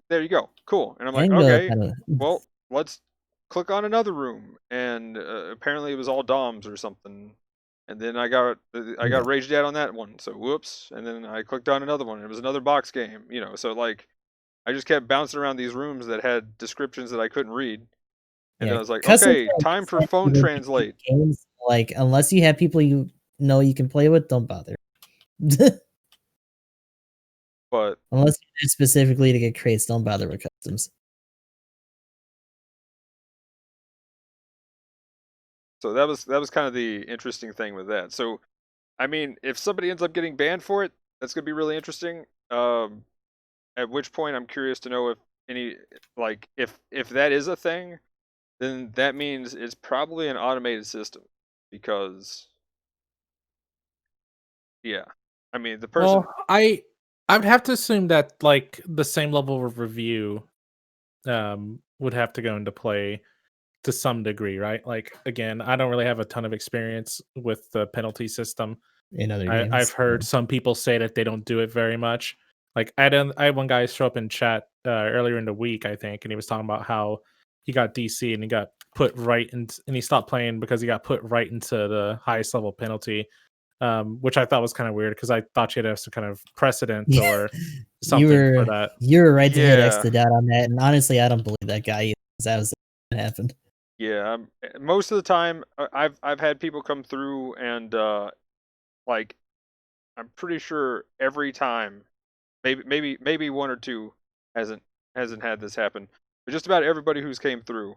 there you go, cool. And I'm like, Anglo okay, kind of. well, let's click on another room, and apparently it was all DOMs or something. And then I Yeah. got raged at on that one, so whoops. And then I clicked on another one, and it was another box game, you know. So like, I just kept bouncing around these rooms that had descriptions that I couldn't read, and then Yeah, I was like, custom okay, time for translates phone even in translate. games, like, unless you have people you know you can play with, don't bother. But Unless you did specifically to get crates, don't bother with customs. so that was kind of the interesting thing with that. So I mean, if somebody ends up getting banned for it, that's gonna be really interesting. At which point, I'm curious to know if any like if that is a thing, then that means it's probably an automated system because yeah, I mean the person. Well, I'd have to assume that like the same level of review would have to go into play to some degree, right? Like again, I don't really have a ton of experience with the penalty system. In other I've games. heard some people say that they don't do it very much. Like I had one guy show up in chat earlier in the week, I think, and he was talking about how he got DC and he got put right in, and he stopped playing because he got put right into the highest level penalty. which I thought was kind of weird because I thought you had some kind of precedent Yeah. or something for that. You were right to hit X Yeah. to doubt on that, and honestly, I don't believe that guy either, 'cause that was what happened. Yeah, most of the time I've had people come through and like I'm pretty sure every time, maybe one or two hasn't had this happen, but just about everybody who's came through,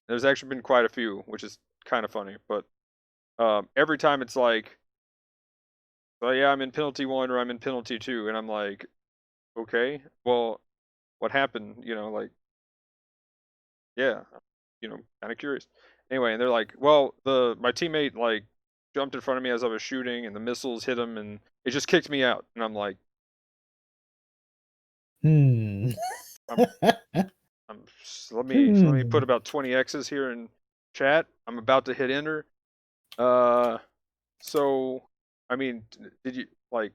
there's actually been quite a few, which is kind of funny. But every time it's like, oh yeah, I'm in penalty 1 or I'm in penalty 2, and I'm like, okay, well, what happened? Like, yeah, kind of curious. Anyway, and they're like, well, my teammate like jumped in front of me as I was shooting, and the missiles hit him, and it just kicked me out. And I'm like, Hmm. I'm, let me put about 20 X's here in chat. I'm about to hit enter. So I mean, did you like?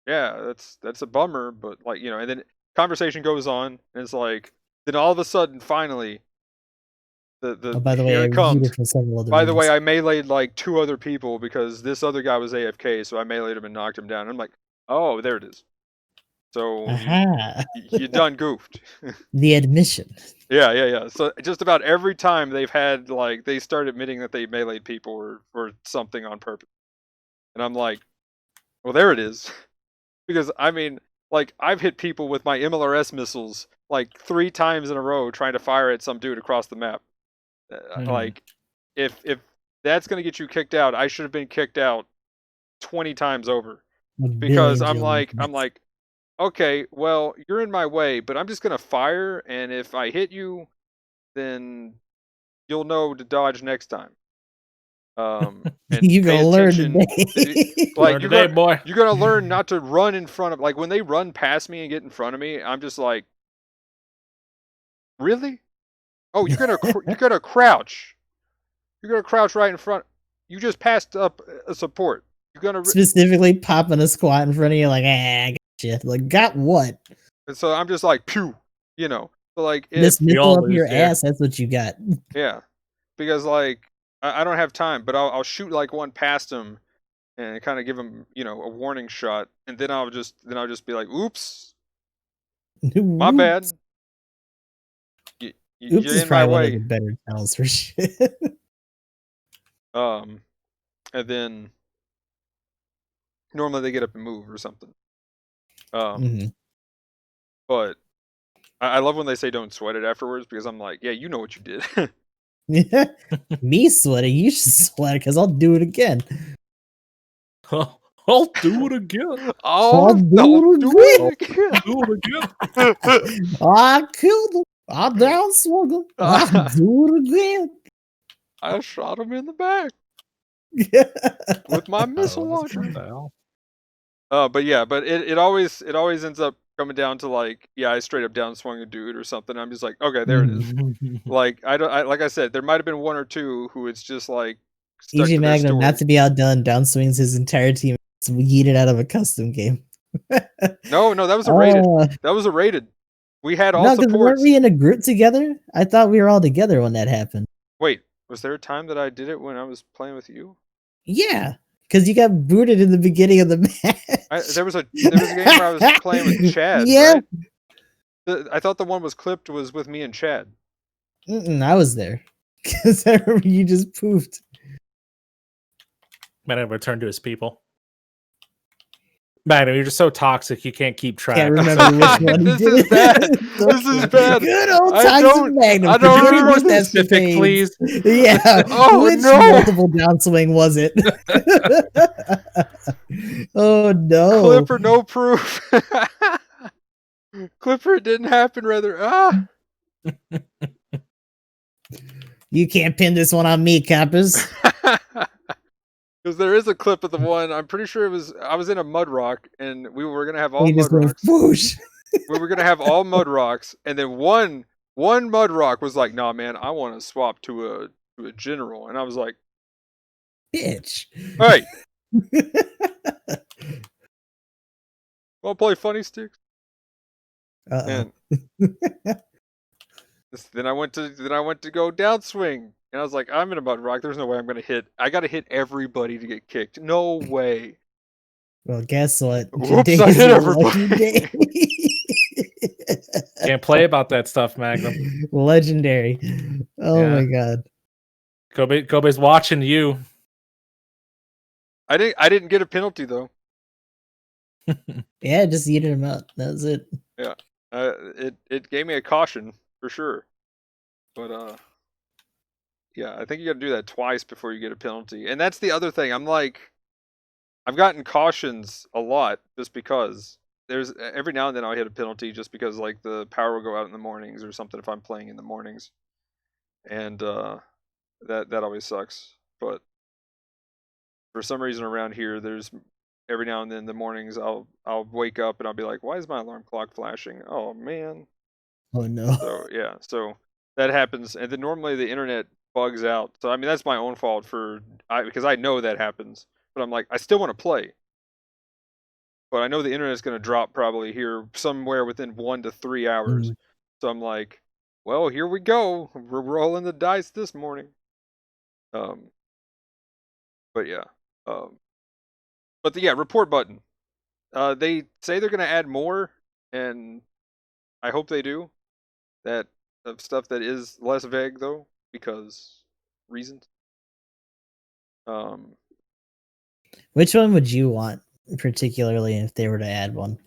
Yeah, that's a bummer, but like and then conversation goes on, and it's like, then all of a sudden, finally, Oh, by the way, here I it reviewed comes. it for several other By the way, reasons. I meleeed like 2 other people because this other guy was AFK, so I meleeed him and knocked him down. I'm like, oh, there it is. So Aha! you done goofed. The admission. Yeah. So just about every time they've had like they start admitting that they meleeed people or something on purpose, and I'm like, well, there it is. Because I mean, like I've hit people with my MLRS missiles like 3 times in a row trying to fire at some dude across the map. Mhm. Like, if that's gonna get you kicked out, I should have been kicked out 20 times over. A Because billion I'm jillion like, okay, well, you're in my way, but I'm just gonna fire, and if I hit you, then you'll know to dodge next time. And You pay gonna learn attention. today. Like Learn today, boy. you're gonna learn not to run in front of, like when they run past me and get in front of me. I'm just like, really? Oh, you're gonna crouch. You're gonna crouch right in front. You just passed up a support. You're gonna. Specifically popping a squat in front of you, like, I got you. Like, got what? And so I'm just like, pew. So like This if We missile all up lose your here. ass, that's what you got. yeah, because like I don't have time, but I'll shoot like one past him and kind of give him a warning shot, and then I'll just be like, oops, my Oops. bad. You, Oops you're is in my probably one of the way. better channels for shit. Um, and then normally they get up and move or something. Mhm. But I love when they say don't sweat it afterwards, because I'm like, yeah, you know what you did. Yeah. Me sweating, you should sweat because I'll do it again. I'll do it again. I'll I'll do do it I'll it again. do it again. I killed him. I down swung him. I'll do it again. I shot him in the back with my missile What launcher. the hell? But yeah, but it always ends up coming down to like, yeah, I straight up down swung a dude or something. I'm just like, okay, there it is. Like like I said, there might have been 1 or 2 who it's just like stuck EG to their Magnum, not story. to be outdone, downswings his entire team. It's yeeted out of a custom game. No, that was a rated. Uh, That was a rated. We had all no, because weren't supports. we in a group together? I thought we were all together when that happened. Wait, was there a time that I did it when I was playing with you? Yeah, because you got booted in the beginning of the match. There was a game where I was playing with Chad, Yeah, right? I thought the one was clipped was with me and Chad. I was there because I remember you just poofed. Magnum returned to his people. Magnum, you're just so toxic you can't keep track. Can't remember which one he This did. is bad. It's This is okay. bad. Good old I times don't- of Magnum. I don't Forgive me, remember mustache specific, fades. please. Yeah. Oh, Which no. multiple downswing was it? Oh no. Clipper, no proof. Clipper, it didn't happen. Rather, You can't pin this one on me, cappers. Because there is a clip of the one. I'm pretty sure I was in a mud rock, and we were gonna have all He just mud went rocks. whoosh. We were gonna have all mud rocks, and then one mud rock was like, "Nah, man, I want to swap to a general," and I was like, Bitch. "Hey, want to play funny sticks?" Uh-oh. And then I went to go downswing. And I was like, I'm in a mud rock. There's no way I'm gonna hit. I gotta hit everybody to get kicked. No way. Well, guess what? Whoops! Today I is hit your lucky everybody. day. Can't play about that stuff, Magnum. Legendary. Oh Yeah. my god. Kobe's watching you. I didn't get a penalty though. Yeah, just yeeted him out. That's it. Yeah. It gave me a caution for sure. But yeah, I think you got to do that twice before you get a penalty. And that's the other thing. I'm like, I've gotten cautions a lot just because there's every now and then I'll hit a penalty just because like the power will go out in the mornings or something if I'm playing in the mornings, and that always sucks. But for some reason around here, there's every now and then in the mornings I'll wake up and I'll be like, why is my alarm clock flashing? Oh man. Oh no. So yeah, so that happens, and then normally the internet bugs out. So I mean that's my own fault because I know that happens, but I'm like I still want to play, but I know the internet's going to drop probably here somewhere within 1 to 3 hours. Mhm. So I'm like, well, here we go. We're rolling the dice this morning. Um, but yeah, yeah, report button. They say they're going to add more, and I hope they do. That of stuff that is less vague though, because reasons. Um, Which one would you want, particularly if they were to add one?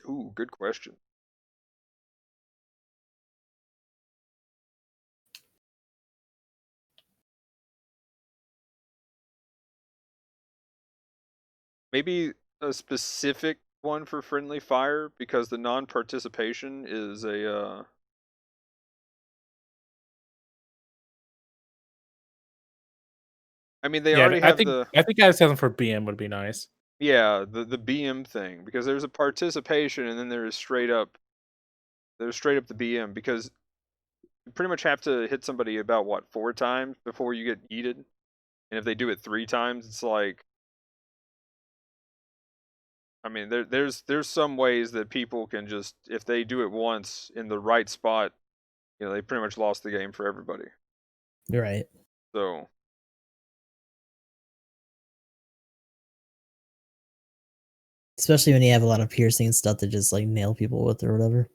ooh, good question. Maybe a specific one for friendly fire because the non-participation is a I mean they Yeah, already have the I think adding something for BM would be nice. yeah, the BM thing because there's a participation and then there's straight up the BM because you pretty much have to hit somebody about what 4 times before you get yeeted. And if they do it 3 times, it's like I mean there's some ways that people can just if they do it once in the right spot, they pretty much lost the game for everybody. You're right. So Especially when you have a lot of piercing stuff to just like nail people with or whatever.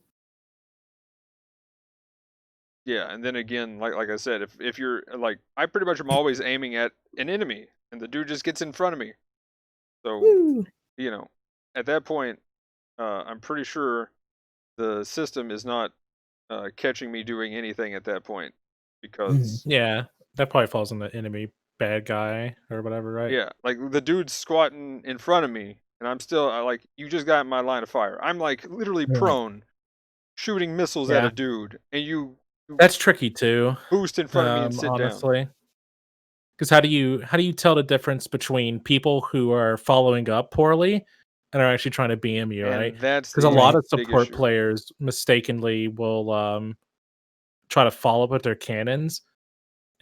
yeah, and then again, like I said, if you're like I pretty much am always aiming at an enemy and the dude just gets in front of me. So, Woo! at that point, I'm pretty sure the system is not catching me doing anything at that point because Yeah, that probably falls on the enemy bad guy or whatever, right? yeah, like the dude's squatting in front of me and I'm still like you just got in my line of fire. I'm like literally Right. prone shooting missiles at Yeah, a dude and you that's tricky too. boost in front of me and sit down. Honestly, because how do you tell the difference between people who are following up poorly and are actually trying to BM you, right? And that's Because a the lot Right. of big support issue. players mistakenly will try to follow up with their cannons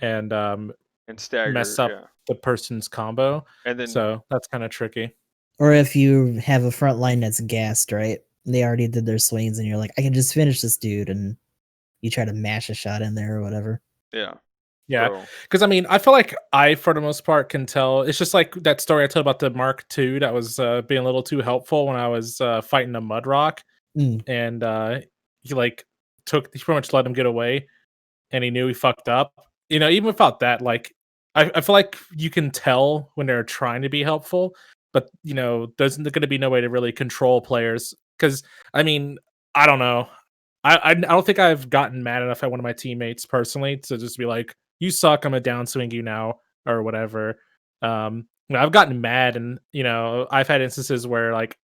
and And mess stagger, up yeah. the person's combo. And then So that's kind of tricky. Or if you have a front line that's gassed, right? They already did their swings and you're like, I can just finish this dude, and you try to mash a shot in there or whatever. yeah. Yeah, So because I mean, I feel like I, for the most part, can tell. It's just like that story I told about the Mark II that was being a little too helpful when I was fighting a mud rock, Mm. and he like he pretty much let him get away, and he knew he fucked up. Even without that, like I feel like you can tell when they're trying to be helpful, but there's going to be no way to really control players because I mean, I don't know. I don't think I've gotten mad enough at one of my teammates personally to just be like, "You suck. I'm a downswing you now," or whatever. I've gotten mad, and I've had instances where like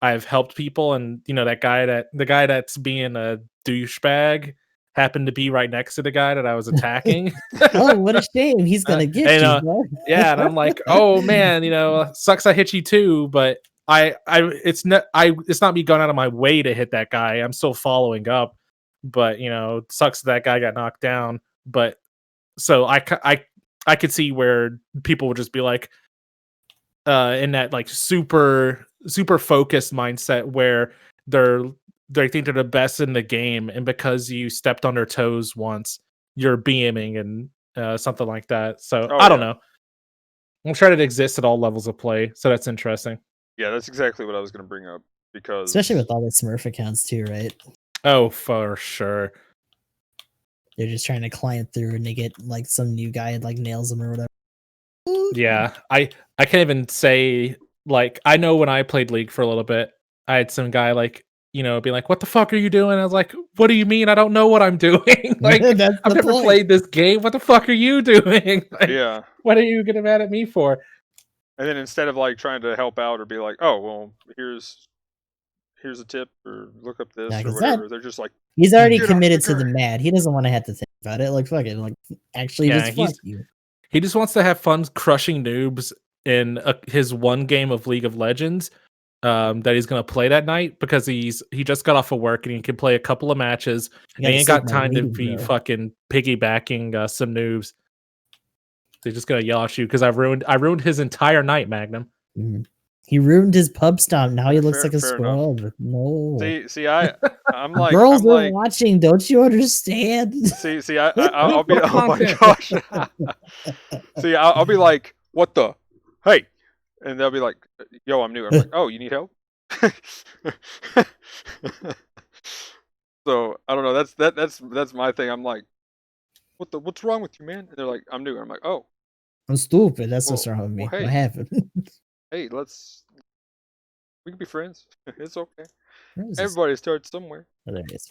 I've helped people, and the guy that's being a douchebag happened to be right next to the guy that I was attacking. Oh, what a shame. He's gonna get and you, bro. yeah, and I'm like, oh man, sucks I hit you too, but it's not me going out of my way to hit that guy. I'm still following up, but sucks that guy got knocked down. But so I could see where people would just be like, in that like super focused mindset where they think they're the best in the game, and because you stepped on their toes once, you're BMing and something like that. So Oh, I don't yeah. know. I'm sure it exists at all levels of play, so that's interesting. Yeah, that's exactly what I was going to bring up Especially because with all the Smurf accounts too, right? Oh, for sure. They're just trying to climb through and they get like some new guy and like nails them or whatever. Yeah, I can't even say like I know when I played League for a little bit, I had some guy like be like, "What the fuck are you doing?" I was like, "What do you mean? I don't know what I'm doing. Like That's I've the never point. played this game. What the fuck are you doing? Like yeah. what are you getting mad at me for?" And then instead of like trying to help out or be like, "Oh, well, here's a tip or look up Yeah, this or because that whatever," they're just like, he's already "Get out of committed the to the car." mad. He doesn't want to have to think about it. Like fuck it. Like actually Yeah, just fuck you. he just wants to have fun crushing noobs in his one game of League of Legends that he's gonna play that night because he just got off of work and he can play a couple of matches You and gotta he ain't save got my time to rating, be bro. fucking piggybacking some noobs. They're just gonna yell at you because I ruined his entire night, Magnum. Mhm. He ruined his pub stomp. Now he looks like a Fair enough. scrub. No. I'm like, Girls are watching. Don't you understand? I'll be, What oh my content? gosh. See, I'll be like, what the, hey, and they'll be like, yo, I'm new. I'm like, oh, you need help? So I don't know. That's my thing. I'm like, what's wrong with you, man? And they're like, I'm new. And I'm like, oh, I'm stupid. That's what's well, wrong with me. well, What hey, happened? hey, we can be friends. It's okay. Where is this? Everybody starts somewhere. Oh, there it is.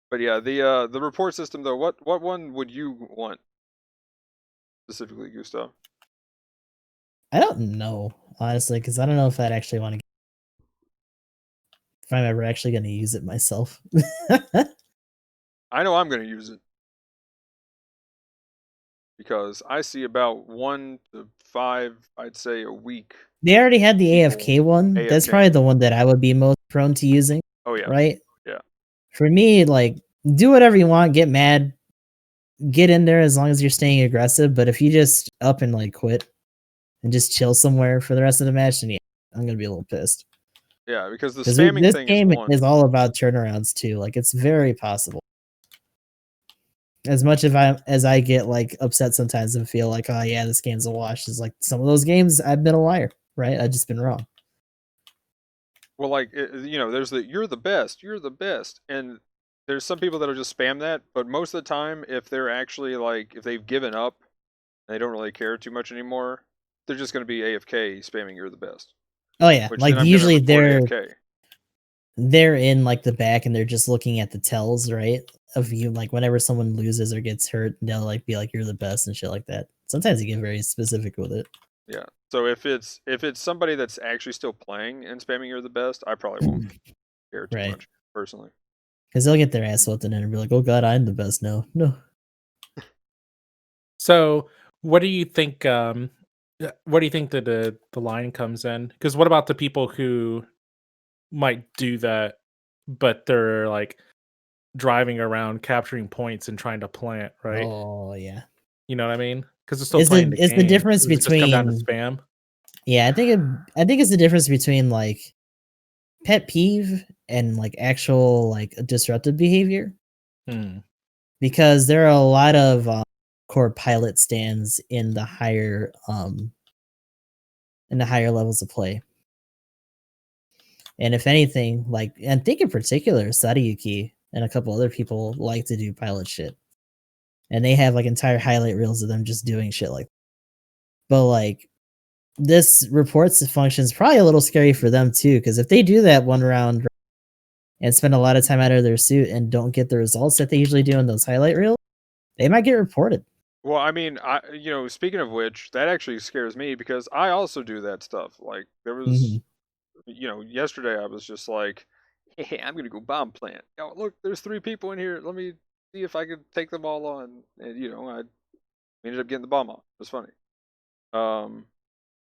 But yeah, the report system though. What one would you want specifically, Gustav? I don't know, honestly, because I don't know if I'd actually want to. If I'm ever actually going to use it myself. I know I'm going to use it because I see about 1 to 5, I'd say, a week. They already had the People AFK one. That's AFK. probably the one that I would be most prone to using. Oh yeah, Right? yeah. For me, like, do whatever you want, get mad, get in there as long as you're staying aggressive. But if you just up and like quit and just chill somewhere for the rest of the match, then yeah, I'm gonna be a little pissed. Yeah, because the Because spamming this thing is game one. is all about turnarounds too. Like it's very possible. As much as I get like upset sometimes and feel like, oh yeah, this game's a wash. Is like some of those games I've been a liar, right? I've just been wrong. Well, like there's you're the best, and there's some people that'll just spam that. But most of the time, if they're actually like if they've given up, and they don't really care too much anymore, they're just going to be AFK spamming "you're the best." Oh yeah, Which like then I'm going to usually report AFK. they're in like the back and they're just looking at the tells, right? Of you, like whenever someone loses or gets hurt, they'll like be like, "You're the best" and shit like that. Sometimes you get very specific with it. Yeah. So if it's somebody that's actually still playing and spamming "you're the best," I probably won't care too Right. much personally. Because they'll get their ass whooped and then be like, "Oh god, I'm the best." No, no. So what do you think? What do you think that the line comes in? Because what about the people who might do that, but they're like driving around capturing points and trying to plant, right? Oh yeah. You know what I mean? Because they're still Is playing the the game. difference Does it just come down to between spam? yeah, I think it's the difference between like pet peeve and like actual like disruptive behavior. Hmm. Because there are a lot of core pilot stands in the higher levels of play. And if anything, like and think in particular, Sadayuki and a couple other people like to do pilot shit. And they have like entire highlight reels of them just doing shit like that. But like this reports function is probably a little scary for them too, because if they do that one round and spend a lot of time out of their suit and don't get the results that they usually do in those highlight reels, they might get reported. Well, I mean, speaking of which, that actually scares me because I also do that stuff. Like there was, yesterday I was just like, "Hey, I'm gonna go bomb plant. Oh, look, there's 3 people in here. Let me see if I could take them all on." And I ended up getting the bomb off. It was funny.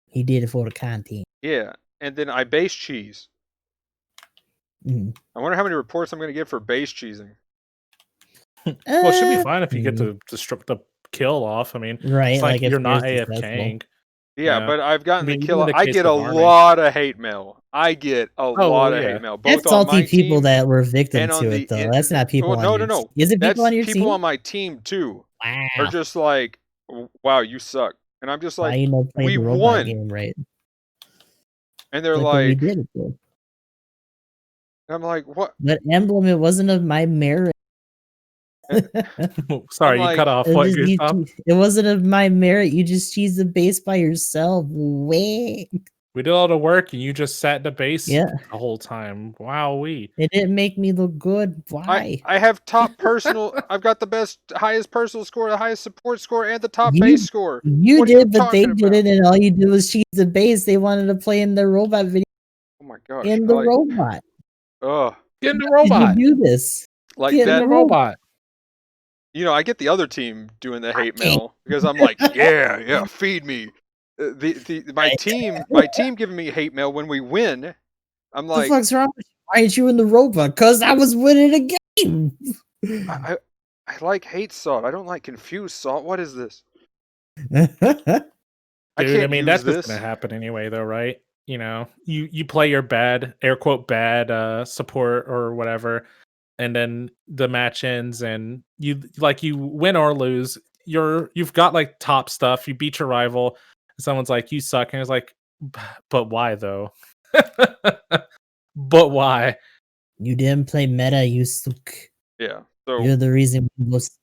He did it for the content. Yeah, and then I base cheese. Mhm. I wonder how many reports I'm gonna get for base cheesing. Well, it should be Uh, fine if you get the kill off. I mean, right, it's like like if you're not you're successful. AFKing. Yeah, but I've I gotten the mean, even in kill. the I case get a of Army. lot of hate mail. I get a Oh, well, lot of hate yeah. mail, both That's on salty my people team that were victim and on to the. it, though. That's not people Well, on no, your no, team. no. Is it people That's on your people team? on my team too. Are Wow. just like, wow, you suck, and I'm just Why like, you not playing we the robot won, game right? and they're Look what we like, did. Though. I'm like, what? But Emblem, it wasn't of my merit. And I'm Sorry, you cut like, off what your stop? It wasn't of my merit. You just cheesed the base by yourself. Wait. We did all the work and you just sat in the base Yeah. the whole time. Wowee. It didn't make me look good. Why? I have top personal. I've got the best, highest personal score, the highest support score, and the top You base score. you What are you did, but they talking about? didn't, and all you did was cheese the base. They wanted to play in their robot video Oh my gosh! in I the like, robot. ugh, Get in the Did you robot. do this? like Get Get in that. the robot. You know, I get the other team doing the hate Okay. mail because I'm like, yeah, feed me. My team giving me hate mail when we win. I'm The like, fuck's wrong with you? Why aren't you in the robot? Cause I was winning a game. I like hate salt. I don't like confused salt. What is this? I Dude, I can't mean use that's just this. gonna happen anyway though, right? You know, you play your bad, air quote bad support or whatever, and then the match ends and you win or lose, you've got like top stuff, you beat your rival, and someone's like, you suck, and it's like, but why though? But why? You didn't play meta, you suck. Yeah. You're the reason we lost.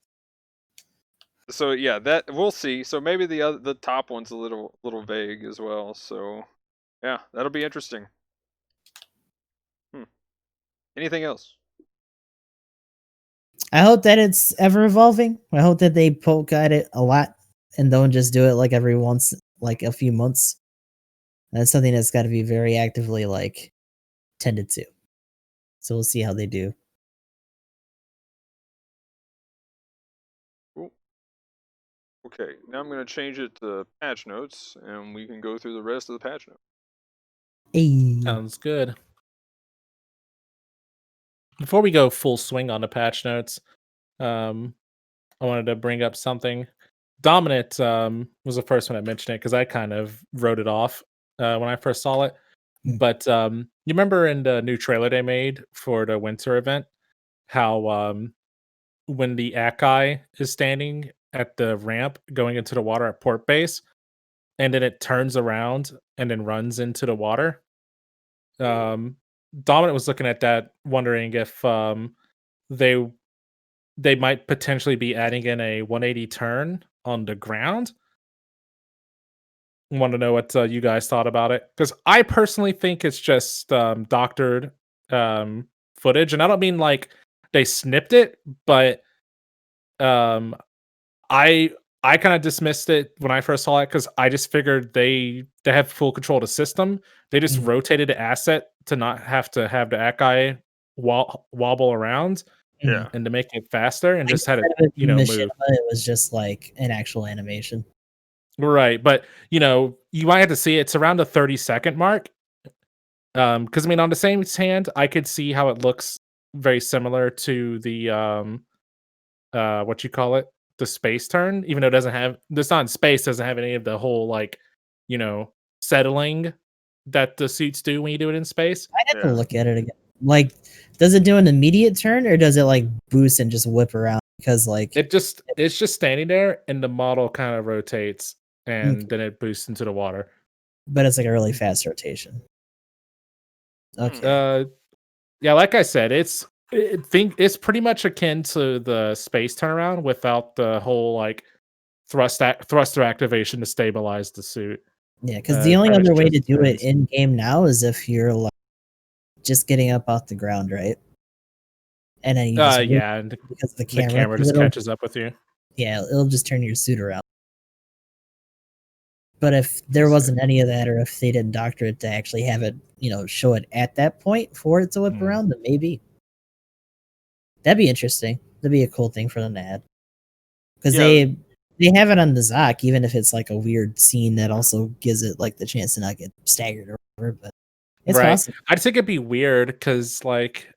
So yeah, that we'll see. So maybe the top one's a little vague as well. So yeah, that'll be interesting. Anything else? I hope that it's ever evolving. I hope that they poke at it a lot and don't just do it like every once, like a few months. That's something that's got to be very actively like tended to. So we'll see how they do. Cool. Okay, now I'm going to change it to patch notes, and we can go through the rest of the patch notes. Hey. Sounds good. Before we go full swing on the patch notes, I wanted to bring up something. Dominant was the first one I mentioned it because I kind of wrote it off when I first saw it. But you remember in the new trailer they made for the winter event, how when the Acguy is standing at the ramp going into the water at port base, and then it turns around and then runs into the water. Dominant was looking at that, wondering if they they might potentially be adding in a 180 turn on the ground. Want to know what you guys thought about it? Because I personally think it's just doctored footage, and I don't mean like they snipped it, but um, I I kind of dismissed it when I first saw it because I just figured they have full control of the system. They just rotated the asset to not have to have the Acguy wobble around Yeah. and to make it faster, and just had it move. It was just like an actual animation. Right, but you might have to see it's around the 30-second mark. Because I mean, on the same hand, I could see how it looks very similar to the what you call it, the space turn, even though it doesn't have this not in space, doesn't have any of the whole like, settling that the suits do when you do it in space. I'd have to look at it again. Like, does it do an immediate turn or does it like boost and just whip around? Because like It's just standing there and the model kind of rotates and then it boosts into the water. But it's like a really fast rotation. Okay. Yeah, like I said, it's pretty much akin to the space turnaround without the whole like thruster activation to stabilize the suit. Yeah, because the only other way to do it turns. in game now is if you're like just getting up off the ground, right? And then you just yeah, and because the the camera, camera just catches up with you. Yeah, it'll just turn your suit around. But if there wasn't any of that, or if they didn't doctor it to actually have it, show it at that point for it to whip around, then maybe that'd be interesting. That'd be a cool thing for them to add, because they have it on the Zoc, even if it's like a weird scene that also gives it like the chance to not get staggered or whatever. But it's possible. I just think it'd be weird because, like,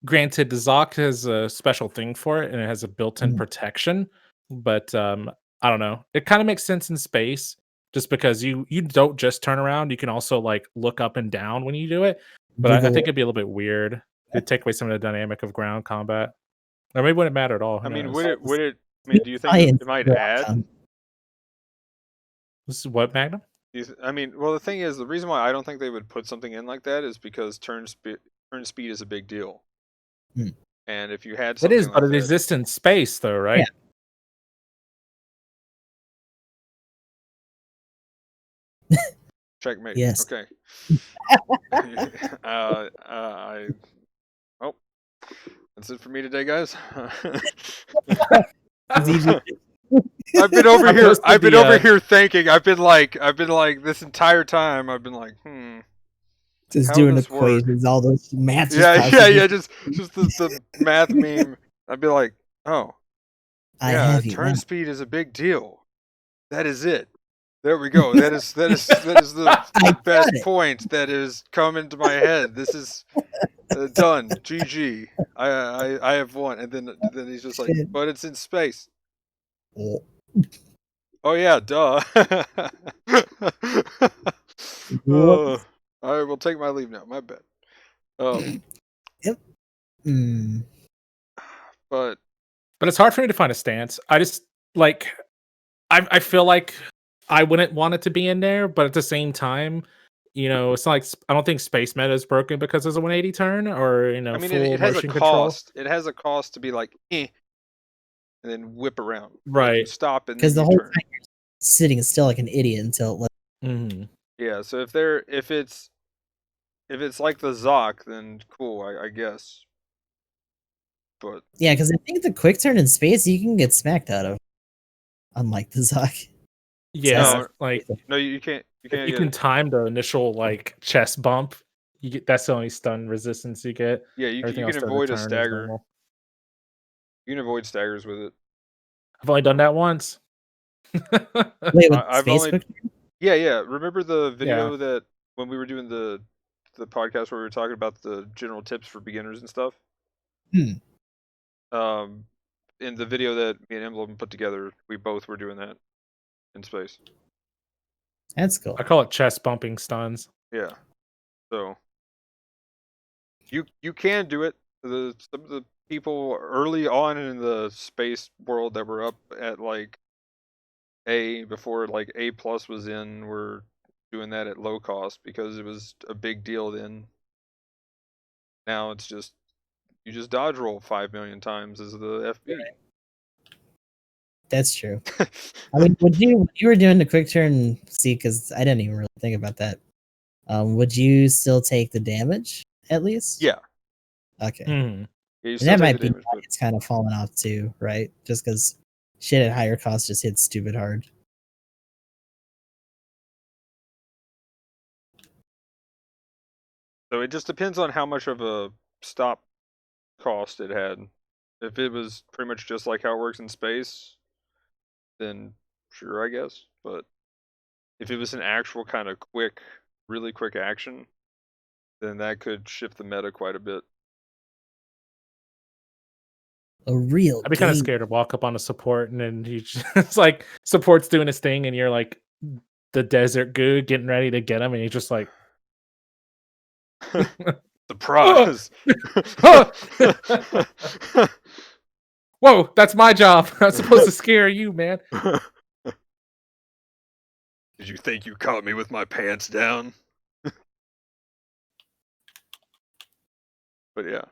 granted, the Zoc has a special thing for it and it has a built-in protection, but I don't know. It kind of makes sense in space just because you don't just turn around, you can also like look up and down when you do it. But I Wiggle. think it'd be a little bit weird. It'd take away some of the dynamic of ground combat. Or maybe it wouldn't matter at all. Who I mean, knows? would it? I mean, do you think Science it might ground add? combat. This is what, Magnum? I mean, well, the thing is, the reason why I don't think they would put something in like that is because turn speed is a big deal. Hmm. And if you had It something is, like but it that, exists in space, though, right? checkmate. Yes. Okay. Oh, that's it for me today, guys. It's easy. I've been over I'm here. supposed to I've been be, over here thinking. I've been like this entire time. I've been like, Just how doing would this work? equations, all those maths. Yeah. Just the math meme. I'd be like, oh, I yeah, have you turn now. speed is a big deal. That is it. There we go. That is the I got best it. point that has come into my head. This is done. GG. I have won. And then he's just like, Shit. but it's in space. Oh, Oh yeah, duh. whoops. I will take my leave now. My bad. Yep. Mm. But But it's hard for me to find a stance. I just like I feel like I wouldn't want it to be in there, but at the same time, it's not like I don't think space meta is broken because there's a 180 turn or I mean, full it has a motion control. cost. It has a cost to be like, and then whip around. Right. You stop and Because then the you whole turn. time you're sitting still like an idiot until it Yeah. So if it's like the Zoc, then cool, I guess. But yeah, because I think the quick turn in space you can get smacked out of, unlike the Zoc. Yeah, No, like no, you can't. You can't you get can it. time the initial like chest bump. You get that's the only stun resistance you get. Yeah, you Everything can else during the avoid a turn is stagger. normal. You can avoid staggers with it. I've only done that once. Wait, with I've space only quick turn? Yeah. Remember the video Yeah. that when we were doing the podcast where we were talking about the general tips for beginners and stuff? Hmm. In the video that me and Emblem put together, we both were doing that in space. That's cool. I call it chest bumping stuns. Yeah. So you can do it. Some of the people early on in the space world that were up at like A before like A plus was in were doing that at low cost because it was a big deal then. Now it's just you just dodge roll 5 million times as the FB. That's true. I mean, when you were doing the quick turn, see, because I didn't even really think about that. Would you still take the damage at least? Yeah. Okay. Mm-hmm. Yeah, you And still that take might the be damage, why but it's kind of fallen off too, right? Just because shit at higher cost just hits stupid hard. so it just depends on how much of a stop cost it had. If it was pretty much just like how it works in space, then sure, I guess. But if it was an actual kind of quick, really quick action, then that could shift the meta quite a bit. A real I'd be kind of game. scared to walk up on a support and then it's like support's doing his thing and you're like the desert goo getting ready to get him and he's just like Surprise! Whoa, that's my job. I'm supposed to scare you, man. Did you think you caught me with my pants down? But yeah.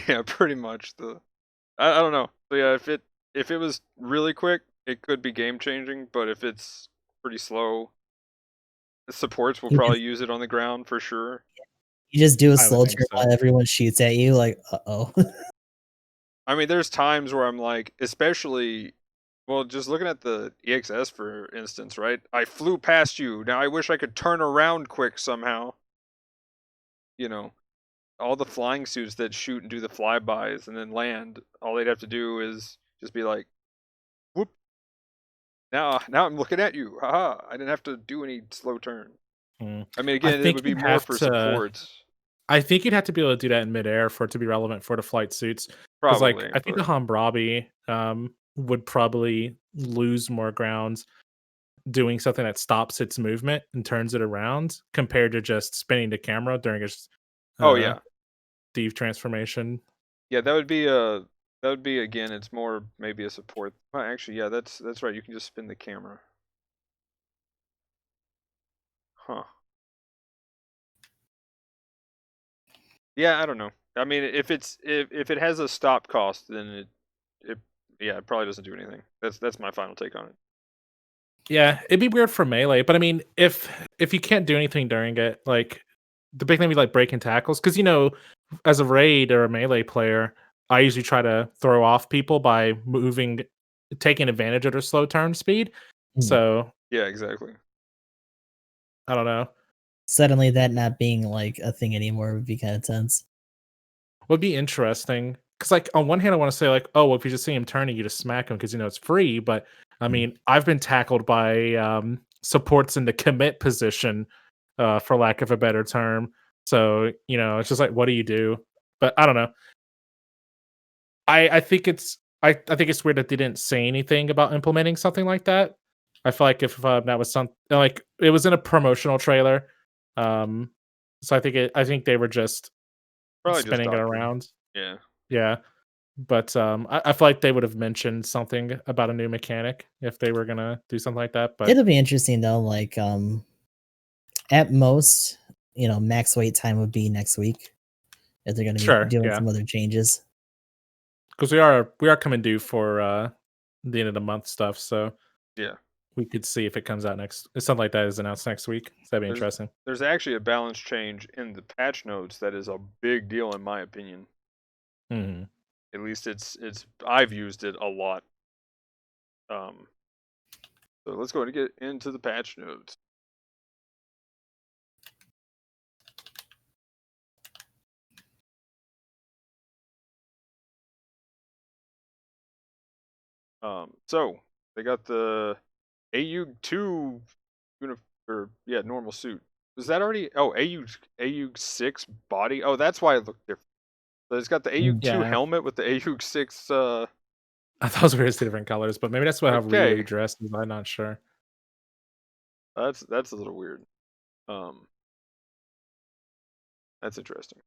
Yeah, pretty much I don't know. So yeah, if it was really quick, it could be game changing, but if it's pretty slow, the supports will probably use it on the ground for sure. You just do a I would slow think turn so. while everyone shoots at you, like, uh-oh. I mean, there's times where I'm like, especially, well, just looking at the EXS for instance, right? I flew past you. Now I wish I could turn around quick somehow. All the flying suits that shoot and do the flybys and then land, all they'd have to do is just be like, whoop. Now I'm looking at you. Haha. I didn't have to do any slow turn. I mean, again, it would be more for supports. I think you'd have to be able to do that in midair for it to be relevant for the flight suits. Because like Probably, I think but the Hammurabi would probably lose more ground doing something that stops its movement and turns it around compared to just spinning the camera during its oh uh yeah. deep transformation. Yeah, that would be again, it's more maybe a support. Well, actually, yeah, that's right. You can just spin the camera. Huh. Yeah, I don't know. I mean, if it has a stop cost, then it yeah, it probably doesn't do anything. That's my final take on it. Yeah, it'd be weird for melee, but I mean, if you can't do anything during it, like the big thing would be like breaking tackles, because as a raid or a melee player, I usually try to throw off people by taking advantage of their slow turn speed. Mm. So Yeah, exactly. I don't know. Suddenly, that not being like a thing anymore would be kind of tense. Would be interesting because, like, on one hand, I want to say like, oh, well, if you just see him turning, you just smack him because it's free. But I Mm. mean, I've been tackled by supports in the commit position, for lack of a better term. So it's just like, what do you do? But I don't know. I think I think it's weird that they didn't say anything about implementing something like that. I feel like if that was some like it was in a promotional trailer, so I think they were just Probably just spinning it doctrine. around. Yeah. Yeah. But I feel like they would have mentioned something about a new mechanic if they were gonna do something like that. But It'll be interesting though. Like, at most, max wait time would be next week if they're going to be sure, doing yeah, some other changes. because we are coming due for the end of the month stuff, so Yeah. we could see if it comes out next. If something like that is announced next week. So that'd be There's interesting. there's actually a balance change in the patch notes that is a big deal in my opinion. Hmm. At least it's I've used it a lot. Um, so let's go ahead and get into the patch notes. So they got the AU2 or yeah, normal suit. Was that already? Oh, AU6 body. Oh, that's why it looked different. So it's got the Mm. AU2 Yeah, helmet with the AU6. I thought those were just different colors, but maybe that's what how Ryu Okay, dresses. I'm not sure. that's a little weird. Um, that's interesting.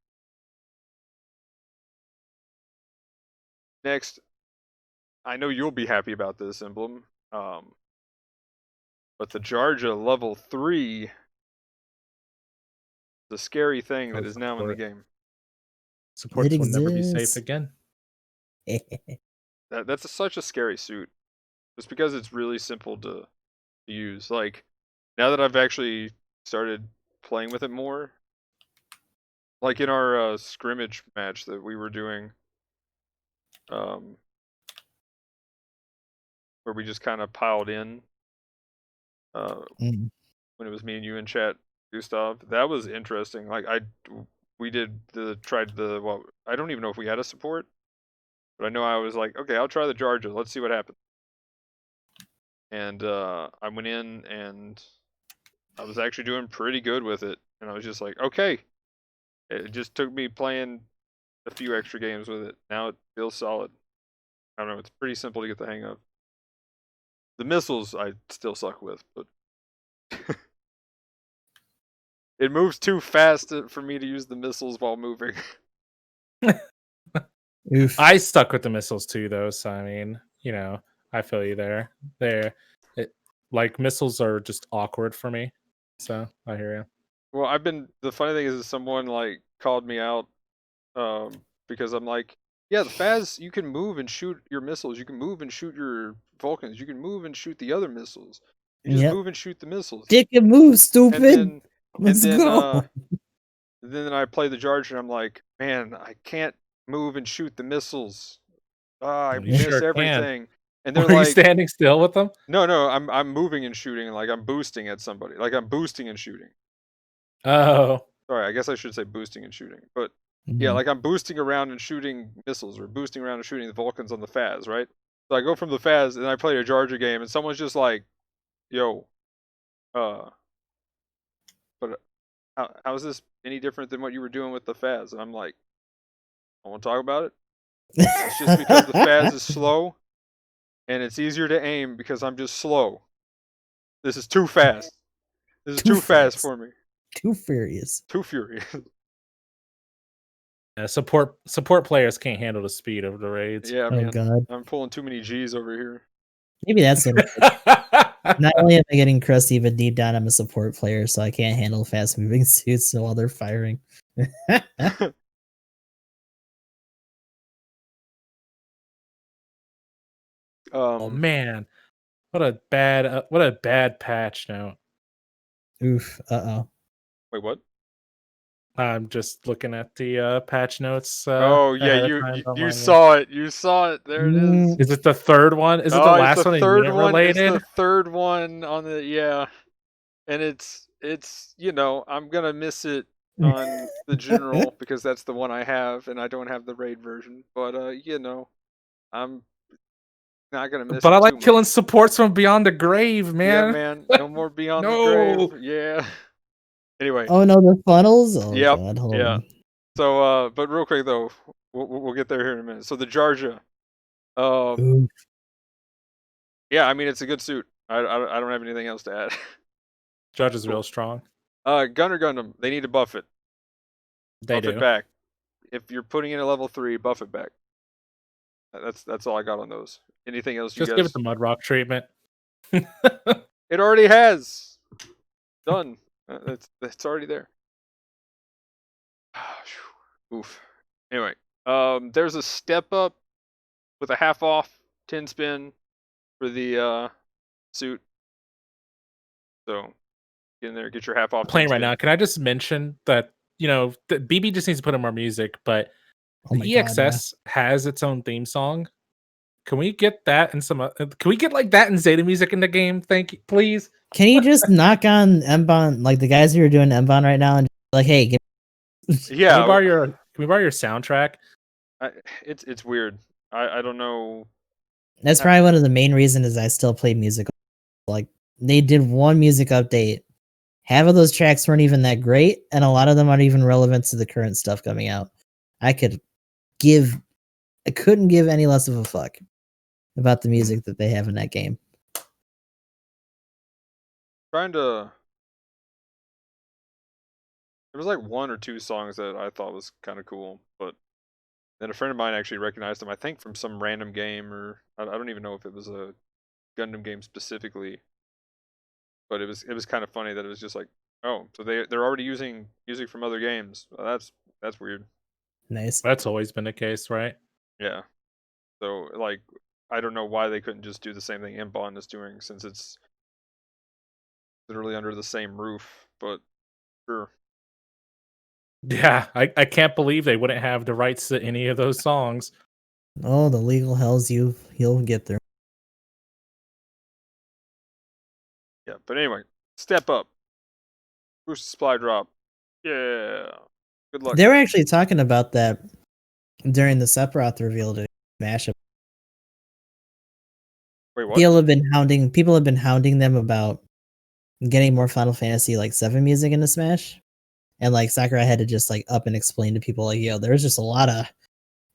Next, I know you'll be happy about this emblem. But the Jarja level 3, the scary thing Oh, that is now in the support game. It supports will never be safe exists. again. That's such a scary suit. Just because it's really simple to use. Like now that I've actually started playing with it more, like in our scrimmage match that we were doing, um, where we just kind of piled in uh, Mm. when it was me and you in chat, Gustav. That was interesting. Like we tried the well, I don't even know if we had a support, but I know I was like, okay, I'll try the Jarja. Let's see what happens. And I went in and I was actually doing pretty good with it. And I was just like, okay. It just took me playing a few extra games with it. Now it feels solid. I don't know. It's pretty simple to get the hang of. The missiles I still suck with, but it moves too fast for me to use the missiles while moving. Oof. I stuck with the missiles too, though. So I mean, I feel you there. It, like missiles are just awkward for me. So I hear you. Well, the funny thing is someone like called me out because I'm like, yeah, the Faz, you can move and shoot your missiles. You can move and shoot your Vulcans. You can move and shoot the other missiles. You just Yep. move and shoot the missiles. Dick and move, And stupid. then and Let's then go. then I play the Charger and I'm like, man, I can't move and shoot the missiles. Ah, I You miss sure can. everything. And they're Were you like, standing still with them? no, I'm moving and shooting, like I'm boosting at somebody. Like I'm boosting and shooting. Oh, Sorry, I guess I should say boosting and shooting. But yeah, Mhm. like I'm boosting around and shooting missiles or boosting around and shooting the Vulcans on the Faz, right? So I go from the Faz and I play a Charger game and someone's just like, yo, uh, but how is this any different than what you were doing with the Faz? And I'm like, I want to talk about it. It's just because the Faz is slow, and it's easier to aim because I'm just slow. This is too fast. This is Too too fast fast. for me. Too furious. Too furious. Support players can't handle the speed of the raids. Yeah, Oh man. god. I'm pulling too many G's over here. Maybe that's what it is. Not only am I getting crusty, but deep down I'm a support player, so I can't handle fast moving suits while they're firing. Oh man, what a bad patch note. Oof. Uh-oh. Wait, what? I'm just looking at the patch notes. Oh yeah, ahead of you time. you, Don't you mind me. saw it. You saw it. There it is. Is it the third one? Is it the Oh, it's the last one and third unit one. It's the related? third one on the and it's I'm gonna miss it on the general because that's the one I have and I don't have the raid version. But I'm not gonna miss But I it like too killing much. supports from beyond the grave, Yeah, man. man. No more beyond the grave. No. Yeah. Anyway. Oh no, the funnels? Oh Yep. god, hold Yeah. on. So but real quick though, we'll get there here in a minute. So the Jarja. Um. Oof. Yeah, I mean it's a good suit. I don't have anything else to add. Judge is Cool. real strong. Gunner Gundam. They need to buff it. They Buff do. it back. If you're putting in a level 3, buff it back. That's all I got on those. Anything else you Just give guys? it the mud rock treatment. It already has. Done. It's already there. Oof. Anyway, there's a step up with a half off 10 spin for the suit. So get in there, get your half off 10 Playing right spin. now. Can I just mention that BB just needs to put in more music, but Oh my the god, yeah. EXS has its own theme song. Can we get that in some? Can we get like that in Zeta music in the game? Thank you, please. Can you just knock on Mbon, like the guys who are doing Mbon right now, and like, hey, give Yeah. Can we borrow your soundtrack? It's weird. I don't know. that's probably one of the main reasons is I still play music. Like they did one music update. Half of those tracks weren't even that great, and a lot of them aren't even relevant to the current stuff coming out. I couldn't give any less of a fuck about the music that they have in that game. Trying to. There was like one or two songs that I thought was kind of cool, but then a friend of mine actually recognized them. I think from some random game, or I don't even know if it was a Gundam game specifically. But it was kind of funny that it was just like, oh, so they're already using music from other games. Well, that's weird. Nice. That's always been the case, right? Yeah. So like, I don't know why they couldn't just do the same thing Mbon is doing since it's literally under the same roof. But sure. Yeah, I can't believe they wouldn't have the rights to any of those songs. Oh, the legal hells you'll get there. Yeah. But anyway, step up. Boost supply drop. Yeah. Good luck. They were actually talking about that during the Sephiroth reveal to Smash. Wait, what? People have been hounding them about getting more Final Fantasy like 7 music into Smash. And like Sakurai had to just like up and explain to people like, yo, there's just a lot of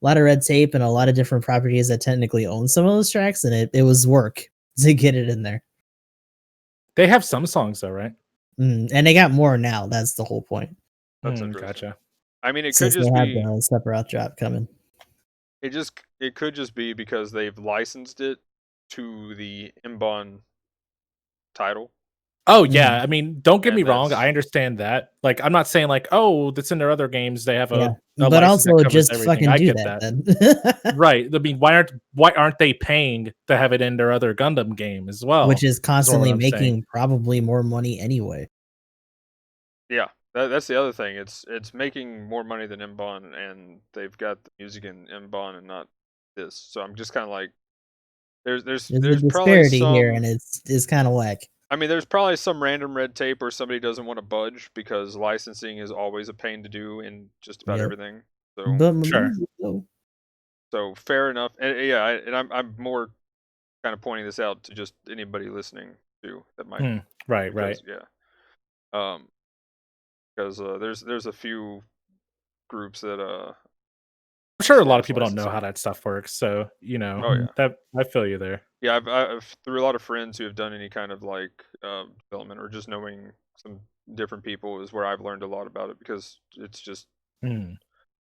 red tape and a lot of different properties that technically own some of those tracks, and it was work to get it in there. They have some songs though, right? And they got more now. That's the whole point. That's interesting. Gotcha. I mean, it could Since they just have be. the Sephiroth drop coming. It could just be because they've licensed it to the Mbon title. Oh yeah, I mean, don't get And me wrong. that's I understand that. Like, I'm not saying like, oh, that's in their other games. They have Yeah, a but license that also covers just everything. fucking I do get that that. then. Right. I mean, why aren't they paying to have it in their other Gundam game as well? Which is what constantly I'm making saying. probably more money anyway. yeah, that's the other thing. It's making more money than Mbon, and they've got the music in Mbon and not this. So I'm just kind of like, There's a there's probably disparity here, some. and it's kind of whack. I mean, there's probably some random red tape where somebody doesn't want to budge because licensing is always a pain to do in just about Yep. everything. So But Sure. so fair enough. And yeah, and I'm more kind of pointing this out to just anybody listening too that might. Right. Because, yeah. Because there's a few groups that I'm sure as a far lot of as people don't know licensing. how that stuff works. So Oh yeah, that I feel you there. yeah. I've through a lot of friends who have done any kind of like development or just knowing some different people is where I've learned a lot about it because it's just Mm.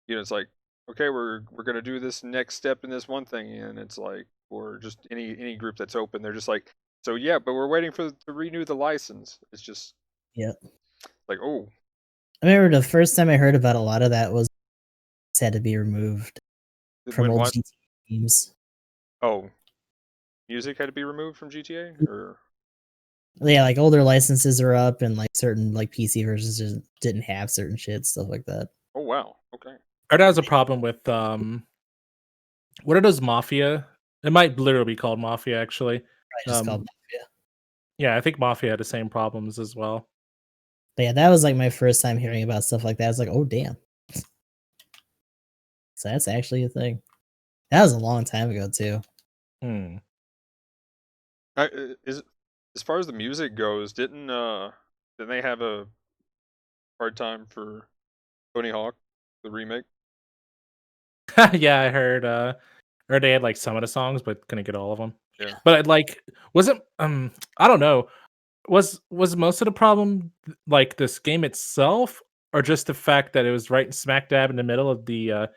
it's like okay, we're gonna do this next step in this one thing, and it's like or just any group that's open, they're just like so yeah, but we're waiting for to renew the license. It's just Yeah. like oh I remember the first time I heard about a lot of that was it had to be removed from when old what GTA games. oh music had to be removed from GTA or Yeah, like older licenses are up and like certain like PC versions just didn't have certain shit, stuff like that. oh wow okay Art has a problem with what are those Mafia? It might literally be called Mafia actually. I just called Um, Mafia. yeah, I think Mafia had the same problems as well. But yeah, that was like my first time hearing about stuff like that. I was like, oh damn. So that's actually a thing. That was a long time ago too. Hmm. is as far as the music goes didn't they have a hard time for Tony Hawk the remake Yeah, I heard or they had like some of the songs, but couldn't get all of them. yeah But like, wasn't I don't know. Was most of the problem like this game itself, or just the fact that it was right smack dab in the middle of the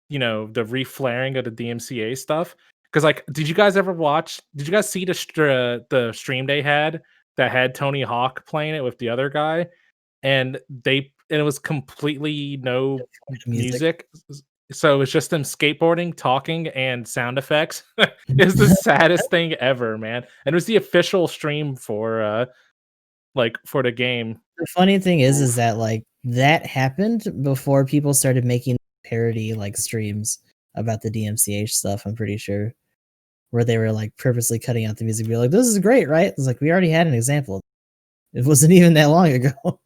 the reflaring of the DMCA stuff? Because like, did you guys ever watch? Did you guys see the stream they had that had Tony Hawk playing it with the other guy, and it was completely no Music. music. So it's just them skateboarding, talking, and sound effects. It's the saddest thing ever, man. And it was the official stream for for the game. The funny thing is Oof. that like that happened before people started making parody like streams about the DMCH stuff, I'm pretty sure. Where they were like purposely cutting out the music, be like, this is great, right? It's like we already had an example. It wasn't even that long ago.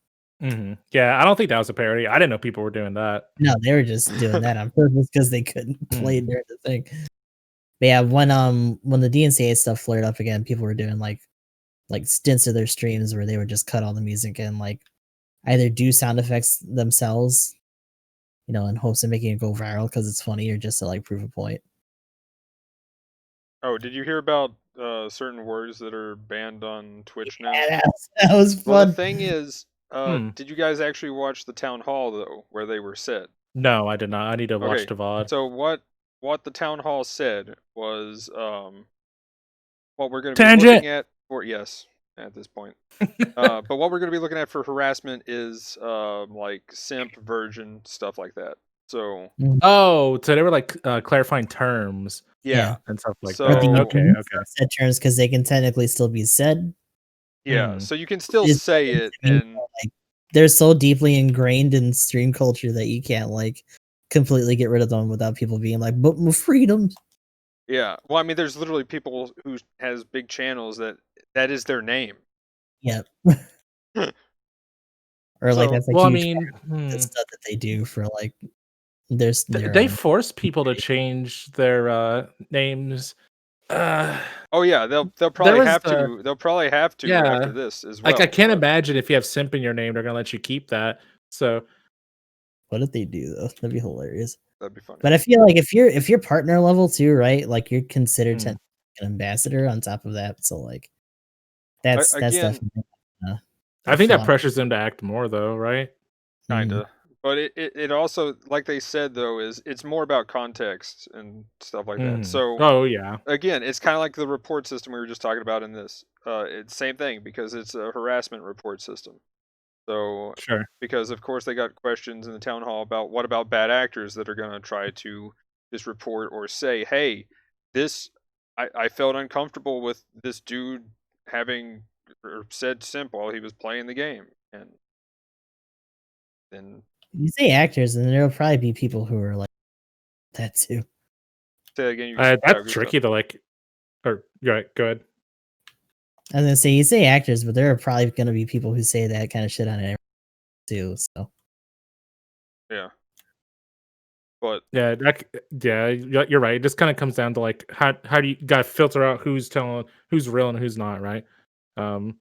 Yeah, I don't think that was a parody. I didn't know people were doing that. No, they were just doing that on purpose because they couldn't play Mm. it during the thing. But yeah, when the DNCA stuff flared up again, people were doing like stints of their streams where they would just cut all the music and like either do sound effects themselves, in hopes of making it go viral because it's funny or just to like prove a point. oh did you hear about certain words that are banned on Twitch now Yeah, that was well the fun. thing is Hmm. did you guys actually watch the town hall though where they were said No, I did not. I need to watch okay the VOD. so what the town hall said was what we're going to be Tangent. looking at for yes at this point but what we're going to be looking at for harassment is like simp version stuff like that so Mhm. Oh, so they were like clarifying terms yeah Yeah. and stuff like Or that. the so Okay, least okay. set terms because they can technically still be said. yeah Hmm. so you can still Is say nothing it to me, and but, like, they're so deeply ingrained in stream culture that you can't like completely get rid of them without people being like, but my freedoms. yeah well I mean there's literally people who has big channels that is their name Yeah. Or like so that's a Well, I huge mean, part of the stuff that they do for like their they force people to change their names. Uh, oh yeah they'll there probably was have to after yeah, this as like I well can't but imagine if you have simp in your name, they're gonna let you keep that. So, what did they do though? That'd be hilarious. that'd be funny But I feel like if you're partner level too, right? Like you're considered hmm. an ambassador on top of that. So like that's Again definitely I a think that flaw. pressures them to act more, though, right? Mhm. kinda. But it also, like they said though, is it's more about context and stuff like that. Hmm. So Oh yeah, again, it's kind of like the report system we were just talking about in this. It's same thing because it's a harassment report system. So sure. because of course they got questions in the town hall about what about bad actors that are gonna try to just report or say, hey, this I felt uncomfortable with this dude having or said simp while he was playing the game, and then You say actors, and there'll probably be people who are like that too. say that again. You said That's who's up? tricky to like. Or right, go ahead. I was gonna say you say actors, but there are probably gonna be people who say that kind of shit on it too. So Yeah, but Yeah, yeah, you're right. It just kind of comes down to like how do you got to filter out who's real and who's not, right? Um,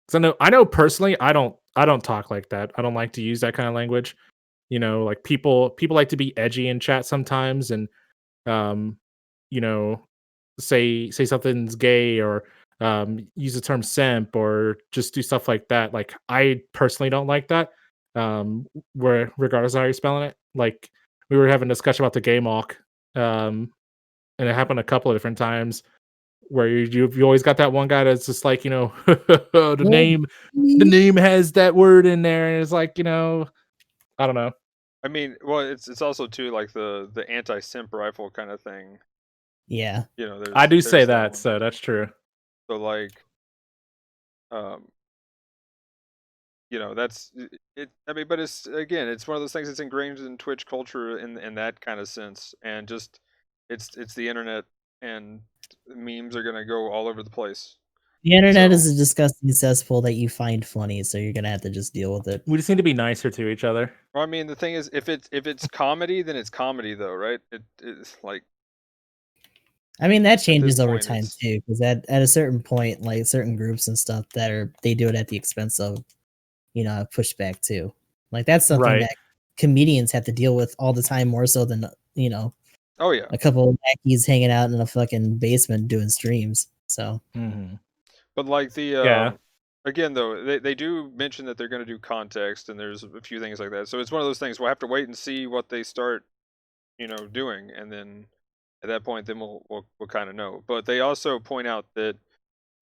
so I know personally, I don't talk like that. I don't like to use that kind of language. Like people like to be edgy in chat sometimes, and um, you know, say something's gay, or use the term simp, or just do stuff like that. Like I personally don't like that. Where regardless of how you're spelling it, like we were having a discussion about the gay mock, and it happened a couple of different times where you always got that one guy that's just like, the name has that word in there, and it's like, I don't know. I mean, well, it's also too like the anti-simp rifle kind of thing. Yeah. I do say there's that, one. so that's true. So like, um, that's it. I mean, but it's again, it's one of those things that's ingrained in Twitch culture in that kind of sense, and just it's the internet, and memes are gonna go all over the place. The internet is So a disgusting cesspool that you find funny, so you're gonna have to just deal with it. We just need to be nicer to each other. well, I mean, the thing is, if it's comedy, then it's comedy, though, right? It's like I mean, that at this changes over point, time it's too, because at a certain point, like certain groups and stuff they do it at the expense of, pushback too. Like that's something Right. that comedians have to deal with all the time, more so than oh yeah. a couple of lackeys hanging out in a fucking basement doing streams. So Mm-hmm. But like the Yeah. again though, they do mention that they're going to do context, and there's a few things like that. So it's one of those things we'll have to wait and see what they start, doing, and then at that point, then we'll kind of know. But they also point out that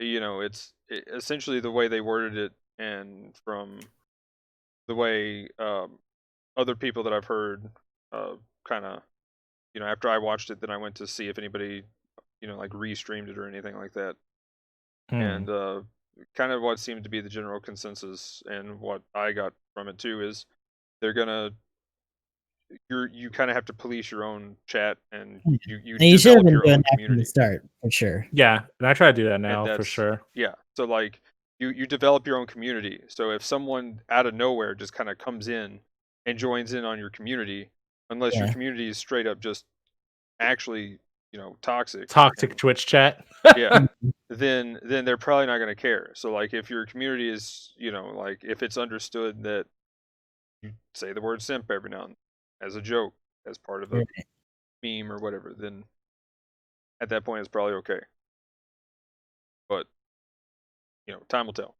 essentially the way they worded it, and from the way other people that I've heard, kind of, after I watched it, then I went to see if anybody, like restreamed it or anything like that. And kind of what seemed to be the general consensus, and what I got from it too, is they're gonna you kind of have to police your own chat, and you and you should have develop been your doing own that from the community. start for sure. Yeah, and I try to do that And now for that's sure. yeah, so like you develop your own community. So if someone out of nowhere just kind of comes in and joins in on your community, unless your Yeah. community is straight up just actually toxic, Toxic and Twitch chat. yeah, then they're probably not going to care. So like if your community is, like if it's understood that you say the word simp every now and then as a joke, as part of a Right. meme or whatever, then at that point it's probably okay. But time will tell.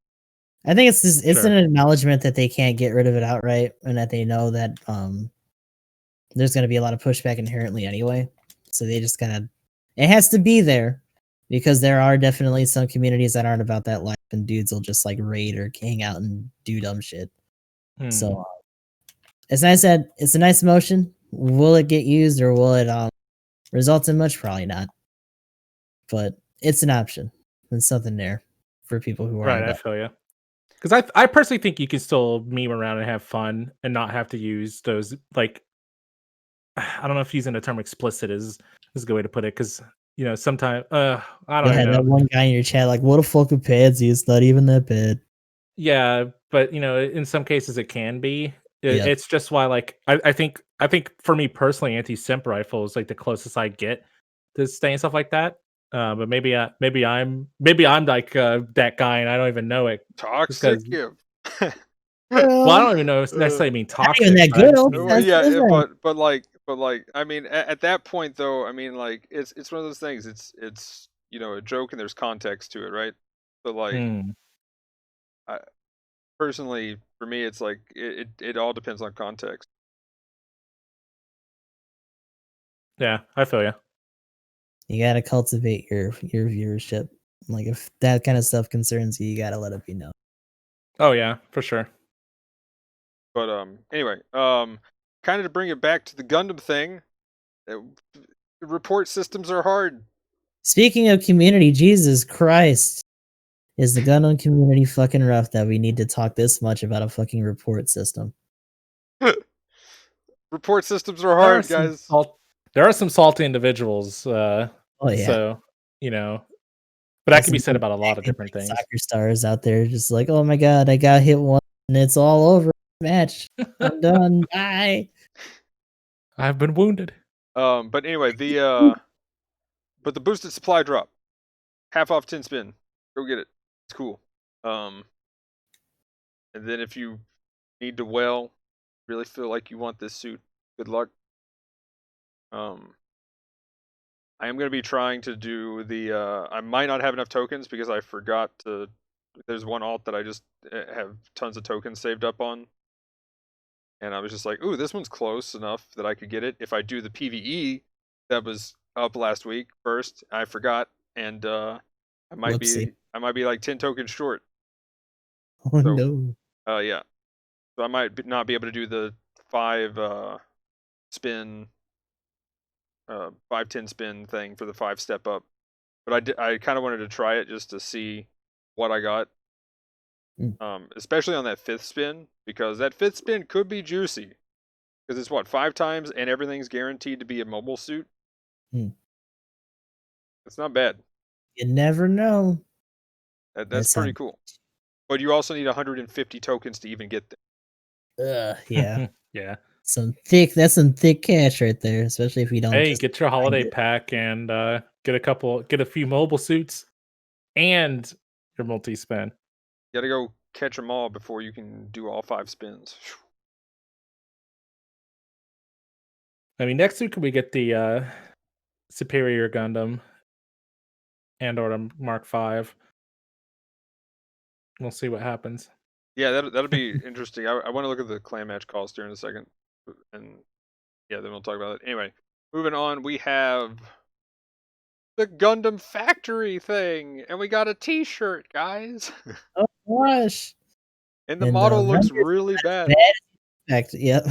I think it's Sure. an acknowledgement that they can't get rid of it outright, and that they know that there's going to be a lot of pushback inherently anyway. So they just kind of, it has to be there, because there are definitely some communities that aren't about that life, and dudes will just like raid or hang out and do dumb shit. So it's nice that it's a nice motion. Will it get used, or will it result in much? Probably not. But it's an option. There's something there for people who aren't Right, I about. feel you. Because I personally think you can still meme around and have fun and not have to use those, like, I don't know if using the term explicit is a good way to put it, because sometimes I don't Yeah, even know. that one guy in your chat like, what a fucking pansy, it's not even that bad. Yeah, but in some cases it can be. Yeah. It's just why, like, I think for me personally, anti-simp rifle is like the closest I get to saying stuff like that. But maybe I'm like that guy and I don't even know it. Just Toxic, because, yeah. well, I Well, don't even know if it's necessarily mean not even toxic, that but I good. just Oh, mean, Well, yeah, that's right. but like, I mean, at that point though, I mean, like, it's one of those things. It's a joke, and there's context to it, right? So like, hmm, I personally, for me, it's like it all depends on context. yeah, I feel you. You gotta cultivate your viewership. Like if that kind of stuff concerns you, you gotta let it be known. Oh yeah, for sure. But anyway, kind of to bring it back to the Gundam thing, uh, report systems are hard. Speaking of community, Jesus Christ. Is the Gundam community fucking rough that we need to talk this much about a fucking report system? Report systems are There are hard, some guys. salty individuals. Oh yeah. So you know, but that There's can be some said about a lot of acting different like things. soccer stars out there just like, oh my god, I got hit once and it's all over. Match. I'm done. Bye. I've been wounded. But anyway, but the boosted supply drop, half off 10 spin. Go get it. It's cool. And then if you need to well, really feel like you want this suit, good luck. I am going to be trying to do the, I might not have enough tokens because I forgot to, there's one alt that I just have tons of tokens saved up on. And I was just like, ooh, this one's close enough that I could get it. If I do the PvE that was up last week first, I forgot. And I might Whoopsie. be like 10 tokens short. Oh So, no. yeah. So I might not be able to do the 5 spin 5-10 spin thing for the 5 step up. But I kind of wanted to try it just to see what I got. Especially on that 5th spin, because that 5th spin could be juicy. Because it's what, 5 times and everything's guaranteed to be a mobile suit? Hmm. It's not bad. You never know. That's pretty cool. But you also need 150 tokens to even get there. Yeah. Yeah. That's some thick cash right there, especially if you don't Hey, just get your find holiday it. pack and get a few mobile suits and your multi-spin. You gotta go catch them all before you can do all 5 spins. I mean, next week we get the Superior Gundam and or the Mark V. We'll see what happens. Yeah, that'll be interesting. I want to look at the clan match cost here in a second, and yeah, then we'll talk about it. Anyway, moving on, we have the Gundam factory thing, and we got a T-shirt, guys. Oh gosh. And the And model looks Runger's really bad. Yep.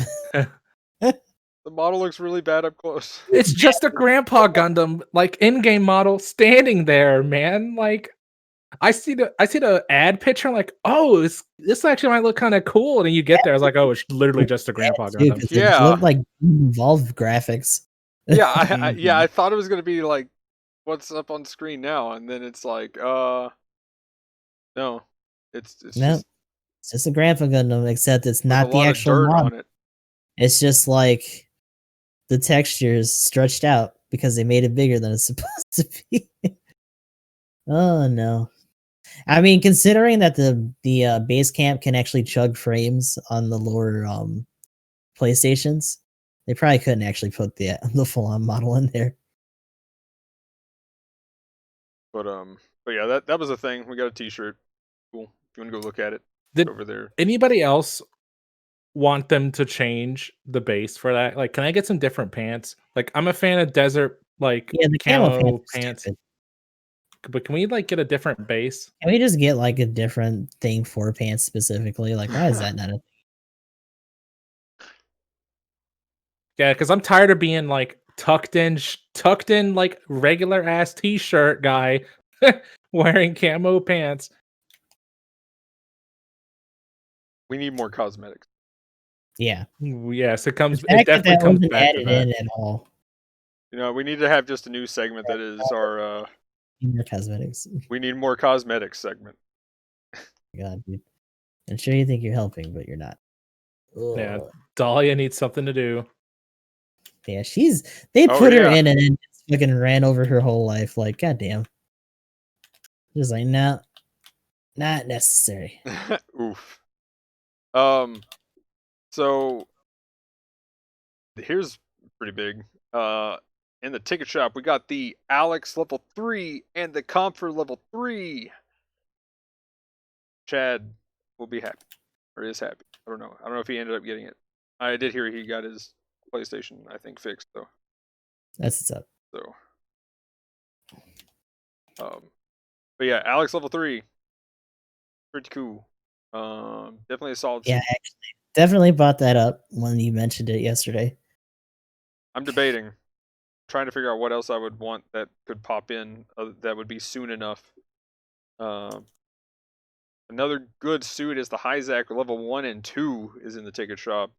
The model looks really bad up close. It's just a Grandpa Gundam, like in-game model, standing there, man. Like I see the ad picture, I'm like, oh, this actually might look kind of cool. And then you get there, I was like, oh, it's literally just a Grandpa Too, Gundam. 'cause it Yeah, looked like involved graphics. yeah, I thought it was gonna be like what's up on screen now, and then it's like, no, it's No, it's just a Grandpa Gundam, except it's with a not the lot of actual dirt model. on it. It's just like the textures stretched out because they made it bigger than it's supposed to be. Oh no. I mean, considering that the base camp can actually chug frames on the lower PlayStations, they probably couldn't actually put the full on model in there. But yeah, that was a thing. We got a T-shirt. Cool. If you want to go look at it, Did over there. anybody else want them to change the base for that? Like, can I get some different pants? Like, I'm a fan of desert, like Yeah, the camo camo pants are pants, stupid. but can we like get a different base? Can we just get like a different thing for pants specifically? Like, why is that not a Yeah, because I'm tired of being like tucked in like regular ass t-shirt guy wearing camo pants. We need more cosmetics. yeah? Yes, it The it fact that definitely that comes wasn't back to added that. in at all. You know, we need to have just a new segment that is our More cosmetics. we need more cosmetics segment. God, dude. I'm sure you think you're helping, but you're not. Yeah, Ugh. Dahlia needs something to do. Yeah, they Oh put her yeah. in and then just fucking ran over her whole life. Like, goddamn. Just like, no, not necessary. Oof. So here's pretty big. In the ticket shop, we got the Alex level 3 and the Comfort level 3. Chad will be happy, or is happy. I don't know. I don't know if he ended up getting it. I did hear he got his PlayStation, I think, fixed though. That's what's up. So, but yeah, Alex level 3, pretty cool. Definitely a solid. Yeah, actually, definitely bought that up when you mentioned it yesterday. I'm debating, trying to figure out what else I would want that could pop in that would be soon enough. Another good suit is the Hyzak level 1 and 2 is in the ticket shop.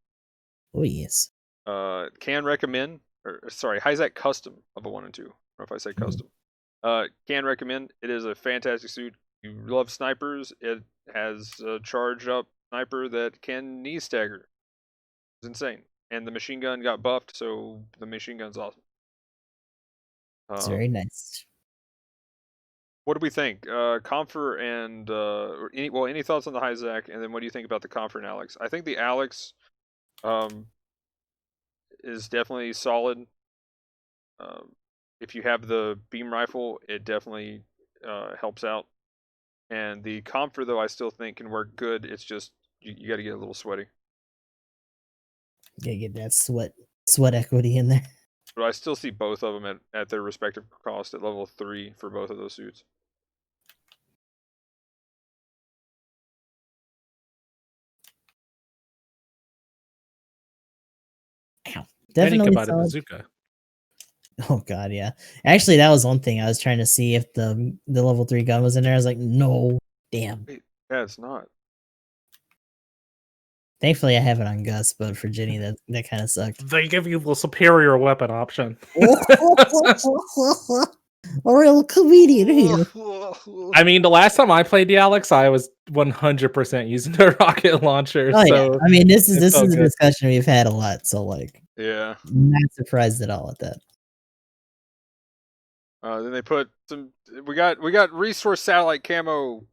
Oh yes. Can recommend, or sorry, Hyzak custom level 1 and 2. I don't know if I say custom. Can recommend. It is a fantastic suit. You love snipers. It has a charged up sniper that can knee stagger. It's insane. And the machine gun got buffed, so the machine gun's awesome. It's very nice. What do we think? Comfort and any thoughts on the Hyzak, and then what do you think about the Comfort and Alex? I think the Alex is definitely solid. If you have the beam rifle, it definitely helps out. And the comfort, though, I still think can work good. It's just you got to get a little sweaty. Gotta get that sweat equity in there. But I still see both of them at their respective cost at level 3 for both of those suits. Ow. Then you can Definitely buy the solid. bazooka. Oh god, yeah. Actually, that was one thing I was trying to see if the level 3 gun was in there. I was like, no, damn. Wait, yeah, it's not. Thankfully, I have it on Gus, but for Jenny, that kind of sucked. They give you the superior weapon option. A real comedian here. I mean, the last time I played the Alex, I was 100% using the rocket launcher. Oh yeah, So I mean this is it felt a good. discussion we've had a lot, so like, Yeah. not surprised at all at that. Then they put some. We got resource satellite camo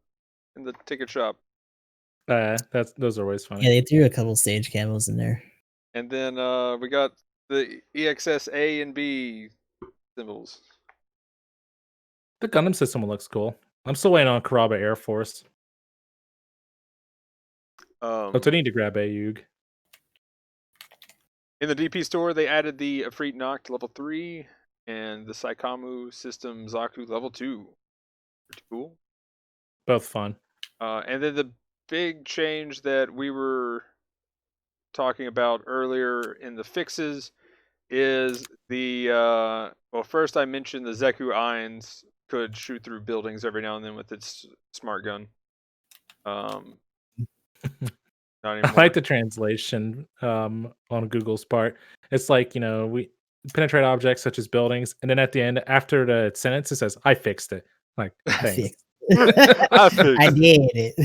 in the ticket shop, Those are always Yeah, funny. they threw a couple stage camos in there. and then we got the EXS A and B symbols. The Gundam system looks cool. I'm still waiting on Karaba Air Force. But I need to grab Ayug. In the DP store, they added the Afreet Nock to level 3 and the Saikamu System Zaku level 2. Pretty cool. Both fun. And then the big change that we were talking about earlier in the fixes is the well, first I mentioned the Zeku Eins could shoot through buildings every now and then with its smart gun. Not I anymore. like the translation on Google's part. It's like, we penetrate objects such as buildings, and then at the end, after the sentence, it says, "I fixed it." Like, thanks. I fixed I did it.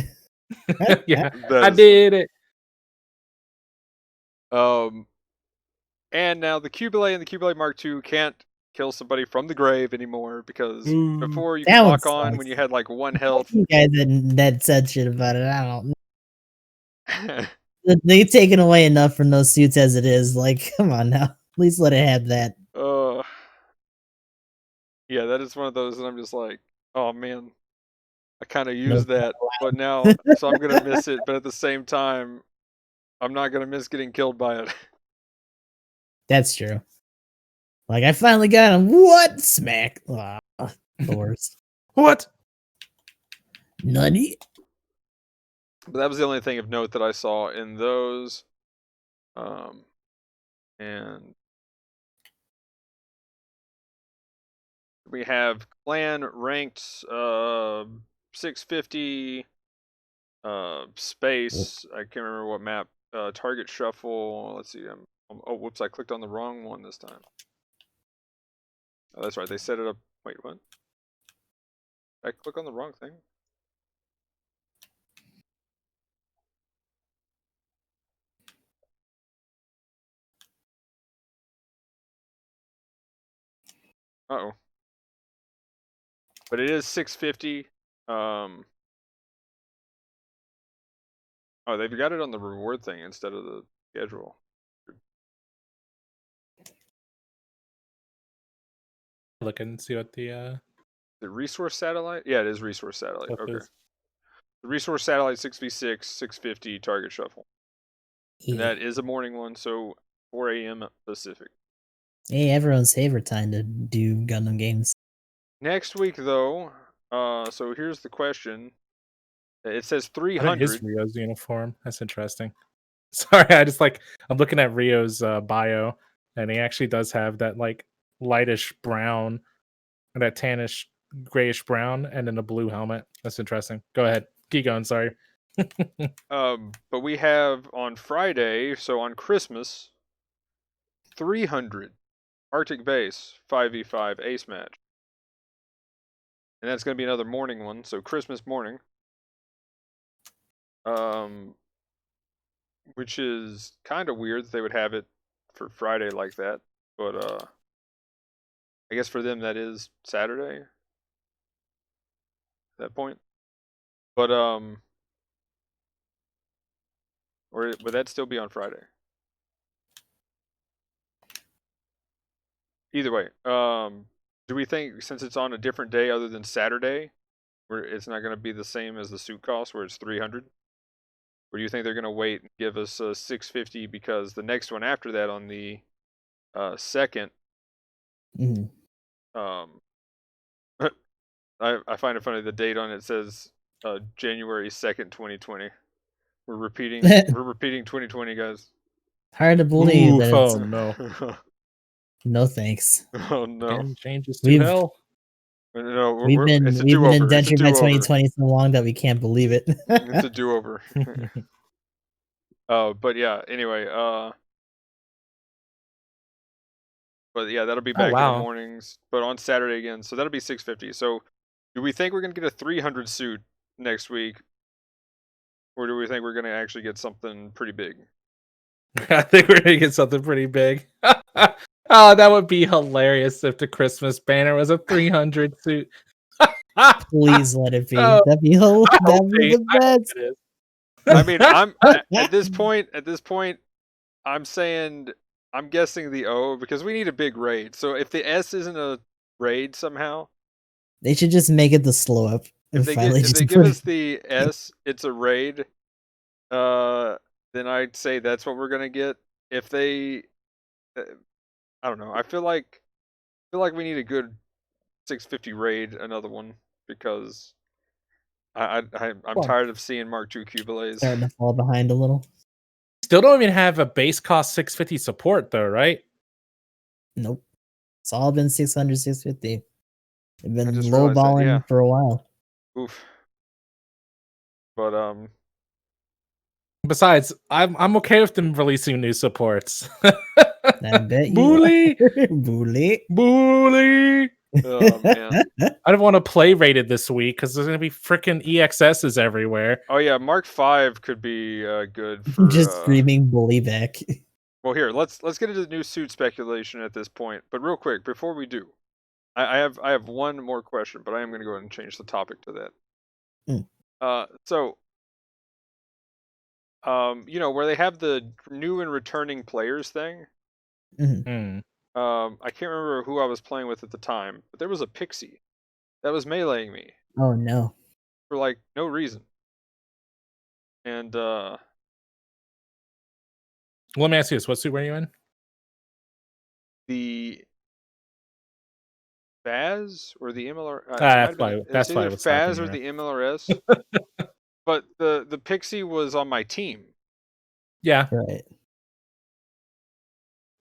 Yeah, That I is did it. And now the Cubile and the Cubile Mark II can't kill somebody from the grave anymore because before you That could one lock on sucks. when you had like 1 health. You guys that said shit about it. I don't know. They've taken away enough from those suits as it is. Like, come on now. At least let it have that. Yeah, that is one of those that I'm just like, oh man, I kind of No, used that, but now, so I'm gonna miss it. But at the same time, I'm not gonna miss getting killed by it. that's true. Like, I finally got him. What? Smack. Ah, the worst. What? Nutty. But that was the only thing of note that I saw in those. And we have clan ranked 650 space. I can't remember what map. Target shuffle. Let's see. Oh, whoops! I clicked on the wrong one this time. Oh, that's right. They set it up. Wait, what? I click on the wrong thing. Uh-oh. But it is 650. Oh, they've got it on the reward thing instead of the schedule. Look and see what the The resource satellite? Yeah, it is resource satellite. stuff Okay. is. The resource satellite 6v6, 650 target shuffle. Yeah. And that is a morning one, so 4 a.m. Pacific. Hey, everyone's favorite time to do Gundam games. Next week, though, so here's the question. It says I think his 300. Rio's uniform. That's interesting. Sorry, I'm looking at Rio's bio, and he actually does have that like lightish brown, and that tannish grayish brown, and then a blue helmet. That's interesting. Go ahead, keep going. Sorry. But we have on Friday, so on Christmas, 300 Arctic Base 5v5 ace match. And that's going to be another morning one, so Christmas morning. Which is kind of weird that they would have it for Friday like that, but I guess for them that is Saturday at that point. But or would that still be on Friday? either way, do we think since it's on a different day other than Saturday, where it's not going to be the same as the suit cost, where it's 300? Or do you think they're going to wait and give us 650 because the next one after that on the second, Mhm. um, I find it funny the date on it says January 2nd, 2020. We're repeating 2020, guys. Hard to believe that Oof, oh it's no. no thanks. Oh no. Again, changes to We've hell. No, we've been it's a we've been do-over. It's a indentured by do-over. 2020 so long that we can't believe it. It's a do-over. But yeah, anyway, but yeah, that'll be Oh back in the wow. mornings, but on Saturday again. So that'll be 650. So do we think we're going to get a 300 suit next week, or do we think we're going to actually get something pretty big? I think we're gonna get something pretty big. Oh, that would be hilarious if the Christmas banner was a 300 suit. Please let it be. Oh, That'd be I hope the I hope best. it is. I mean, I'm at this point, I'm saying I'm guessing the O because we need a big raid. So if the S isn't a raid somehow, They should just make it the slow up and finally if just they give put us the S, it's a raid. Then I'd say that's what we're gonna get. If they, I don't know. I feel like we need a good 650 raid, another one, because I'm well, tired of seeing Mark II Cubelays. starting to fall behind a little. Still don't even have a base cost 650 support though, right? Nope. It's all been 600, 650. They've I been just realized that. Yeah. lowballing for a while. Oof. But Besides, I'm okay with them releasing new supports. I bet you Bully, are. Bully. bully. oh man. I don't want to play rated this week because there's gonna be freaking EXSs everywhere. Oh yeah, Mark V could be good for Just screaming bully back. Well, here, let's get into the new suit speculation at this point. But real quick, before we do, I have one more question, but I am going to go ahead and change the topic to that. So, where they have the new and returning players thing. Mhm. I can't remember who I was playing with at the time, but there was a pixie that was meleeing me Oh no. for like no reason. And Let me ask you this: what suit were you in? the Faz or the MLR. That's why. It's That's why either it was typing Faz or here. the MLRS. But the pixie was on my team. Yeah, Right.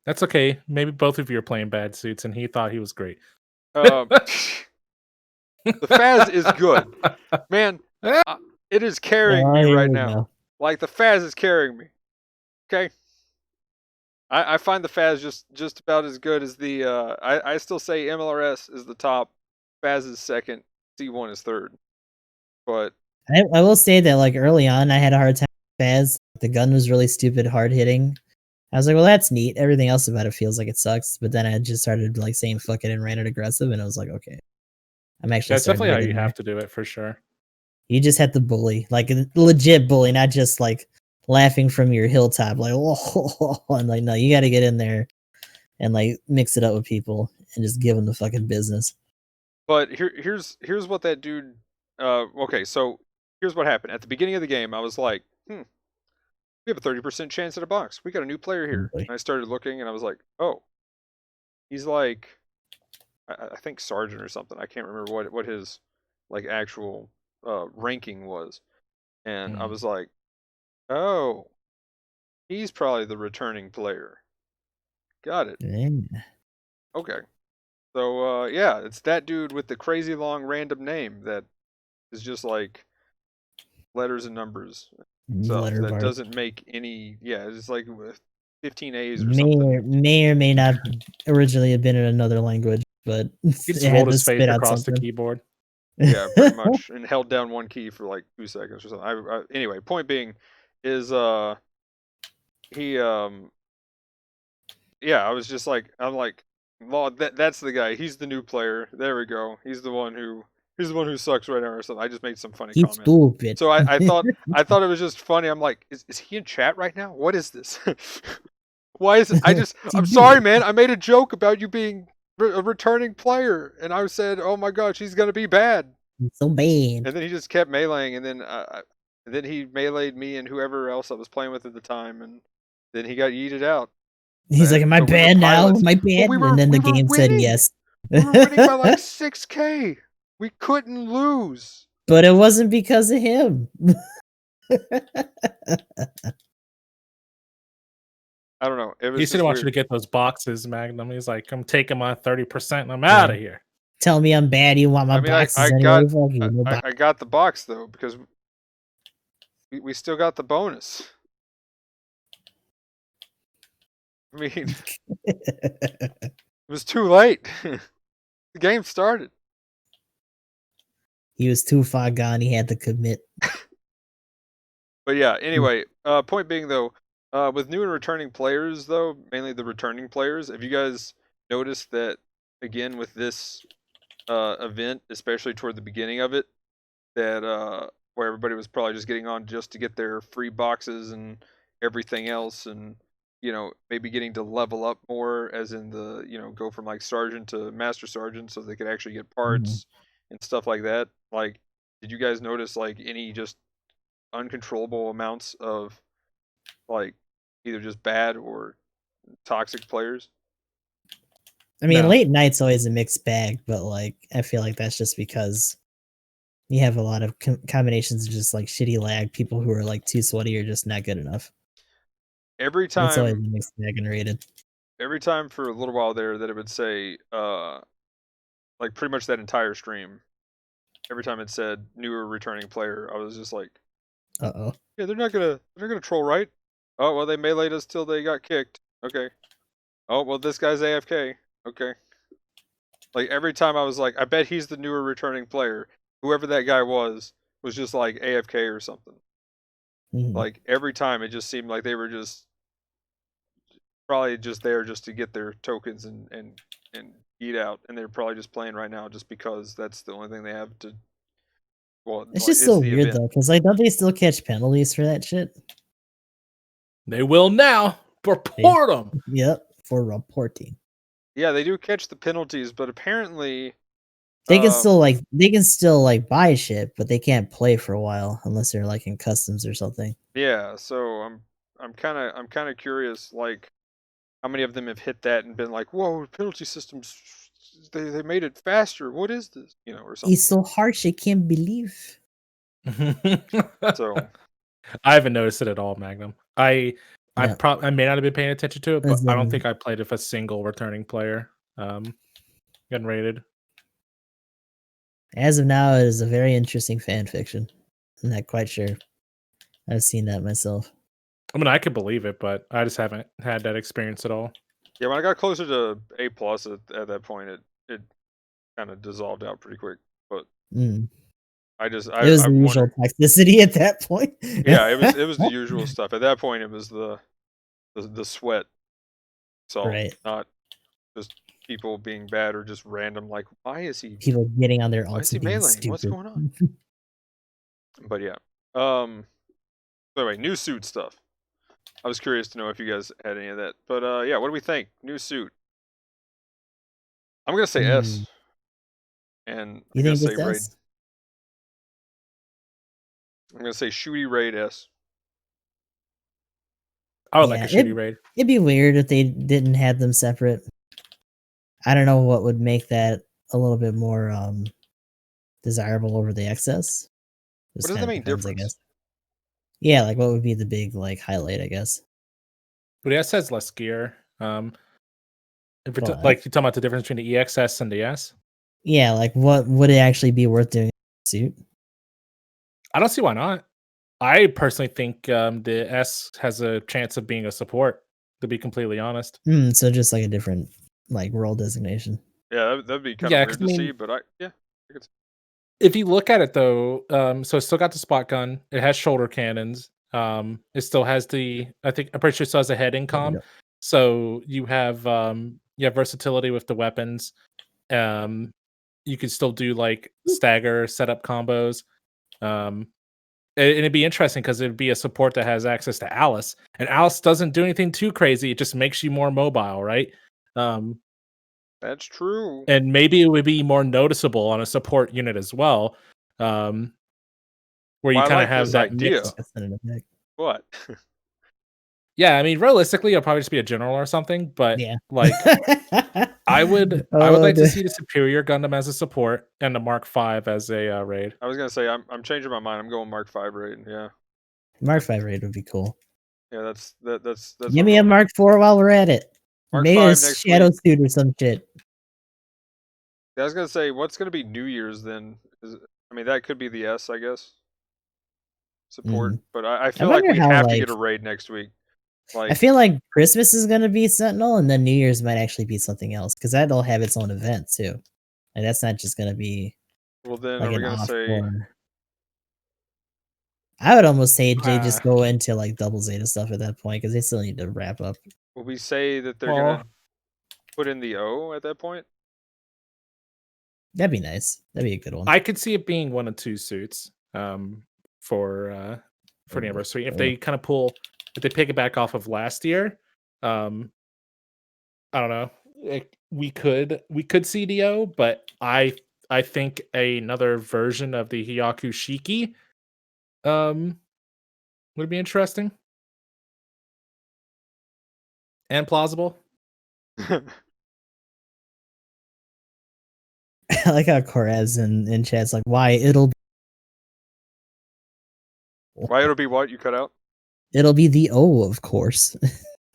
that's okay. Maybe both of you are playing bad suits, and he thought he was great. The Faz is good, man. It is carrying me Oh, here right we now. go. Like the Faz is carrying me. Okay. I find the Faz just about as good as the. I still say MLRS is the top, Faz is second, C1 is third. But I will say that like early on, I had a hard time with Faz. The gun was really stupid, hard hitting. I was like, well, that's neat. Everything else about it feels like it sucks. But then I just started like saying fuck it and ran it aggressive, and I was like, okay, I'm actually That's starting to definitely how get you in have there. to do it for sure. You just had to bully, like a legit bully, not just like laughing from your hilltop, like oh, and like no, you got to get in there and like mix it up with people and just give them the fucking business. But here's what that dude. Okay, so here's what happened at the beginning of the game. I was like, we have a 30% chance at a box. We got a new player here. Boy. And I started looking, and I was like, oh, he's like, I think sergeant or something. I can't remember what his like actual ranking was. And I was like, oh, he's probably the returning player. Got it. Yeah. Okay. So yeah, it's that dude with the crazy long random name that is just like letters and numbers stuff Letter that bar. doesn't make any. Yeah, it's like 15 A's or May something. or may not originally have been in another language, but He it just had rolled to his face spit out across the something. keyboard. Yeah, pretty much, and held down one key for like 2 seconds or something. Anyway, point being is he yeah, I was just like I'm like, well, that's the guy. He's the new player. There we go. He's the one who sucks right now or something. I just made some funny He's comment. stupid. So I thought it was just funny. I'm like, is he in chat right now? What is this? Why is it? I'm sorry, man. I made a joke about you being a returning player, and I said, "Oh my god, she's gonna be bad." It's so bad. And then he just kept meleeing, and then he meleeed me and whoever else I was playing with at the time, and then he got yeeted out. He's like, "Am I But we were bad now? pilots. Am I But bad?" And then the we were game said winning. yes. We were winning by like 6K. We couldn't lose. But it wasn't because of him. I don't know. It was He said just he wants weird. you to get those boxes, Magnum. He's like, I'm taking my 30% and I'm out of here. Tell me I'm bad. You want my I mean, boxes I anyway? got Fuck you, no box. I got the box though because we still got the bonus. I mean, it was too late. The game started. He was too far gone. He had to commit. But yeah, anyway, point being though, with new and returning players though, mainly the returning players, have you guys noticed that again with this event, especially toward the beginning of it, that where everybody was probably just getting on just to get their free boxes and everything else, and maybe getting to level up more, as in the go from like sergeant to master sergeant, so they could actually get parts and stuff like that. Like, did you guys notice like any just uncontrollable amounts of like either just bad or toxic players? I mean, No. late night's always a mixed bag, but like I feel like that's just because you have a lot of combinations of just like shitty lag, people who are like too sweaty or just not good enough. Every It's always a time, mixed bag and rated. every time for a little while there that it would say like pretty much that entire stream, every time it said newer returning player, I was just like, Uh-oh. yeah, they're not gonna troll, right? Oh well, they meleeed us till they got kicked. Okay. Oh well, this guy's AFK. Okay. Like every time I was like, I bet he's the newer returning player. Whoever that guy was just like AFK or something. Like every time it just seemed like they were just probably just there just to get their tokens and eat out, and they're probably just playing right now just because that's the only thing they have to. Well, It's like, just so the weird event. though, because like don't they still catch penalties for that shit? They will now. Report them. Yep, for reporting. Yeah, they do catch the penalties, but apparently They can still like buy shit, but they can't play for a while unless they're like in customs or something. yeah. So I'm kind of curious, like how many of them have hit that and been like, whoa, penalty systems, they made it faster. What is this? Or something. It's so harsh, I can't believe. So I haven't noticed it at all, Magnum. I may Yeah. not have been paying attention to it, but As I don't in- think I played with a single returning player getting rated. As of now, it is a very interesting fan fiction. I'm not quite sure. I've seen that myself. I mean, I could believe it, but I just haven't had that experience at all. yeah, when I got closer to A plus at that point, it kind of dissolved out pretty quick. But I It was the usual toxicity at that point. Yeah, it was the usual stuff. At that point, it was the sweat. So Right. not just people being bad or just random. Like, why is he? People getting on their Why is ults he and being meleeing? stupid. What's going on? But yeah. So anyway, new suit stuff. I was curious to know if you guys had any of that. But yeah, what do we think? New suit. I'm gonna say S. And You I'm gonna think say it's raid. S? I'm gonna say shooty raid S. I would like a shooty raid. It'd be weird if they didn't have them separate. I don't know what would make that a little bit more desirable over the XS. What is the main difference? I guess. Yeah, like what would be the big like highlight, I guess. But the S has less gear. If it's like you're talking about the difference between the EXS and the S. Yeah, like what would it actually be worth doing in a suit? I don't see why not. I personally think the S has a chance of being a support, to be completely honest. So just like a different like role designation. Yeah, that'd be kind of weird to see, but if you look at it though, so it's still got the spot gun. It has shoulder cannons. It still has I'm pretty sure it still has a head incom. Yep. So you have versatility with the weapons. You could still do like stagger setup combos. And it'd be interesting because it'd be a support that has access to Alice, and Alice doesn't do anything too crazy. It just makes you more mobile, right? That's true. And maybe it would be more noticeable on a support unit as well, where you Well, I kind of like have this that idea. mix. That's not an effect. What? Yeah, I mean, realistically, it'll probably just be a general or something. But Yeah. like, I would Oh, like to dude. see the Superior Gundam as a support and the Mark V as a raid. I was gonna say I'm changing my mind. I'm going Mark V raid. Yeah, Mark 5 raid would be cool. yeah. That's what Give I'm me a going. Mark 4 while we're at it. Mark Maybe a V next week. shadow suit or some shit. I was gonna say, what's gonna be New Year's then? I mean, that could be the S, I guess. Support, Mhm. but I I feel like wonder we how, have to like, get a raid next week. I Like, feel like Christmas is gonna be Sentinel, and then New Year's might actually be something else because that'll have its own event too. Like that's not just gonna be well, then like are we an gonna off say? for. I would almost say they Uh, just go into like double Zeta stuff at that point because they still need to wrap up. Will we say that they're well, gonna put in the O at that point? That'd be nice. That'd be a good one. I could see it being one of two suits for the Ooh, anniversary. If ooh. they kind of if they pick it back off of last year, um, I don't know. We could see DO, but I think another version of the Hyaku Shiki would be interesting and plausible. I like how Corez in chat's like, why Why it'll be what you cut out? it'll be the O, of course.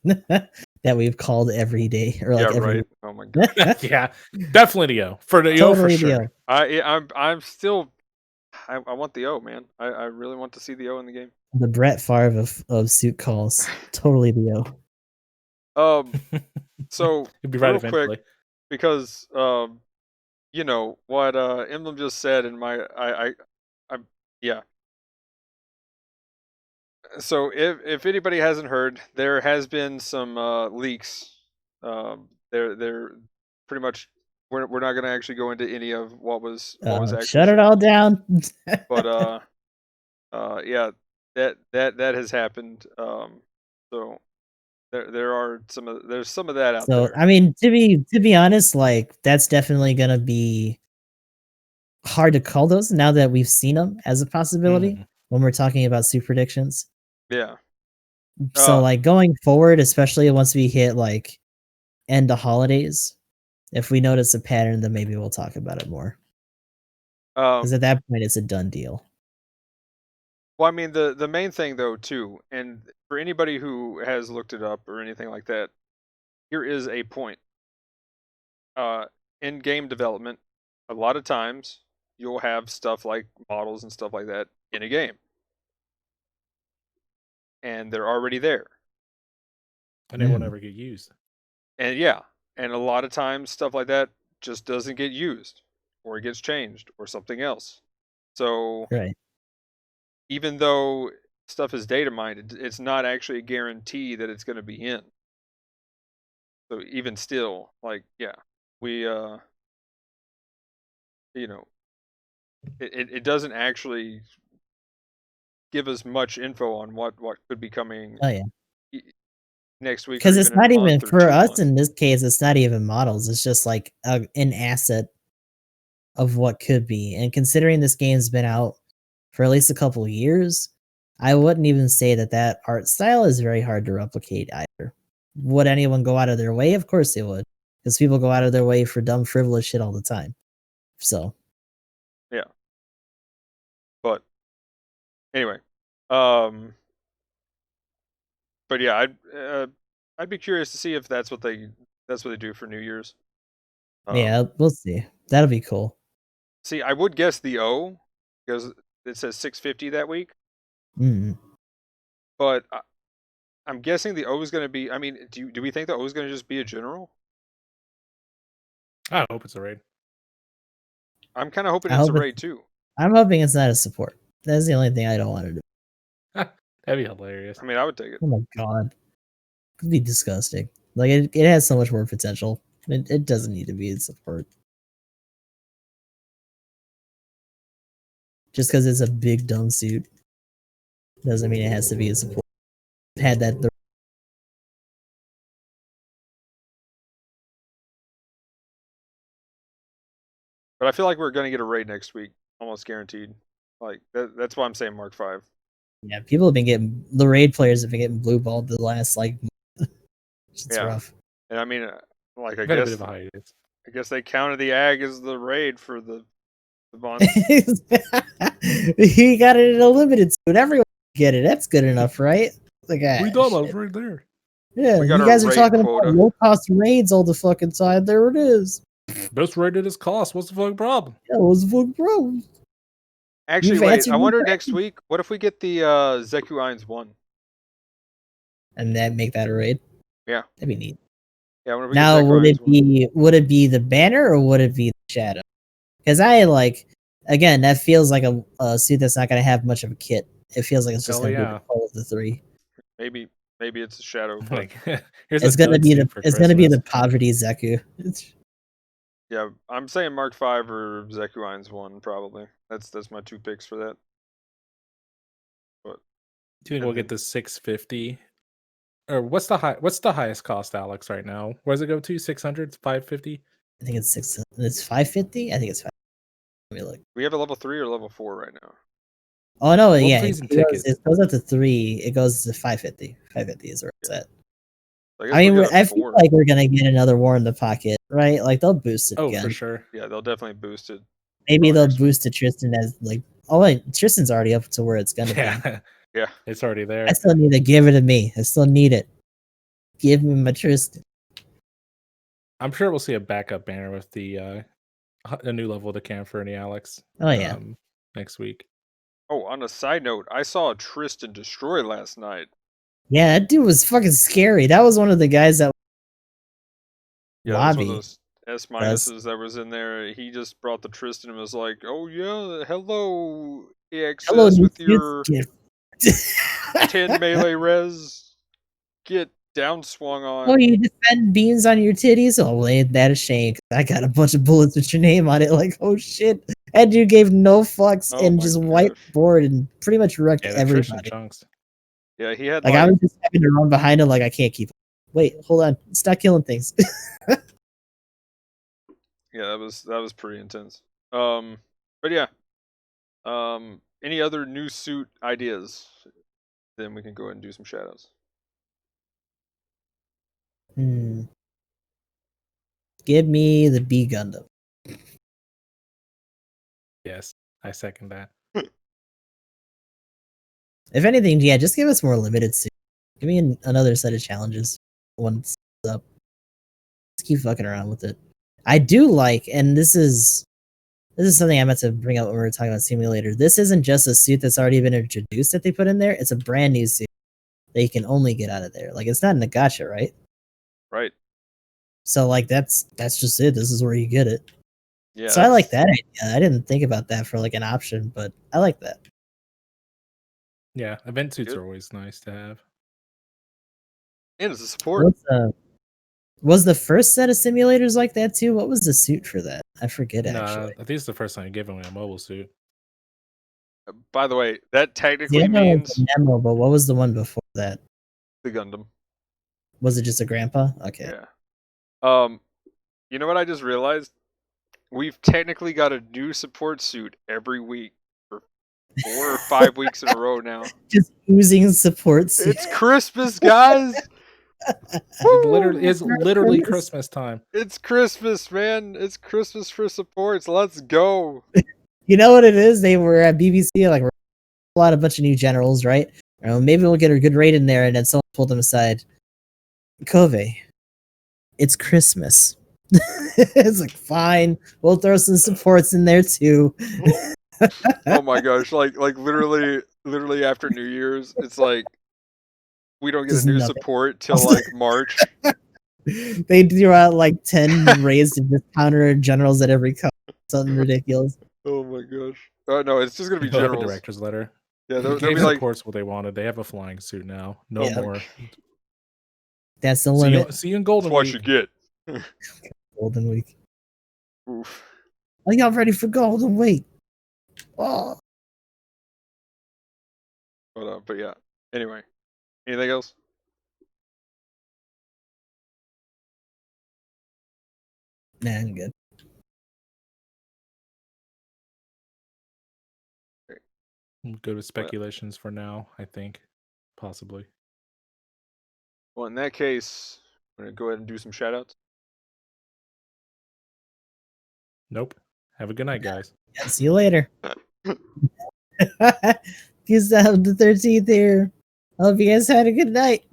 That we've called every day or like Yeah, every right. Oh my god. Yeah, definitely DO for the O for totally the sure. O. I'm still. I want the O, man. I really want to see the O in the game. The Brett Favre of suit calls. Totally the O. So You'll be right real quick, eventually. because you know what Emblem just said in my I yeah. So if anybody hasn't heard, there has been some leaks. They're pretty much we're not gonna actually go into any of what was actually Shut it said. all down. But yeah, that has happened. So there's some of that out So there. I mean, to be honest, like that's definitely gonna be hard to call those now that we've seen them as a possibility Mhm. when we're talking about suit predictions. Yeah. So Uh, like going forward, especially once we hit like end the holidays, if we notice a pattern, then maybe we'll talk about it more. Because um, at that point, it's a done deal. well, I mean the main thing though too, and for anybody who has looked it up or anything like that, here is a point. Uh, in game development, a lot of times you'll have stuff like models and stuff like that in a game, and they're already there. And they won't Mm, ever get used. And yeah, and a lot of times stuff like that just doesn't get used, or it gets changed, or something else. So right. even though stuff is data mined, it's not actually a guarantee that it's going to be in. So even still, like yeah, we you know, it doesn't actually give us much info on what could be coming Oh yeah. e- next week or Because it's even in a not even month or for 2 us months. in this case. It's not even models. It's just like an asset of what could be. And considering this game's been out for at least a couple of years, I wouldn't even say that that art style is very hard to replicate either. Would anyone go out of their way? Of course they would, because people go out of their way for dumb, frivolous shit all the time. So, Yeah, but anyway, um, but yeah, I'd be curious to see if that's what they do for New Year's. Um, yeah, we'll see. That'll be cool. See, I would guess the O because it says 650 that week, Mm. but I'm guessing the O is going to be. I mean, do we think the O is going to just be a general? I hope it's a raid. I'm kind of hoping I it's a hope raid it's. too. I'm hoping it's not a support. That's the only thing I don't want to do. That'd be hilarious. I mean, I would take it. Oh my god, it'd be disgusting. Like it has so much more potential. It doesn't need to be a support. Just because it's a big dumb suit doesn't mean it has to be a support. Had that the But I feel like we're gonna get a raid next week, almost guaranteed. Like that's why I'm saying Mark 5. Yeah, people have been getting the raid players have been getting blue balled the last like month. It's Yeah. rough. And I mean, like I We've had a bit guess of a hiatus. I guess they counted the ag as the raid for the month. He got it in a limited suit. Everyone can get it. That's good enough, right? Like, We thought I was right there. yeah, We got you a guys are raid talking quota. about low cost raids all the fucking time. There it is. Best rated is cost. What's the fucking problem? Yeah, what's the fucking problem? Actually, You've wait. answered I your wonder question. next week. What if we get the Zeku Irons 1? And then make that a raid. Yeah. That'd be neat. Yeah. What if we Now, get Zeku would Irons it 1? be the banner or would it be the shadow? Because I like, again, that feels like a suit that's not going to have much of a kit. It feels like it's just Hell going to be yeah. the whole of the three. Maybe it's a shadow. But Like, here's It's a gonna dud be suit for it's gonna be the Christmas. poverty Zeku. yeah, I'm saying Mark 5 or Zeku Irons 1 probably. That's my two picks for that. But Do you think and we'll then- get the 650? Or what's the highest cost, Alex, right now? Where does it go to? 600, 550? I think it's 6. It's 550. I think it's 5. Let me look. we have a level 3 or level 4 right now. Oh no, Well, yeah, threes and it goes, tickets. it goes up to 3. It goes to 550. 550 is where it's at. I guess I mean, we'll get a I feel 4. like we're gonna get another war in the pocket, right? Like they'll boost it Oh, again. for sure. Yeah, they'll definitely boost it. Maybe they'll next week. boost to Tristan as like. Oh wait, Tristan's already up to where it's gonna be. Yeah, Yeah. it's already there. I still need to give it to me. I still need it. Give me my Tristan. I'm sure we'll see a backup banner with the a new level of the Camphor and the Alex. Oh yeah. Next week. Oh, on a side note, I saw Tristan destroy last night. Yeah, that dude was fucking scary. That was one of the guys that Yeah, that was one of lobby. those S minuses that was in there. He just brought the Tristan and was like, "Oh yeah, hello EXS Hello, with new your kid. 10 melee res, get down swung on." Oh, you defend beans on your titties? Oh, well, ain't that a shame? 'Cause I got a bunch of bullets with your name on it. Like, oh shit. That dude gave no fucks Oh and my just wiped the board and pretty much wrecked Yeah, that Tristan everybody. chunks. Yeah, he had Like, I was just having to run behind him like I can't keep up. Wait, hold on. Stop killing things. yeah, that was pretty intense. But yeah, any other new suit ideas? Then we can go ahead and do some shadows. Give me the B Gundam. Yes, I second that. If anything, yeah, just give us more limited suit. Give me another set of challenges once it's up. Just keep fucking around with it. I do like, and this is something I meant to bring up when we were talking about simulator. This isn't just a suit that's already been introduced that they put in there. It's a brand new suit that you can only get out of there. Like it's not in a gacha, right? Right. So like that's just it. This is where you get it. Yeah. So I like that idea. I didn't think about that for like an option, but I like that. Yeah, event suits Good. are always nice to have. And it's a support. Was the first set of simulators like that too? What was the suit for that? I forget actually. I think it's the first time you give away a mobile suit. By the way, that technically Yeah, means the Nemo, but what was the one before that? the Gundam. Was it just a grandpa? Okay. Yeah. You know what I just realized? We've technically got a new support suit every week for 4 or 5 weeks in a row now. Just oozing support suit. It's Christmas, guys. It's literally Christmas time. It's Christmas, man. It's Christmas for supports. Let's go. You know what it is? They were at BBC, like, we're a bunch of new generals, right? Maybe we'll get a good raid in there, and then someone pulled them aside. Kove, it's Christmas. It's like, fine, we'll throw some supports in there too. Oh my gosh, like literally after New Year's, it's like we don't get Just a new nothing. support till like March. They threw out like 10 raids to just counter generals at every cost. Something ridiculous. Oh my gosh. Oh no, it's just gonna be They'll have a generals. director's letter. Yeah, They they'll gave be like, supports what they wanted. They have a flying suit now. No Yeah. more. That's the limit. See you in Golden "That's what Week. you get." Golden Week. Oof. Are y'all ready for Golden Week? Oh. But yeah. Anyway, anything else? Nah, I'm good. Go with speculations for now, I think. Possibly. Well, in that case, I'm gonna go ahead and do some shoutouts. Nope. Have a good night, guys. Yeah, see you later. Peace out the 13th here. I hope you guys had a good night.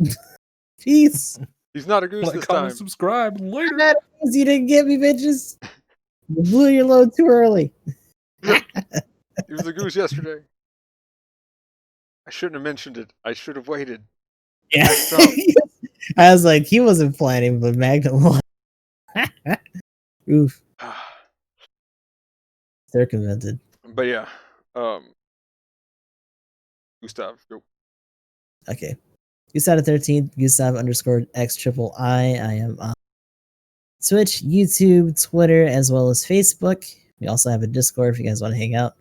Peace. He's not a goose Like, this comment, time. subscribe later. Not a goose, you didn't get me, bitches. You blew your load too early. He was a goose yesterday. I shouldn't have mentioned it. I should have waited. Yeah. Messed up. I was like, he wasn't planning, but Magnum was. Oof. Circumvented. But yeah, Gustav, go. Okay. Gustav the 13th, Gustav _ X triple I. I am on Twitch, YouTube, Twitter, as well as Facebook. We also have a Discord if you guys want to hang out.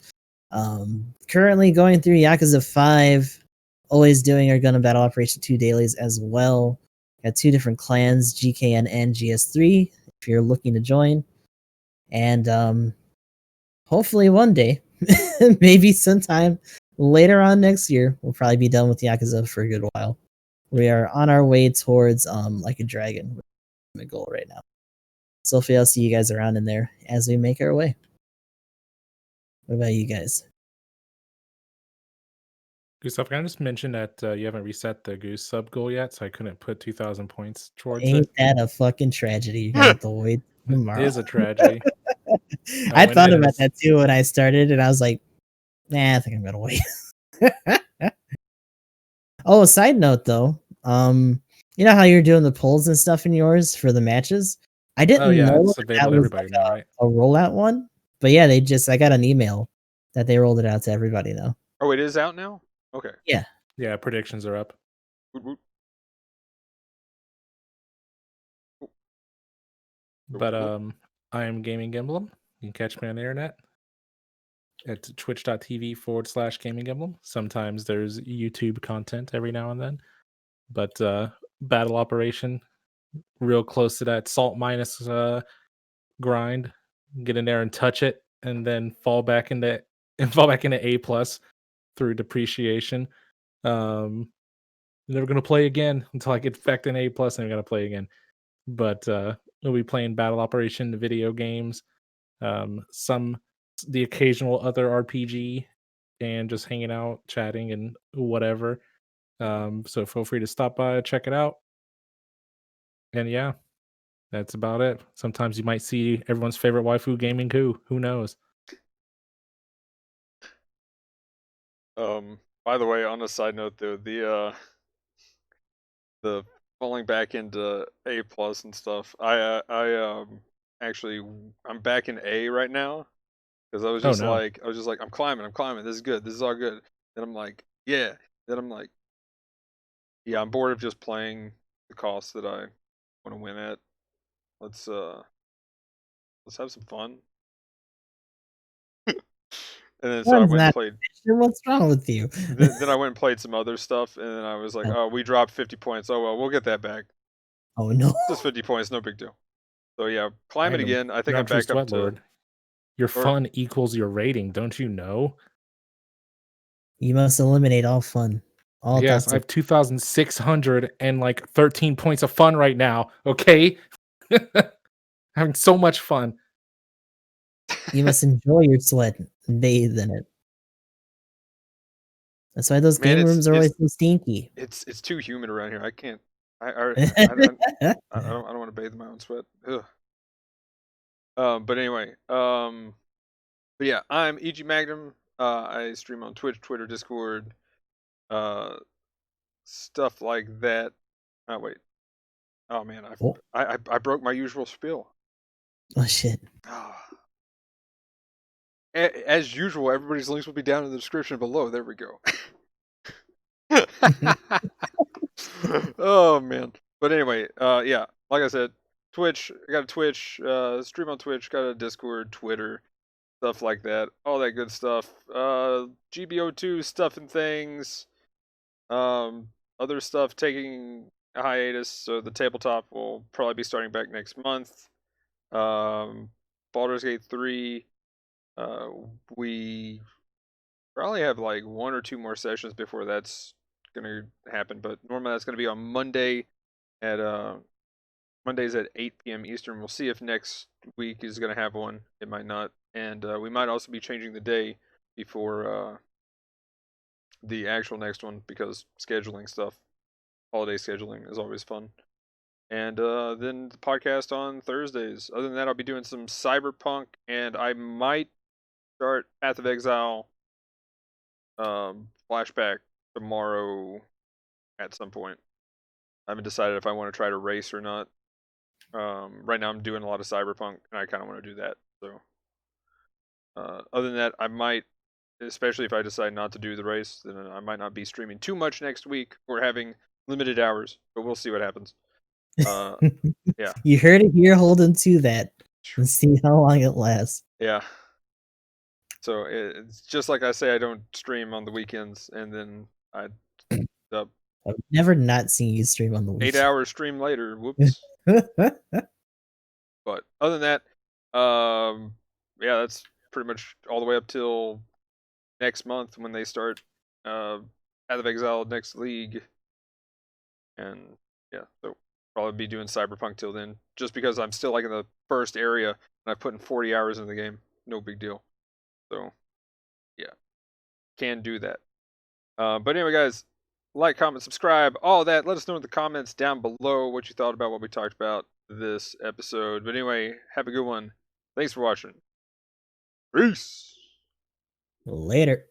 Currently going through Yakuza 5, always doing our Gundam Battle Operation 2 dailies as well. Got 2 different clans, GKN and GS3, if you're looking to join. And hopefully one day, maybe sometime later on next year, we'll probably be done with Yakuza for a good while. We are on our way towards Like a Dragon, my goal right now. So hopefully I'll see you guys around in there as we make our way. What about you guys? Gustav, can I just mention that you haven't reset the Goose sub goal yet, so I couldn't put 2,000 points towards Ain't it. that a fucking tragedy? You're gonna have to wait tomorrow. It is a tragedy. I went thought ahead and about that too when I started, and I was like, nah, I think I'm gonna wait. Oh, a side note though, you know how you're doing the polls and stuff in yours for the matches? I didn't Oh yeah, know it's that available to was everybody like now, right? a rollout one, but yeah, I got an email that they rolled it out to everybody now. Oh, it is out now? Okay. Yeah. Yeah, predictions are up. Woot woot. But I am GamingEmblem. You can catch me on the internet at twitch.tv/GamingEmblem. Sometimes there's YouTube content every now and then. But Battle Operation, real close to that salt minus grind. Get in there and touch it, and then fall back into A plus through depreciation. Never gonna play again until I get back to an A plus, and I'm gonna play again. But we'll be playing Battle Operation video games, the occasional other RPG, and just hanging out, chatting, and whatever. So feel free to stop by, check it out. And yeah, that's about it. Sometimes you might see everyone's favorite waifu gaming coup. Who knows? By the way, on a side note though, the falling back into A plus and stuff. Actually I'm back in A right now because I was Oh just no. like I'm climbing. This is good. This is all good. Then I'm like, yeah. Then I'm like, yeah, I'm bored of just playing the cost that I want to win at. Let's have some fun. And then so I One's went and not played. What's wrong with you? Then I went and played some other stuff, and then I was like, oh, we dropped 50 points. Oh well, we'll get that back. Oh no. Just 50 points, no big deal. So yeah, climbing Magnum, again. I think you're I'm on True back up Sweat to. Lord. Your fun equals your rating, don't you know? You must eliminate all fun. All Yes, I have 2,600 and like 13 points of fun right now. Okay, having so much fun. You must enjoy your sweat and bathe in it. That's why those Man, game rooms are always so stinky. It's too humid around here. I can't. I don't want to bathe in my own sweat. Ugh. But anyway, but yeah, I'm EG Magnum. I stream on Twitch, Twitter, Discord, stuff like that. Oh wait. Oh man, I broke my usual spiel. Oh shit. As usual, everybody's links will be down in the description below. There we go. Oh man. But anyway, yeah, like I said, Twitch, I got a Twitch, stream on Twitch, got a Discord, Twitter, stuff like that, all that good stuff. GBO2 stuff and things. Other stuff taking a hiatus, so the tabletop will probably be starting back next month. Baldur's Gate 3, we Probably have like 1 or 2 more sessions before that's gonna happen, but normally that's gonna be on Monday at Mondays at 8 p.m. Eastern. We'll see if next week is gonna have one. It might not, and we might also be changing the day before the actual next one because scheduling stuff, holiday scheduling is always fun. And then the podcast on Thursdays. Other than that, I'll be doing some Cyberpunk, and I might start Path of Exile flashback tomorrow at some point. I haven't decided if I want to try to race or not. Right now, I'm doing a lot of Cyberpunk, and I kind of want to do that. So, other than that, I might, especially if I decide not to do the race, then I might not be streaming too much next week or having limited hours. But we'll see what happens. Yeah. You heard it here. Hold on to that and see how long it lasts. Yeah. So it's just like I say, I don't stream on the weekends, and then I've never not seen you stream on the weekend. 8-hour stream later. Whoops. But other than that, yeah, that's pretty much all the way up till next month when they start Path of Exile next league. And yeah, so probably be doing Cyberpunk till then, just because I'm still like in the first area and I've put in 40 hours in the game. No big deal. So yeah, can do that. But anyway, guys, like, comment, subscribe, all that. Let us know in the comments down below what you thought about what we talked about this episode. But anyway, have a good one. Thanks for watching. Peace. Later.